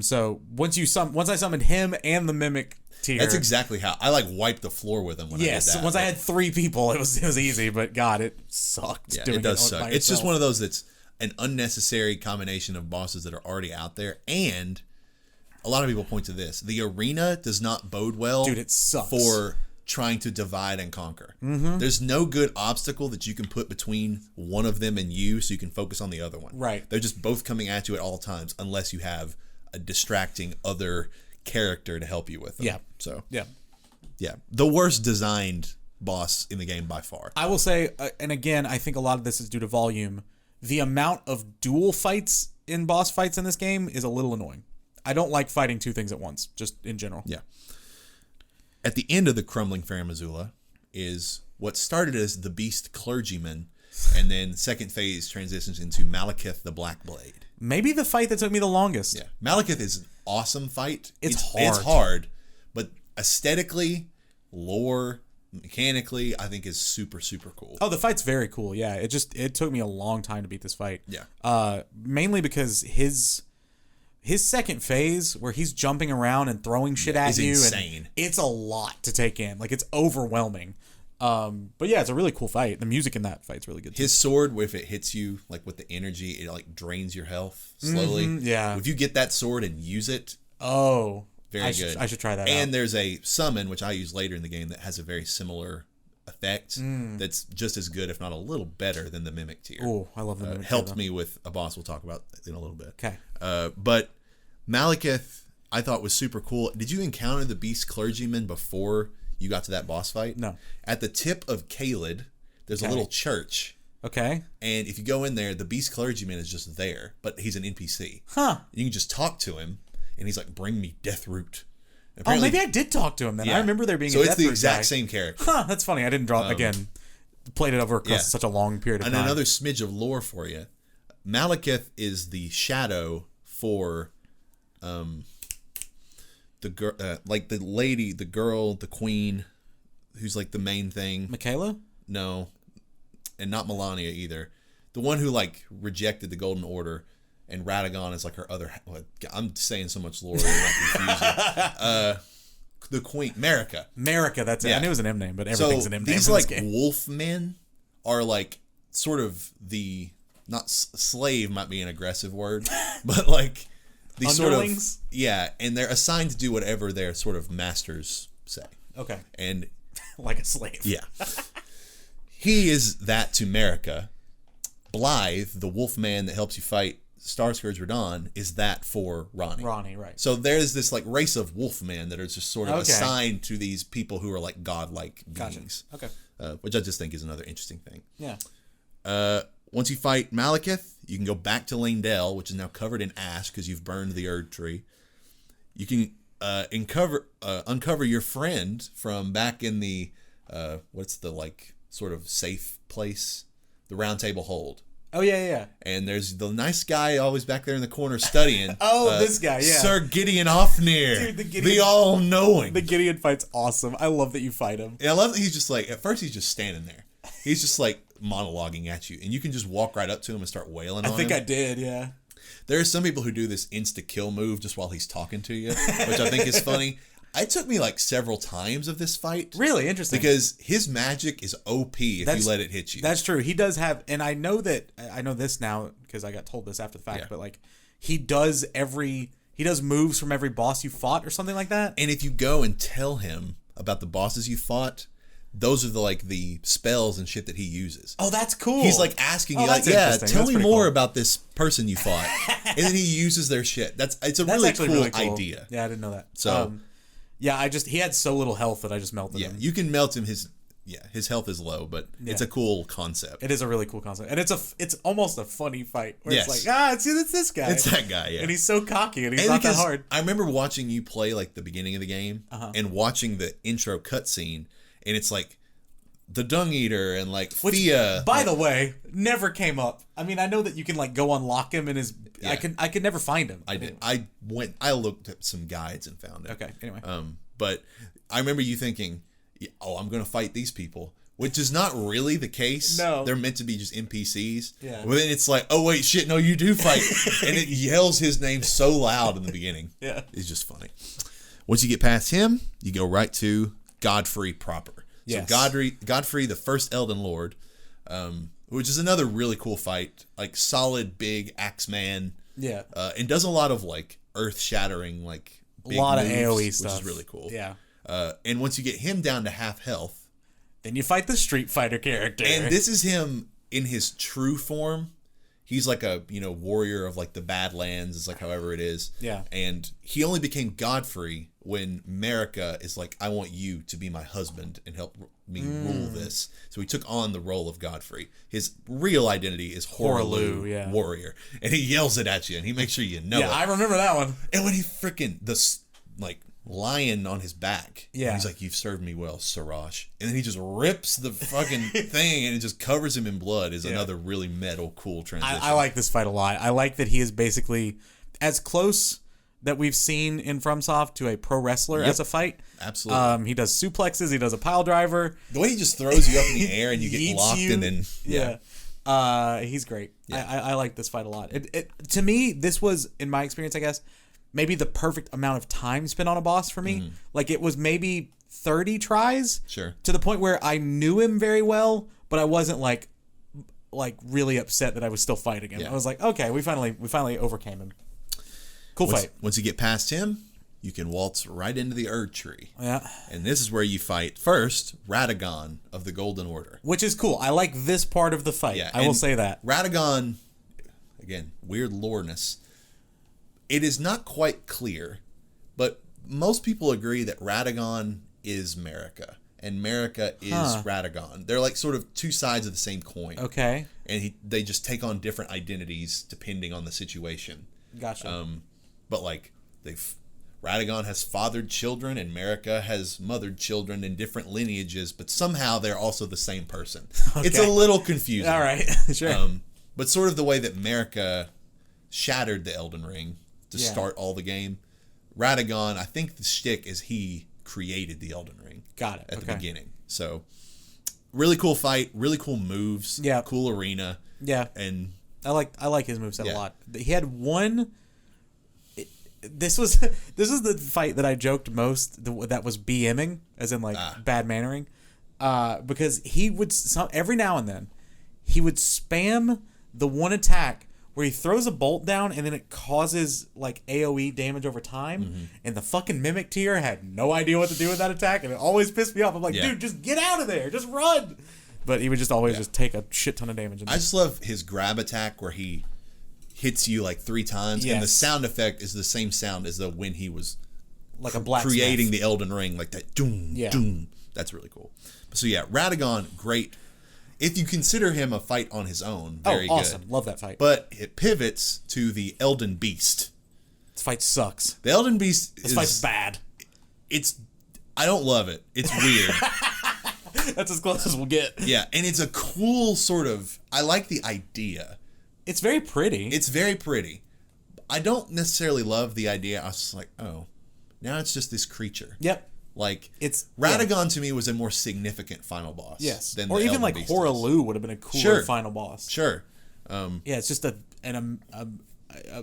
So once I summoned him and the mimic tier, that's exactly how I like wiped the floor with him when I did that. Once I had 3 people, it was easy, but God, it sucked. Yeah, it does suck. It's just one of those that's an unnecessary combination of bosses that are already out there, and a lot of people point to this. The arena does not bode well. Dude, it sucks. For trying to divide and conquer. Mm-hmm. There's no good obstacle that you can put between one of them and you so you can focus on the other one. Right. They're just both coming at you at all times unless you have a distracting other character to help you with them. Yeah. So, yeah. The worst designed boss in the game by far. I will say, and again, I think a lot of this is due to volume. The amount of dual fights in boss fights in this game is a little annoying. I don't like fighting 2 things at once, just in general. Yeah. At the end of the Crumbling Fair Missoula is what started as the Beast Clergyman, and then second phase transitions into Malekith the Black Blade. Maybe the fight that took me the longest. Yeah. Malekith is an awesome fight. It's hard. It's hard, but aesthetically, lore, mechanically, I think is super, super cool. Oh, the fight's very cool. Yeah, it took me a long time to beat this fight. Yeah. Mainly because his second phase where he's jumping around and throwing shit at you, insane. And it's a lot to take in. Like, it's overwhelming. But yeah, it's a really cool fight. The music in that fight's really good too. His sword, if it hits you like with the energy, it like drains your health slowly. Mm-hmm, yeah. If you get that sword and use it, very good. I should try that out. And there's a summon which I use later in the game that has a very similar effect. That's just as good, if not a little better, than the Mimic tier. Oh, I love the Mimic tier. Helped me with a boss we'll talk about in a little bit. Okay. But Malekith, I thought was super cool. Did you encounter the Beast Clergyman before you got to that boss fight? No. At the tip of Caelid, there's a little church. Okay. And if you go in there, the Beast Clergyman is just there, but he's an NPC. Huh. You can just talk to him, and he's like, "Bring me Death Root." Oh, maybe I did talk to him then. Yeah. I remember there being a Death Root. So Death it's the Root exact guy. same character. Huh, that's funny. I didn't draw again. Played it over across such a long period of time. And another smidge of lore for you. Malekith is the shadow for the girl, like the lady, the girl, the queen, who's like the main thing. Michaela? No, and not Melania either. The one who like rejected the Golden Order, and Radagon is like her other. I'm saying so much lore, I'm confusing. The queen, Marika. Marika, that's it. Yeah. I knew it was an M name, but everything's an M name. These in this like game. wolf men are like sort of the not slave might be an aggressive word, but like these Underlings? sort of and they're assigned to do whatever their sort of masters say. Okay. And like a slave. yeah, he is that to Marika. Blythe, the wolf man that helps you fight Starscourge Radahn, is that for Ronnie. Ronnie, right. So there's this like race of wolfmen that are just sort of assigned to these people who are like godlike beings. Okay. Which I just think is another interesting thing. Yeah. Once you fight Malekith, you can go back to Lane-Dell, which is now covered in ash because you've burned the Erd Tree. You can uncover your friend from back in the what's the like sort of safe place, the Round Table Hold. Oh, yeah. And there's the nice guy always back there in the corner studying. This guy, yeah. Sir Gideon Offnear. Dude, the all-knowing. The Gideon fight's awesome. I love that you fight him. And I love that he's just like, at first he's just standing there. He's just like monologuing at you. And you can just walk right up to him and start wailing on him. I think I did, yeah. There are some people who do this insta-kill move just while he's talking to you, which I think is funny. It took me like several times of this fight. Really interesting. Because his magic is OP if you let it hit you. That's true. He does have, and I know this now because I got told this after the fact, but like he does moves from every boss you fought or something like that. And if you go and tell him about the bosses you fought, those are the spells and shit that he uses. Oh, that's cool. He's like asking you, like, tell me more about this person you fought. And then he uses their shit. It's a really cool idea. Yeah, I didn't know that. So, he had so little health that I just melted him. You can melt him. his health is low, but it's a cool concept. It is a really cool concept, and it's almost a funny fight. Where Yes. it's like, it's this guy. It's that guy, yeah. And he's so cocky, and he's not that hard. I remember watching you play like the beginning of the game and watching the intro cutscene, and it's like the Dung Eater and like Fia. By the way, never came up. I mean, I know that you can like go unlock him in his. Yeah. I could never find him. I did. I looked at some guides and found it. Okay. Anyway. But I remember you thinking, I'm going to fight these people, which is not really the case. No. They're meant to be just NPCs. Yeah. But then it's like, oh wait, shit, no, you do fight, and it yells his name so loud in the beginning. Yeah. It's just funny. Once you get past him, you go right to Godfrey proper. Yes. So Godfrey, the first Elden Lord, which is another really cool fight, like solid big Axeman. Yeah. And does a lot of like earth-shattering, like big a lot moves, of AoE stuff, which is really cool. Yeah. And once you get him down to half health, then you fight the Street Fighter character. and this is him in his true form. He's like a warrior of like the Badlands, is like however it is. Yeah. And he only became Godfrey when Marika is like, I want you to be my husband and help me rule this. So he took on the role of Godfrey. His real identity is Horaloo, warrior, and he yells it at you, and he makes sure you know it. Yeah, I remember that one. And when he freaking like lion on his back, yeah, he's like, "You've served me well, Siraj," and then he just rips the fucking thing, and it just covers him in blood. Is another really metal, cool transition. I like this fight a lot. I like that he is basically as close that we've seen in FromSoft to a pro wrestler as a fight. Absolutely. He does suplexes. He does a pile driver. The way he just throws you up in the air and you get locked, and then he's great. Yeah. I like this fight a lot. To me, this was, in my experience, I guess, maybe the perfect amount of time spent on a boss for me. Like, it was maybe 30 tries. Sure. To the point where I knew him very well, but I wasn't like really upset that I was still fighting him. I was like, okay, we finally overcame him. Cool fight. Once you get past him, you can waltz right into the Erd Tree. Yeah. And this is where you fight first Radagon of the Golden Order. Which is cool. I like this part of the fight. Yeah, I will say that. Radagon, again, weird loreness. It is not quite clear, but most people agree that Radagon is Marika, and Marika is Radagon. They're like sort of two sides of the same coin. Okay. And they just take on different identities depending on the situation. Gotcha. But like Radagon has fathered children, and Marika has mothered children in different lineages, but somehow they're also the same person. Okay. It's a little confusing. All right, sure. But sort of the way that Marika shattered the Elden Ring to start all the game, Radagon, I think the shtick is he created the Elden Ring. Got it. At the beginning. So, really cool fight, really cool moves, cool arena. Yeah. And I like his moveset a lot. He had one. This was the fight that I joked most that was BMing, as in like bad mannering, because he would every now and then he would spam the one attack where he throws a bolt down and then it causes like AoE damage over time, and the fucking Mimic tier had no idea what to do with that attack, and it always pissed me off. I'm like, dude, just get out of there, just run. But he would just always just take a shit ton of damage. I just love his grab attack where he hits you like 3 times, and the sound effect is the same sound as when he was like a blacksmith creating the Elden Ring, like that doom, doom. That's really cool. So yeah, Radagon, great. If you consider him a fight on his own, very awesome. good. Love that fight. But it pivots to the Elden Beast. This fight sucks. The Elden Beast This fight's bad. I don't love it. It's weird. That's as close as we'll get. Yeah, and it's a cool sort of, I like the idea. It's very pretty. It's very pretty. I don't necessarily love the idea. I was just like, oh, now it's just this creature. Yep. Like, it's Radagon to me was a more significant final boss. Yes. Than or the even Elden like Beast Horaloo would have been a cooler final boss. Sure. Yeah, it's just an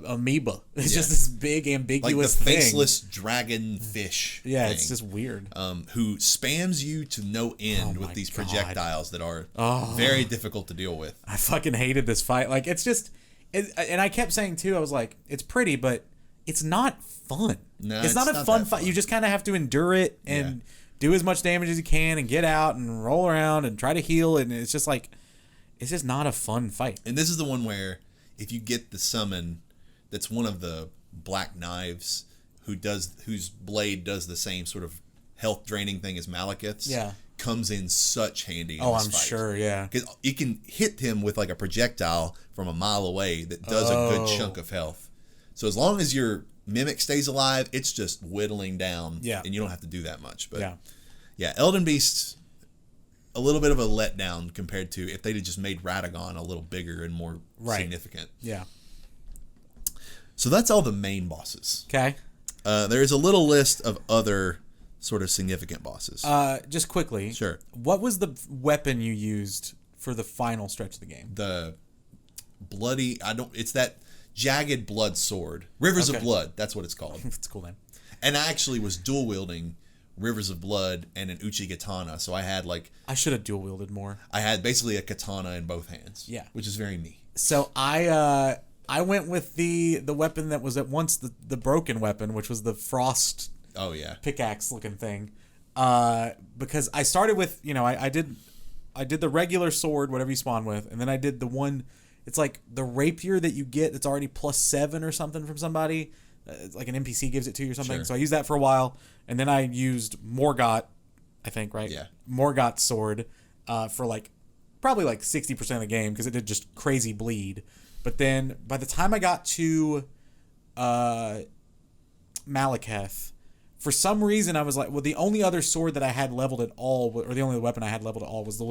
amoeba. It's just this big ambiguous like the thing. faceless dragon fish. Yeah, thing, it's just weird. Who spams you to no end with these projectiles that are very difficult to deal with. I fucking hated this fight. Like, it's just, and I kept saying too, I was like, it's pretty, but it's not fun. No, it's not a fun fight. You just kind of have to endure it and do as much damage as you can and get out and roll around and try to heal, and it's just like, it's just not a fun fight. And this is the one where if you get the summon that's one of the black knives whose blade does the same sort of health draining thing as Malekith's. Yeah. comes in such handy in Oh, this I'm fight. sure, yeah. Because you can hit him with like a projectile from a mile away that does a good chunk of health. So as long as your mimic stays alive, it's just whittling down. Yeah. And you don't have to do that much. But yeah, Elden Beast, a little bit of a letdown compared to if they'd have just made Radagon a little bigger and more significant. Yeah. So that's all the main bosses. Okay. There's a little list of other sort of significant bosses. Just quickly. Sure. What was the weapon you used for the final stretch of the game? The bloody, it's that jagged blood sword. Rivers of Blood, that's what it's called. That's a cool name. And I actually was dual wielding Rivers of Blood and an Uchi katana, so I had like... I should have dual wielded more. I had basically a katana in both hands. Yeah. Which is very me. So I went with the weapon that was at once the broken weapon, which was the frost pickaxe looking thing. Because I started with, I did the regular sword, whatever you spawn with, and then I did the one, it's like the rapier that you get that's already +7 or something from somebody. It's like an NPC gives it to you or something. Sure. So I used that for a while, and then I used Morgott, I think, right? Yeah. Morgott's sword for like probably like 60% of the game because it did just crazy bleed. But then by the time I got to Malekith, for some reason I was like, well, the only other sword that I had leveled at all, or the only weapon I had leveled at all, was that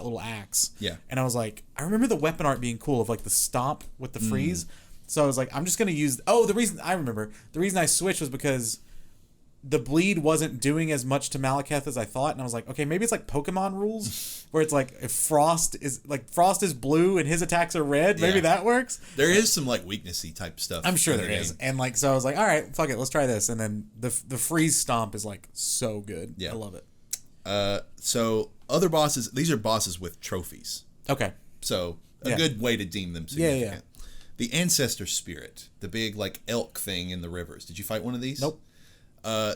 little axe. Yeah. And I was like, I remember the weapon art being cool of like the stomp with the freeze. So I was like, I'm just gonna use. Oh, the reason I switched was because the bleed wasn't doing as much to Malekith as I thought, and I was like, okay, maybe it's like Pokemon rules, where it's like if Frost is blue and his attacks are red, maybe that works. There is some like weaknessy type stuff. I'm sure there is, and like so I was like, all right, fuck it, let's try this, and then the freeze stomp is like so good. Yeah, I love it. So other bosses, these are bosses with trophies. Okay, so a good way to deem them significant. Yeah. The Ancestor Spirit, the big like elk thing in the rivers. Did you fight one of these? Nope.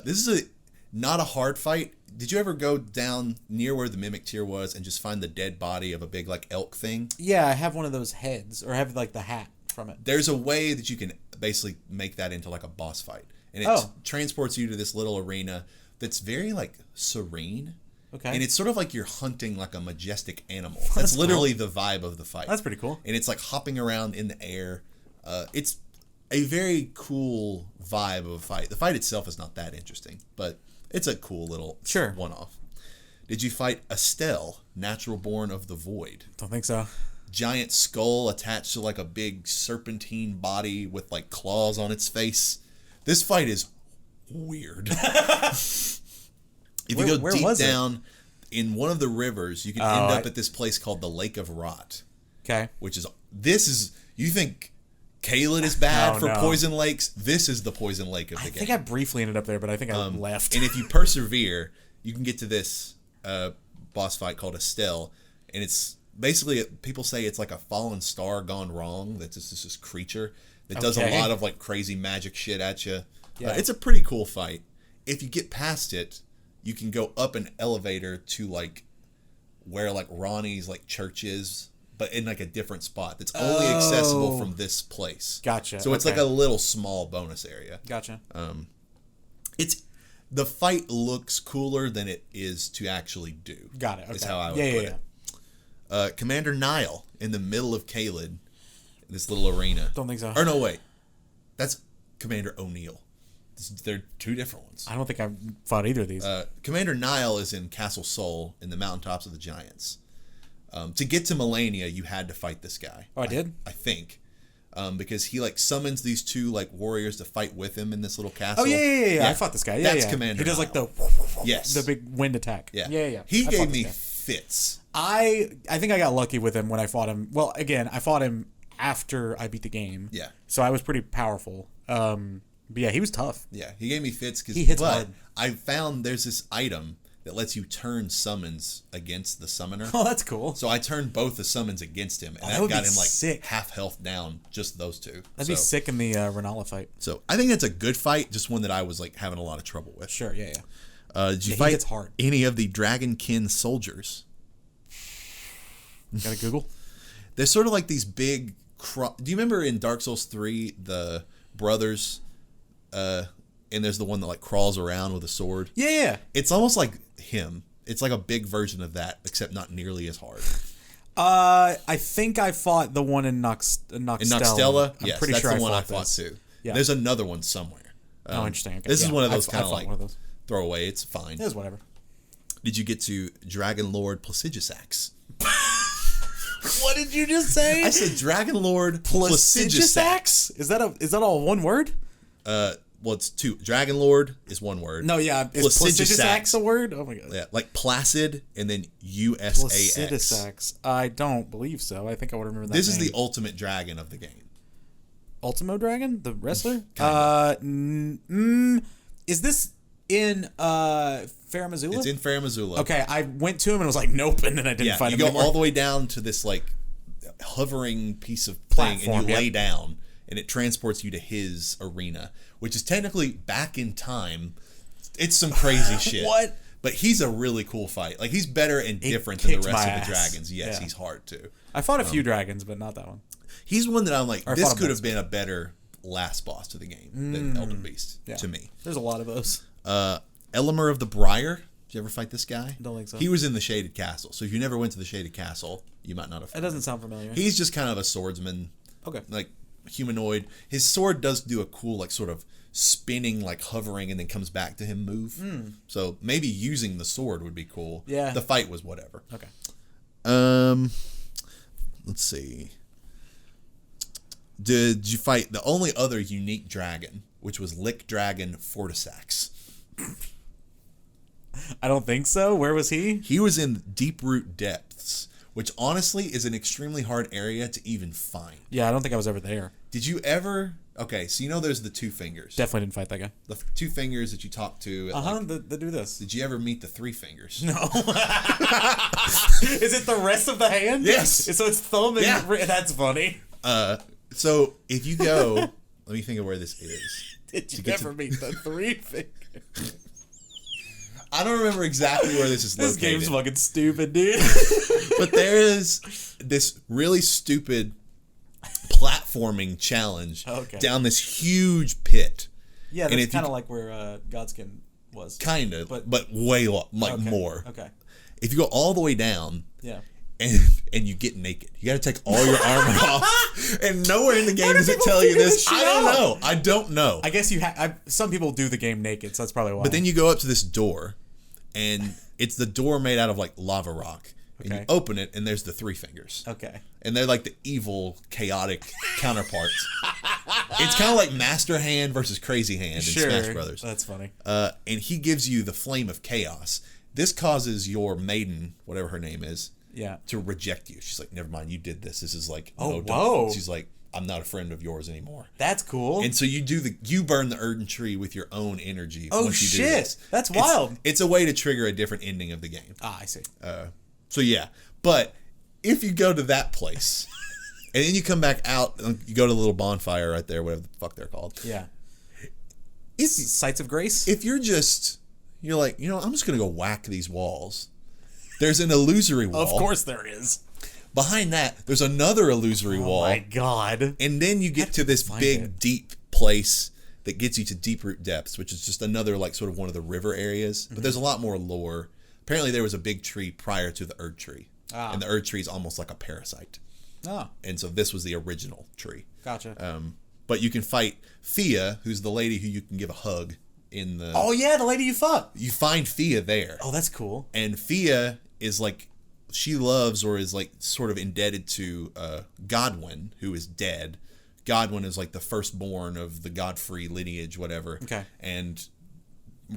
This is not a hard fight. Did you ever go down near where the Mimic Tier was and just find the dead body of a big like elk thing? Yeah, I have one of those heads, or I have like the hat from it. There's a way that you can basically make that into like a boss fight, and it transports you to this little arena that's very like serene. Okay. And it's sort of like you're hunting like a majestic animal. That's literally the vibe of the fight. That's pretty cool. And it's like hopping around in the air. It's a very cool vibe of a fight. The fight itself is not that interesting, but it's a cool little one-off. Did you fight Estelle, Natural Born of the Void? Don't think so. Giant skull attached to like a big serpentine body with like claws on its face. This fight is weird. If you go deep down in one of the rivers, you can end up at this place called the Lake of Rot. Okay. You think Caelid is bad for poison lakes? This is the poison lake of the game. I think I briefly ended up there, but I think I left. And if you persevere, you can get to this boss fight called Estelle, and it's basically, people say it's like a fallen star gone wrong. That's just this creature that does a lot of like crazy magic shit at you. Yeah. It's a pretty cool fight. If you get past it, you can go up an elevator to like where like Ronnie's like church is, but in like a different spot that's only accessible from this place. Gotcha. So it's like a little small bonus area. Gotcha. The fight looks cooler than it is to actually do. Got it. Okay. Is how I would put it. Commander Nile in the middle of Caelid, this little arena. Don't think so. Or no, wait. That's Commander O'Neill. They're two different ones. I don't think I've fought either of these. Commander Nile is in Castle Sol in the mountaintops of the Giants. To get to Melania, you had to fight this guy. Oh, I did? I think. Because he like summons these two like warriors to fight with him in this little castle. Oh yeah. I fought this guy. Yeah, That's Commander He does like Nile. the big wind attack. Yeah. He gave me fits. I think I got lucky with him when I fought him. Well, again, I fought him after I beat the game. Yeah. So I was pretty powerful. But yeah, he was tough. Yeah, he gave me fits because he hits hard. I found there's this item that lets you turn summons against the summoner. Oh, that's cool. So I turned both the summons against him, and that got him like half health down, just those two. That'd be sick in the Renala fight. So I think that's a good fight, just one that I was like having a lot of trouble with. Sure, yeah. Did you fight any of the Dragonkin soldiers? Gotta Google. They're sort of like these big... Do you remember in Dark Souls 3, the brothers... and there's the one that like crawls around with a sword. Yeah. It's almost like him, It's like a big version of that, except not nearly as hard. I think I fought the one in Noxtella. In Noxtella? I'm yes, pretty that's sure the one I fought fought too. Yeah. There's another one somewhere. Interesting. Okay. This is one of those kind of one like of those. throwaway. It's fine. It was whatever. Did you get to Dragon Lord Placidusax? What did you just say? I said Dragon Lord Placidusax. Is that all one word? Well, it's two. Dragon Lord is one word. No, yeah. Is Placidusax a word? Oh my god. Yeah, like placid and then USAX. Placidusax. I don't believe so. I think I would remember that. This is the ultimate dragon of the game. Ultimo Dragon, the wrestler. Is this in Farum Azula? It's in Farum Azula. Okay, I went to him and was like, nope, and then I didn't find him. You go anymore. all the way down to this like hovering piece of thing, and you lay down, and it transports you to his arena, which is technically back in time. It's some crazy shit. What? But he's a really cool fight. Like, he's better and different than the rest of the dragons. Yes, he's hard too. I fought a few dragons, but not that one. He's one that I'm like, this could have been a better last boss to the game than Elden Beast to me. There's a lot of those. Elimer of the Briar. Did you ever fight this guy? Don't think so. He was in the Shaded Castle. So if you never went to the Shaded Castle, you might not have. That doesn't sound familiar. He's just kind of a swordsman. Okay. Like humanoid. His sword does do a cool like sort of spinning, like hovering, and then comes back to him move. So maybe using the sword would be cool. Yeah. The fight was whatever. Okay. Let's see. Did you fight the only other unique dragon, which was Lick Dragon Fortisax? I don't think so. Where was he? He was in Deeproot Depths, which honestly is an extremely hard area to even find. Yeah, I don't think I was ever there. Did you ever... Okay, so you know there's the two fingers. Definitely didn't fight that guy. The two fingers that you talk to. They do this. Did you ever meet the three fingers? No. Is it the rest of the hand? Yes. So it's thumb and... Yeah. That's funny. So if you go... let me think of where this is. Did you ever meet the three fingers? I don't remember exactly where this is located. This game's fucking stupid, dude. But there is this really stupid platforming challenge down this huge pit. Yeah, that's kind of like where Godskin was. Kind of, but way more. Okay. If you go all the way down, and you get naked, you got to take all your armor off. And nowhere in the game does it tell you this. I don't know. I guess some people do the game naked, so that's probably why. But then you go up to this door, and it's the door made out of like lava rock. And you open it, and there's the three fingers. Okay. And they're like the evil, chaotic counterparts. It's kind of like Master Hand versus Crazy Hand in Smash Brothers. That's funny. And he gives you the Flame of Chaos. This causes your maiden, whatever her name is, to reject you. She's like, never mind, you did this. This is like, whoa. She's like, I'm not a friend of yours anymore. That's cool. And so you burn the Erdn Tree with your own energy. Oh, once you shit. Do this. That's wild. It's a way to trigger a different ending of the game. Ah, I see. So yeah, but if you go to that place, and then you come back out, you go to the little bonfire right there, whatever the fuck they're called. Yeah. Sights of Grace? If you're like, I'm just going to go whack these walls. There's an illusory wall. Of course there is. Behind that, there's another illusory wall. Oh my god. And then you get to this big, deep place that gets you to Deeproot Depths, which is just another, like, sort of one of the river areas. But there's a lot more lore. Apparently there was a big tree prior to the Erd Tree. And the Erd Tree is almost like a parasite. And so this was the original tree. Gotcha. But you can fight Fia, who's the lady who you can give a hug in the... Oh, yeah, the lady you fought. You find Fia there. Oh, that's cool. And Fia is like... She loves or is like sort of indebted to Godwyn, who is dead. Godwyn is like the firstborn of the Godfrey lineage, whatever. Okay. And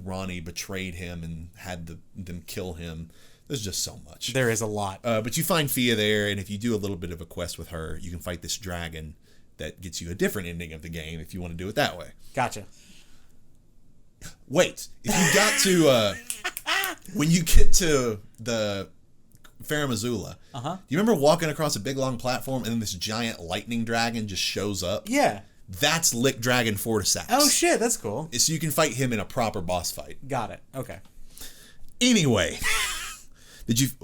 Ronnie betrayed him and had them kill him. There's just so much. There is a lot. But you find Fia there, and if you do a little bit of a quest with her, you can fight this dragon that gets you a different ending of the game if you want to do it that way. Gotcha. Wait, if you got to... when you get to the Farum Azula, do you remember walking across a big long platform and then this giant lightning dragon just shows up? Yeah. That's Lick Dragon Fortisax. Oh shit, that's cool. So you can fight him in a proper boss fight. Got it. Okay. Anyway,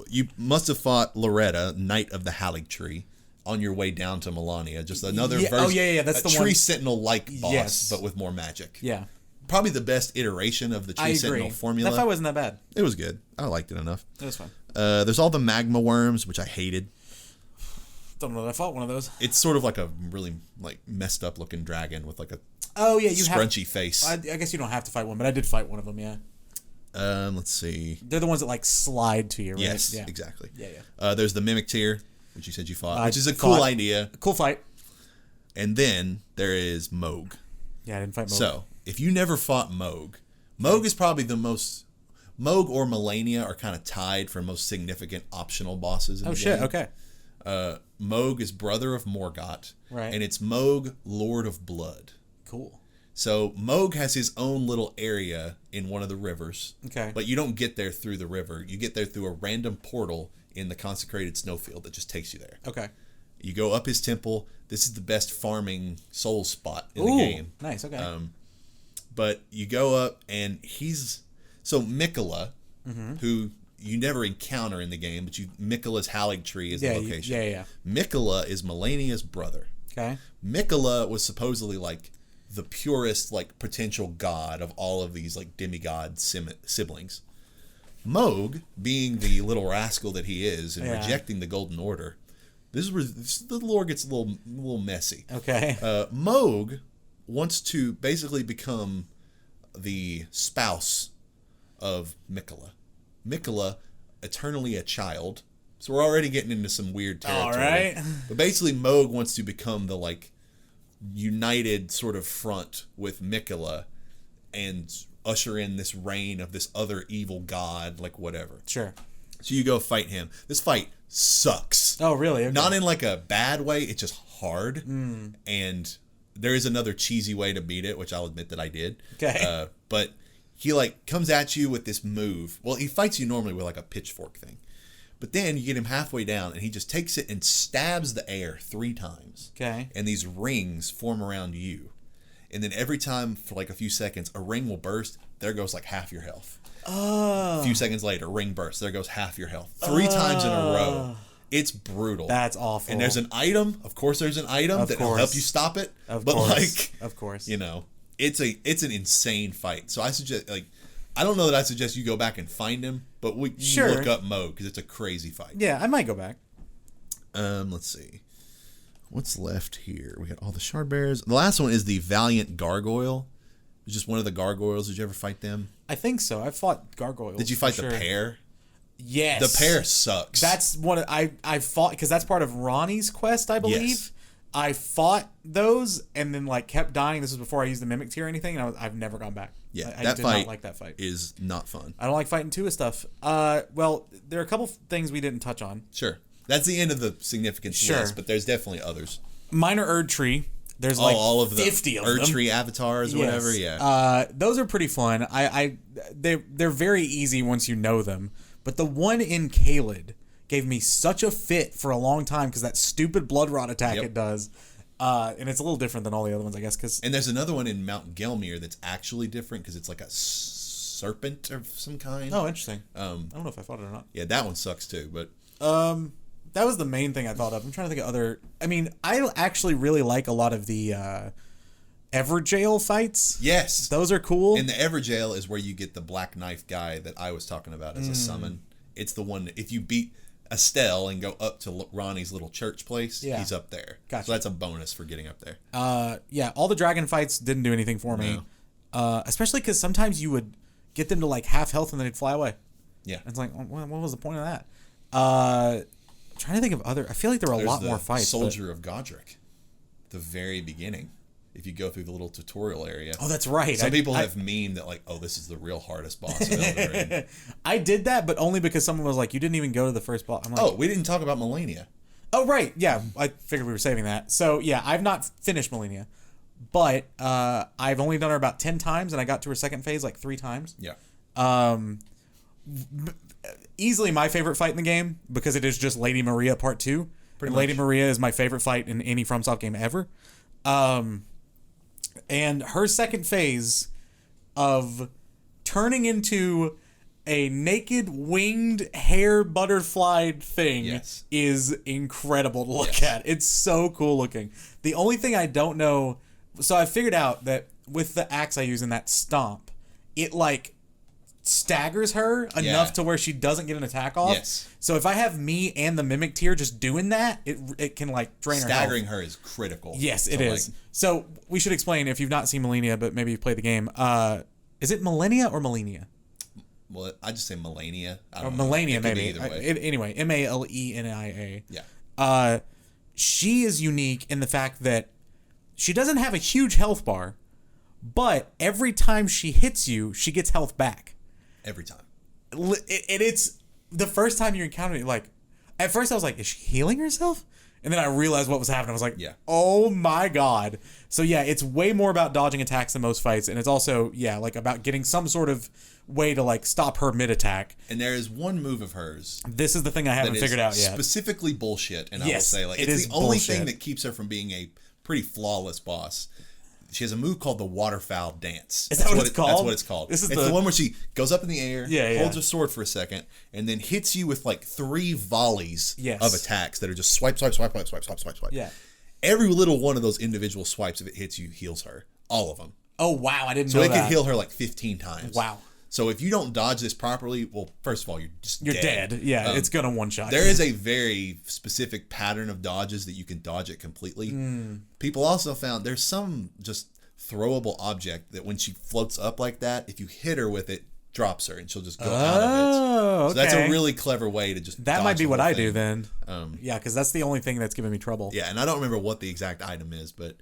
you must have fought Loretta, Knight of the Halig Tree, on your way down to Melania. Just another version. Oh yeah, that's the tree one. sentinel like boss, Yes. but with more magic. Yeah. probably the best iteration of the Tree Sentinel formula. That fight wasn't that bad. It was good. I liked it enough. It was fun. There's all the magma worms, which I hated. Don't know that I fought one of those. It's sort of like a really like messed up looking dragon with like a scrunchy face. I guess you don't have to fight one, but I did fight one of them. Yeah. Let's see. They're the ones that like slide to you, right? Yes, yeah. exactly. Yeah. There's the mimic tier, which you said you fought, which is a cool idea. Cool fight. And then there is Moog. Yeah, I didn't fight Moog. So if you never fought Moog, Moog is probably the most. Moog or Melania are kind of tied for most significant optional bosses in the game. Okay. Moog is brother of Morgott. Right. And it's Moog, Lord of Blood. Cool. So Moog has his own little area in one of the rivers. Okay. But you don't get there through the river. You get there through a random portal in the consecrated snowfield that just takes you there. Okay. You go up his temple. This is the best farming soul spot in the game. Nice. Okay. But you go up and so Mikola, who you never encounter in the game, but Mikola's Halig Tree is the location. Yeah. Mikola is Melania's brother. Okay. Mikola was supposedly like the purest like potential god of all of these like demigod siblings. Moog, being the little rascal that he is and rejecting the Golden Order, this is where the lore gets a little messy. Okay. Moog wants to basically become the spouse of Mikola. Mikola, eternally a child. So we're already getting into some weird territory. All right. But basically Moog wants to become the like united sort of front with Mikola and usher in this reign of this other evil god, like whatever. Sure. So you go fight him. This fight sucks. Oh, really? Okay. Not in like a bad way. It's just hard. And there is another cheesy way to beat it, which I'll admit that I did. Okay. But he like comes at you with this move. Well, he fights you normally with like a pitchfork thing. But then you get him halfway down and he just takes it and stabs the air 3 times. Okay. And these rings form around you. And then every time for like a few seconds, a ring will burst. There goes like half your health. Oh. A few seconds later, ring bursts. There goes half your health. 3 times in a row. It's brutal. That's awful. And there's an item. Of course, there's an item that will help you stop it. Of course. You know, it's an insane fight. So I suggest I don't know that I suggest you go back and find him, but you look up Moog because it's a crazy fight. Yeah, I might go back. Let's see. What's left here? We got all the shard bears. The last one is the Valiant Gargoyle. It's just one of the gargoyles. Did you ever fight them? I think so. I fought gargoyles. Did you fight the pair? Yes. The pair sucks. That's one I fought because that's part of Ronnie's quest, I believe. Yes. I fought those and then like kept dying. This was before I used the mimic tier or anything, and I've never gone back. Yeah, I that did fight not like that fight. Is not fun. I don't like fighting Tua stuff. Well, there are a couple things we didn't touch on. Sure. That's the end of the significance list, but there's definitely others. Minor Erd Tree. There's like all of the 50 of them. Erd Tree avatars, whatever. Yeah. Those are pretty fun. They're very easy once you know them. But the one in Caelid gave me such a fit for a long time because that stupid blood rot attack it does. And it's a little different than all the other ones, I guess. And there's another one in Mount Gelmir that's actually different because it's like a serpent of some kind. Oh, interesting. I don't know if I fought it or not. Yeah, that one sucks too. But that was the main thing I thought of. I'm trying to think of other. I mean, I actually really like a lot of the Everjail fights. Yes, those are cool. And the Everjail is where you get the black knife guy that I was talking about as a summon. It's the one if you beat Estelle and go up to Ronnie's little church place, he's up there. Gotcha. So that's a bonus for getting up there. Yeah, all the dragon fights didn't do anything for me. Especially because sometimes you would get them to like half health and then they'd fly away. Yeah. It's like, what was the point of that? I'm trying to think of other. I feel like there were a lot more fights. Soldier of Godric, the very beginning. If you go through the little tutorial area. Oh, that's right. Some people have memed that like, oh, this is the real hardest boss of Elden Ring. I did that, but only because someone was like, you didn't even go to the first boss. I'm like, oh, we didn't talk about Melania. Oh, right. Yeah, I figured we were saving that. So, yeah, I've not finished Melania, but I've only done her about 10 times, and I got to her second phase like 3 times. Yeah. Easily my favorite fight in the game because it is just Lady Maria Part 2. Pretty much. Lady Maria is my favorite fight in any FromSoft game ever. And her second phase of turning into a naked winged hair butterfly thing is incredible to look at. It's so cool looking. The only thing I don't know, so I figured out that with the axe I use in that stomp, it like staggers her enough to where she doesn't get an attack off. Yes. So if I have me and the Mimic tier just doing that, it can like drain her health. Staggering her is critical. Yes, it is. So we should explain, if you've not seen Millennia, but maybe you've played the game. Is it Millennia or Millennia? Well, I just say Millennia. Or Millennia, maybe. Either way. Anyway, Malenia. Yeah. She is unique in the fact that she doesn't have a huge health bar, but every time she hits you, she gets health back. Every time. It's the first time you encounter it, like, at first I was like, is she healing herself? And then I realized what was happening. I was like, oh my God. So yeah, it's way more about dodging attacks than most fights. And it's also, like about getting some sort of way to like stop her mid-attack. And there is one move of hers. This is the thing I haven't figured out yet. Specifically bullshit. And I will say, like, it's the only thing that keeps her from being a pretty flawless boss. She has a move called the waterfowl dance. Is that what it's called? That's what it's called. It's the one where she goes up in the air, holds yeah. her sword for a second, and then hits you with like 3 volleys Yes. of attacks that are just swipe, swipe, swipe, swipe, swipe, swipe, swipe, swipe. Yeah. Every little one of those individual swipes, if it hits you, heals her. All of them. Oh, wow. I didn't know that. So that. it can heal her like 15 times. Wow. So if you don't dodge this properly, well, first of all, you're dead. Yeah, it's gonna one-shot. There is a very specific pattern of dodges that you can dodge it completely. People also found there's some just throwable object that when she floats up like that, if you hit her with it, drops her and she'll just go out of it. So that's a really clever way to just that dodge might be the what whole I thing. do then. Yeah, because that's the only thing that's giving me trouble. Yeah, and I don't remember what the exact item is, but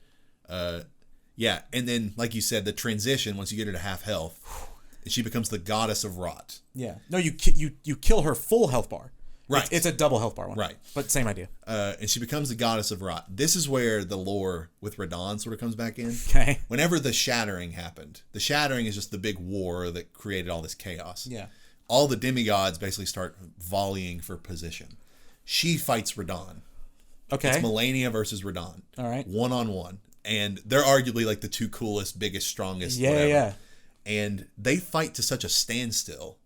yeah, and then like you said, the transition once you get her to half health, she becomes the goddess of rot. Yeah. No, you kill her full health bar. Right. It's a double health bar one. Right. But same idea. And she becomes the goddess of rot. This is where the lore with Radon sort of comes back in. Okay. Whenever the Shattering happened, the Shattering is just the big war that created all this chaos. Yeah. All the demigods basically start volleying for position. She fights Radon. Okay. It's Millennia versus Radon. All right. 1-on-1. And they're arguably like the 2 coolest, biggest, strongest, whatever. Yeah. And they fight to such a standstill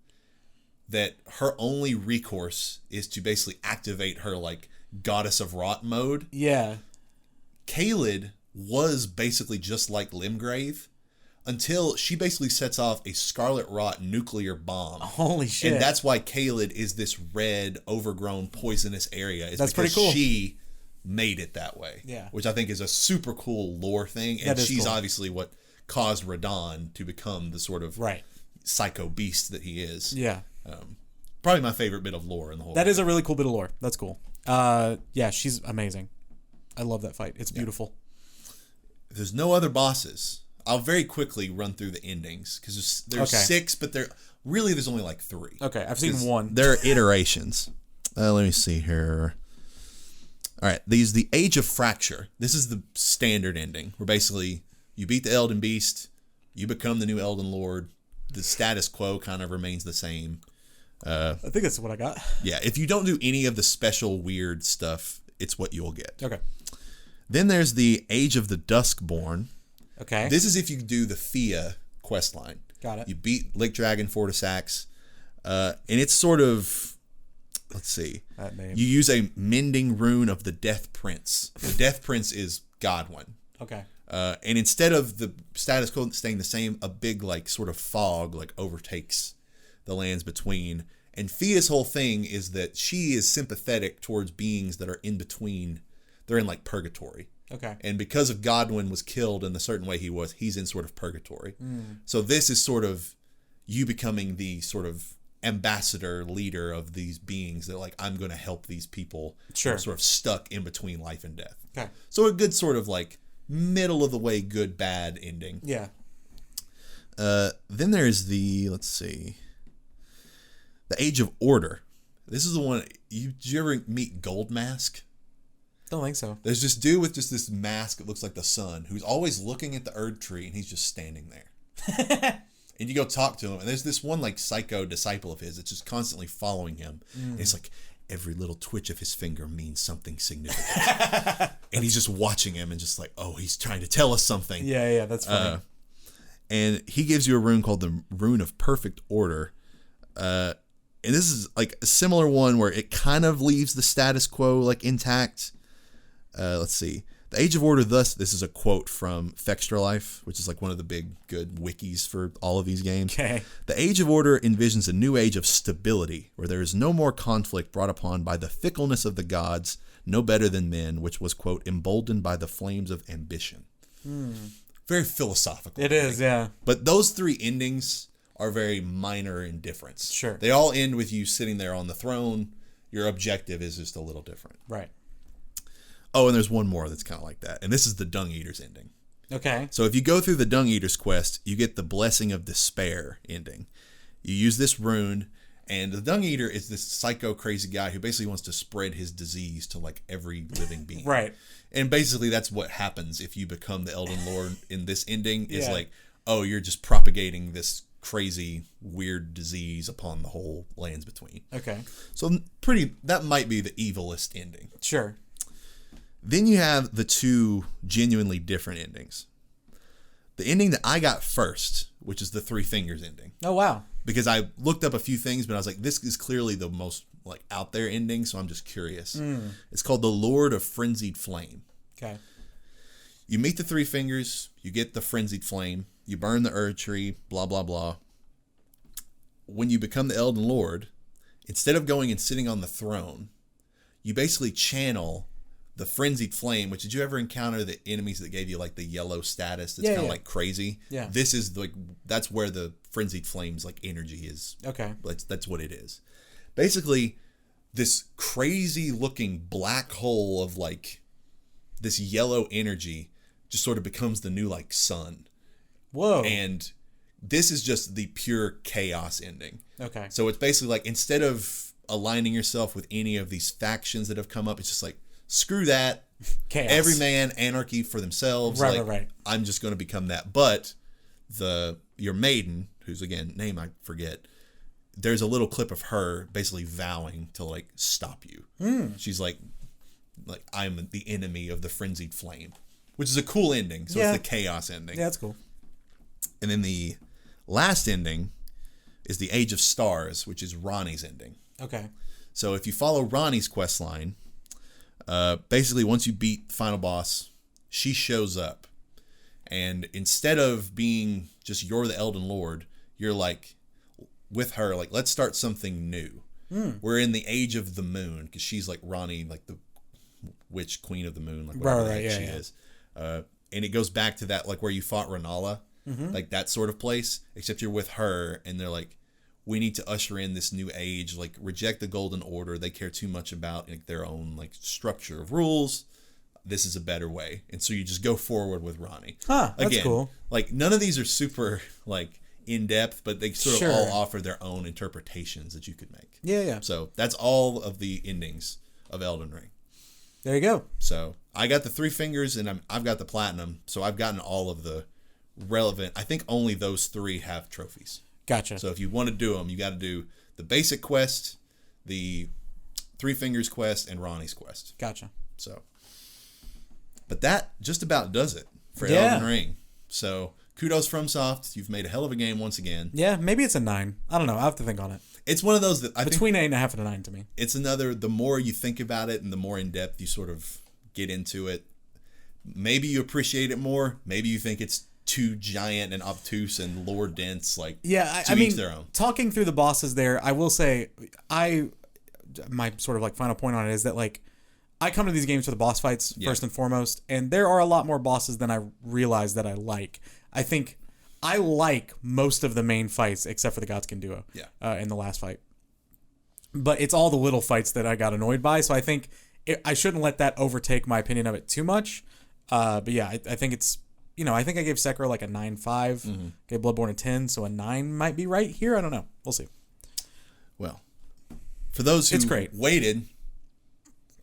that her only recourse is to basically activate her like goddess of rot mode. Yeah. Caelid was basically just like Limgrave until she basically sets off a scarlet rot nuclear bomb. Holy shit. And that's why Caelid is this red, overgrown, poisonous area. It's that's because pretty cool. She made it that way. Yeah. Which I think is a super cool lore thing. And she's cool. obviously what caused Radon to become the sort of psycho beast that he is. Yeah. Probably my favorite bit of lore in the whole That is a really cool bit of lore. That's cool. Yeah, she's amazing. I love that fight. It's beautiful. If there's no other bosses, I'll very quickly run through the endings because there's 6, but there's only like 3. Okay, I've seen 1. There are iterations. Let me see here. All right, the Age of Fracture. This is the standard ending where basically you beat the Elden Beast, you become the new Elden Lord. The status quo kind of remains the same. I think that's what I got. Yeah, if you don't do any of the special weird stuff, it's what you'll get. Okay. Then there's the Age of the Duskborn. Okay. This is if you do the Fia quest line. Got it. You beat Lake Dragon Fortisax, and it's sort of, let's see. That name. You use a mending rune of the Death Prince. The Death Prince is Godwyn. Okay. And instead of the status quo staying the same, a big like sort of fog like overtakes the lands between. And Fia's whole thing is that she is sympathetic towards beings that are in between. They're in like purgatory. Okay. And because of Godwyn was killed in the certain way he was, he's in sort of purgatory. So this is sort of you becoming the sort of ambassador, leader of these beings that like, I'm going to help these people. Sure. Sort of stuck in between life and death. Okay. So a good sort of like middle of the way, good, bad ending. Yeah. Then there's let's see, the Age of Order. This is the one, did you ever meet Gold Mask? Don't think so. There's this dude with just this mask that looks like the sun who's always looking at the Erd tree and he's just standing there. And you go talk to him and there's this one like psycho disciple of his that's just constantly following him. And it's like every little twitch of his finger means something significant. And he's just watching him and just like, oh, he's trying to tell us something. Yeah, that's funny. And he gives you a rune called the Rune of Perfect Order. And this is like a similar one where it kind of leaves the status quo like intact. Let's see. The Age of Order thus, this is a quote from Fextra Life, which is like one of the big good wikis for all of these games. Okay. The Age of Order envisions a new age of stability, where there is no more conflict brought upon by the fickleness of the gods, no better than men, which was, quote, emboldened by the flames of ambition. Very philosophical. It is, yeah. But those 3 endings are very minor in difference. Sure. They all end with you sitting there on the throne. Your objective is just a little different. Right. Oh, and there's one more that's kind of like that. And this is the Dung Eater's ending. Okay. So if you go through the Dung Eater's quest, you get the Blessing of Despair ending. You use this rune, and the Dung Eater is this psycho crazy guy who basically wants to spread his disease to like every living being. Right. And basically that's what happens if you become the Elden Lord in this ending is like, oh, you're just propagating this crazy, weird disease upon the whole lands between. Okay. So that might be the evilest ending. Sure. Then you have the 2 genuinely different endings. The ending that I got first, which is the 3 Fingers ending. Oh, wow. Because I looked up a few things, but I was like, this is clearly the most like out there ending, so I'm just curious. It's called the Lord of Frenzied Flame. Okay. You meet the 3 Fingers, you get the Frenzied Flame, you burn the Erd Tree, blah, blah, blah. When you become the Elden Lord, instead of going and sitting on the throne, you basically channel the Frenzied Flame, which did you ever encounter the enemies that gave you like the yellow status that's kind of like crazy? Yeah. This is like, that's where the Frenzied Flame's like energy is. Okay. That's what it is. Basically, this crazy looking black hole of like this yellow energy just sort of becomes the new like sun. Whoa. And this is just the pure chaos ending. Okay. So it's basically like, instead of aligning yourself with any of these factions that have come up, it's just like, screw that. Chaos. Every man, anarchy for themselves. Right, right. I'm just going to become that. But your maiden, who's again, name I forget, there's a little clip of her basically vowing to like stop you. She's like I'm the enemy of the Frenzied Flame, which is a cool ending. So it's the chaos ending. Yeah, that's cool. And then the last ending is the Age of Stars, which is Ronnie's ending. Okay. So if you follow Ronnie's quest line, basically once you beat the final boss, she shows up. And instead of being just you're the Elden Lord, you're like with her, like, let's start something new. We're in the Age of the Moon, because she's like Ronnie, like the witch queen of the moon, like whatever she is. And it goes back to that, like where you fought Renala, like that sort of place, except you're with her, and they're like, we need to usher in this new age, like reject the Golden Order. They care too much about like their own like structure of rules. This is a better way. And so you just go forward with Ronnie. That's Again, cool. Like none of these are super like in depth, but they sort of all offer their own interpretations that you could make. Yeah. So that's all of the endings of Elden Ring. There you go. So I got the 3 fingers, and I've got the platinum. So I've gotten all of the relevant. I think only those 3 have trophies. Gotcha. So if you want to do them, you got to do the basic quest, the 3 fingers quest, and Ronnie's quest. Gotcha. So, but that just about does it for Elden Ring. So kudos FromSoft. You've made a hell of a game once again. Yeah, maybe it's a 9. I don't know. I have to think on it. It's one of those that I Between think 8.5 and a 9 to me. it's another, the more you think about it and the more in depth you sort of get into it, maybe you appreciate it more. Maybe you think it's too giant and obtuse and lore dense. Like, I mean, their own. Talking through the bosses there, I will say, my sort of like final point on it is that like, I come to these games for the boss fights first and foremost, and there are a lot more bosses than I realize that I like. I think I like most of the main fights except for the Godskin duo. In the last fight, but it's all the little fights that I got annoyed by. So I think I shouldn't let that overtake my opinion of it too much. But yeah, I think it's, I think I gave Sekiro like a 9.5, gave Bloodborne a 10, so a 9 might be right here. I don't know. We'll see. Well, for those who waited,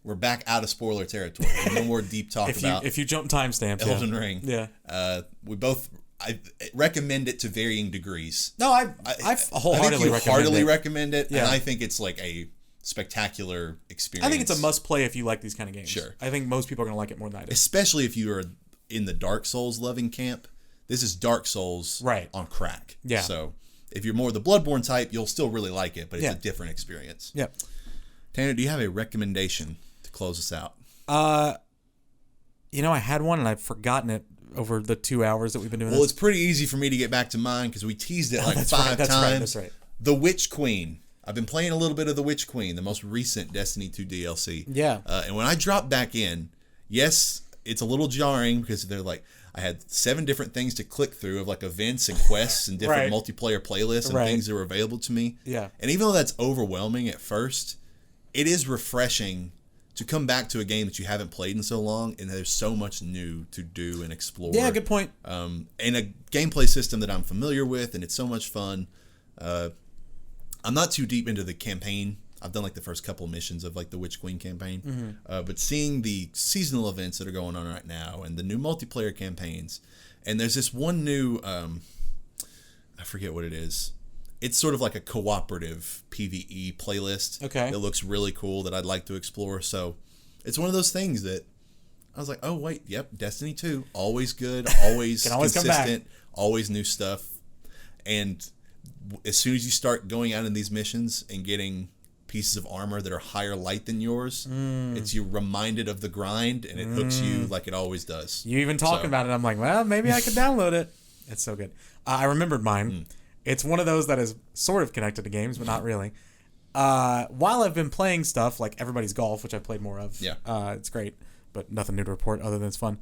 we're back out of spoiler territory. No more deep talk about if you jump timestamps, Elden Ring. Yeah. I recommend it to varying degrees. No, I wholeheartedly recommend it. And I think it's like a spectacular experience. I think it's a must play if you like these kind of games. Sure. I think most people are going to like it more than I do. Especially if you are in the Dark Souls loving camp. This is Dark Souls on crack. Yeah. So if you're more the Bloodborne type, you'll still really like it, but it's a different experience. Yep. Tanner, do you have a recommendation to close us out? I had one and I've forgotten it over the 2 hours that we've been doing Well, it's pretty easy for me to get back to mine because we teased it like 5 times. That's right. The Witch Queen. I've been playing a little bit of the Witch Queen, the most recent Destiny 2 DLC. Yeah. And when I dropped back in, yes, it's a little jarring because they're like, I had 7 different things to click through of like events and quests and different multiplayer playlists and things that were available to me. Yeah. And even though that's overwhelming at first, it is refreshing to come back to a game that you haven't played in so long and there's so much new to do and explore. Yeah, good point. And a gameplay system that I'm familiar with, and it's so much fun. I'm not too deep into the campaign. I've done like the first couple of missions of like the Witch Queen campaign, but seeing the seasonal events that are going on right now and the new multiplayer campaigns, and there's this one new, I forget what it is. It's sort of like a cooperative PvE playlist. Okay. That looks really cool that I'd like to explore. So it's one of those things that I was like, oh wait, yep, Destiny 2, always good, always Can always consistent, always new stuff, and as soon as you start going out in these missions and getting pieces of armor that are higher light than yours, it's you reminded of the grind, and it hooks you like it always does. You even talking about it, I'm like, well, maybe I could download it. It's so good. I remembered mine. It's one of those that is sort of connected to games, but not really. While I've been playing stuff like Everybody's Golf, which I played more of, it's great, but nothing new to report other than it's fun.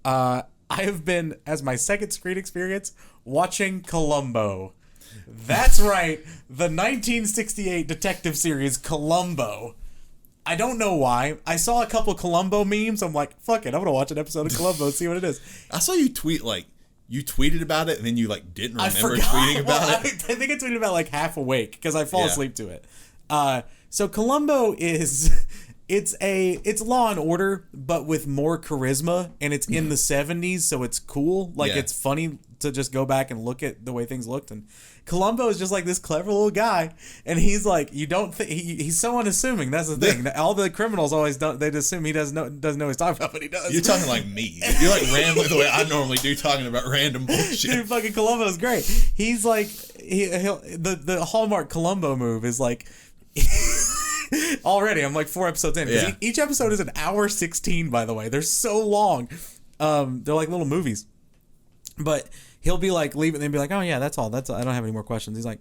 I have been, as my second screen experience, watching Columbo. That's right, the 1968 detective series Columbo. I don't know why. I saw a couple Columbo memes. I'm like, fuck it, I'm gonna watch an episode of Columbo and see what it is. I saw you tweet you tweeted about it and then you like didn't remember tweeting about it. I think I tweeted about like half awake because I fall asleep to it. So Columbo is it's Law and Order but with more charisma, and it's in the 70s, so it's cool. Like it's funny to just go back and look at the way things looked, and Columbo is just like this clever little guy, and he's like, you don't think he's so unassuming. That's the thing. All the criminals always don't. They just assume he doesn't know what he's talking about, but he does. You're talking like me. You're like rambling the way I normally do, talking about random bullshit. Dude, fucking Columbo's great. He's like the hallmark Columbo move is like. Already, I'm like 4 episodes in. Yeah. Each episode is an hour 16, by the way. They're so long. They're like little movies. But he'll be like leaving and be like, oh yeah, that's all. I don't have any more questions. He's like,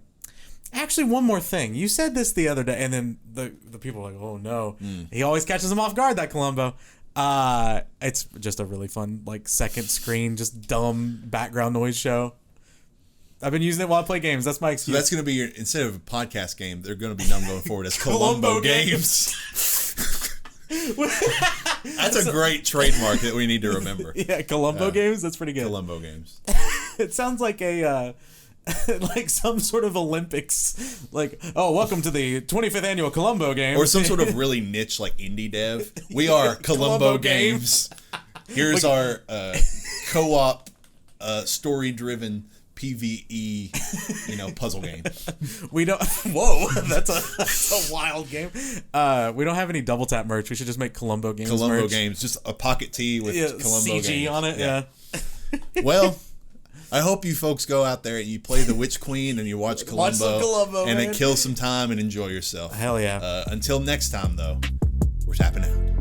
actually, one more thing. You said this the other day, and then the people are like, oh no. He always catches them off guard, that Columbo. It's just a really fun like second screen, just dumb background noise show. I've been using it while I play games. That's my excuse. So that's going to be your, instead of a podcast game, they're going to be known going forward as Columbo Games. That's a great trademark that we need to remember. Yeah, Columbo Games. That's pretty good. Columbo Games. It sounds like a like some sort of Olympics. Like, oh, welcome to the 25th annual Columbo Games. Or some sort of really niche like indie dev. We are Columbo Games. Here's our co-op story-driven PvE, puzzle game. We don't. Whoa, that's a wild game. We don't have any double tap merch. We should just make Columbo Games. Columbo merch. Games, just a pocket tee with Columbo CG Games on it. Yeah. Well, I hope you folks go out there and you play the Witch Queen and you watch Columbo, and then kill some time and enjoy yourself. Hell yeah. Until next time, though, we're tapping out.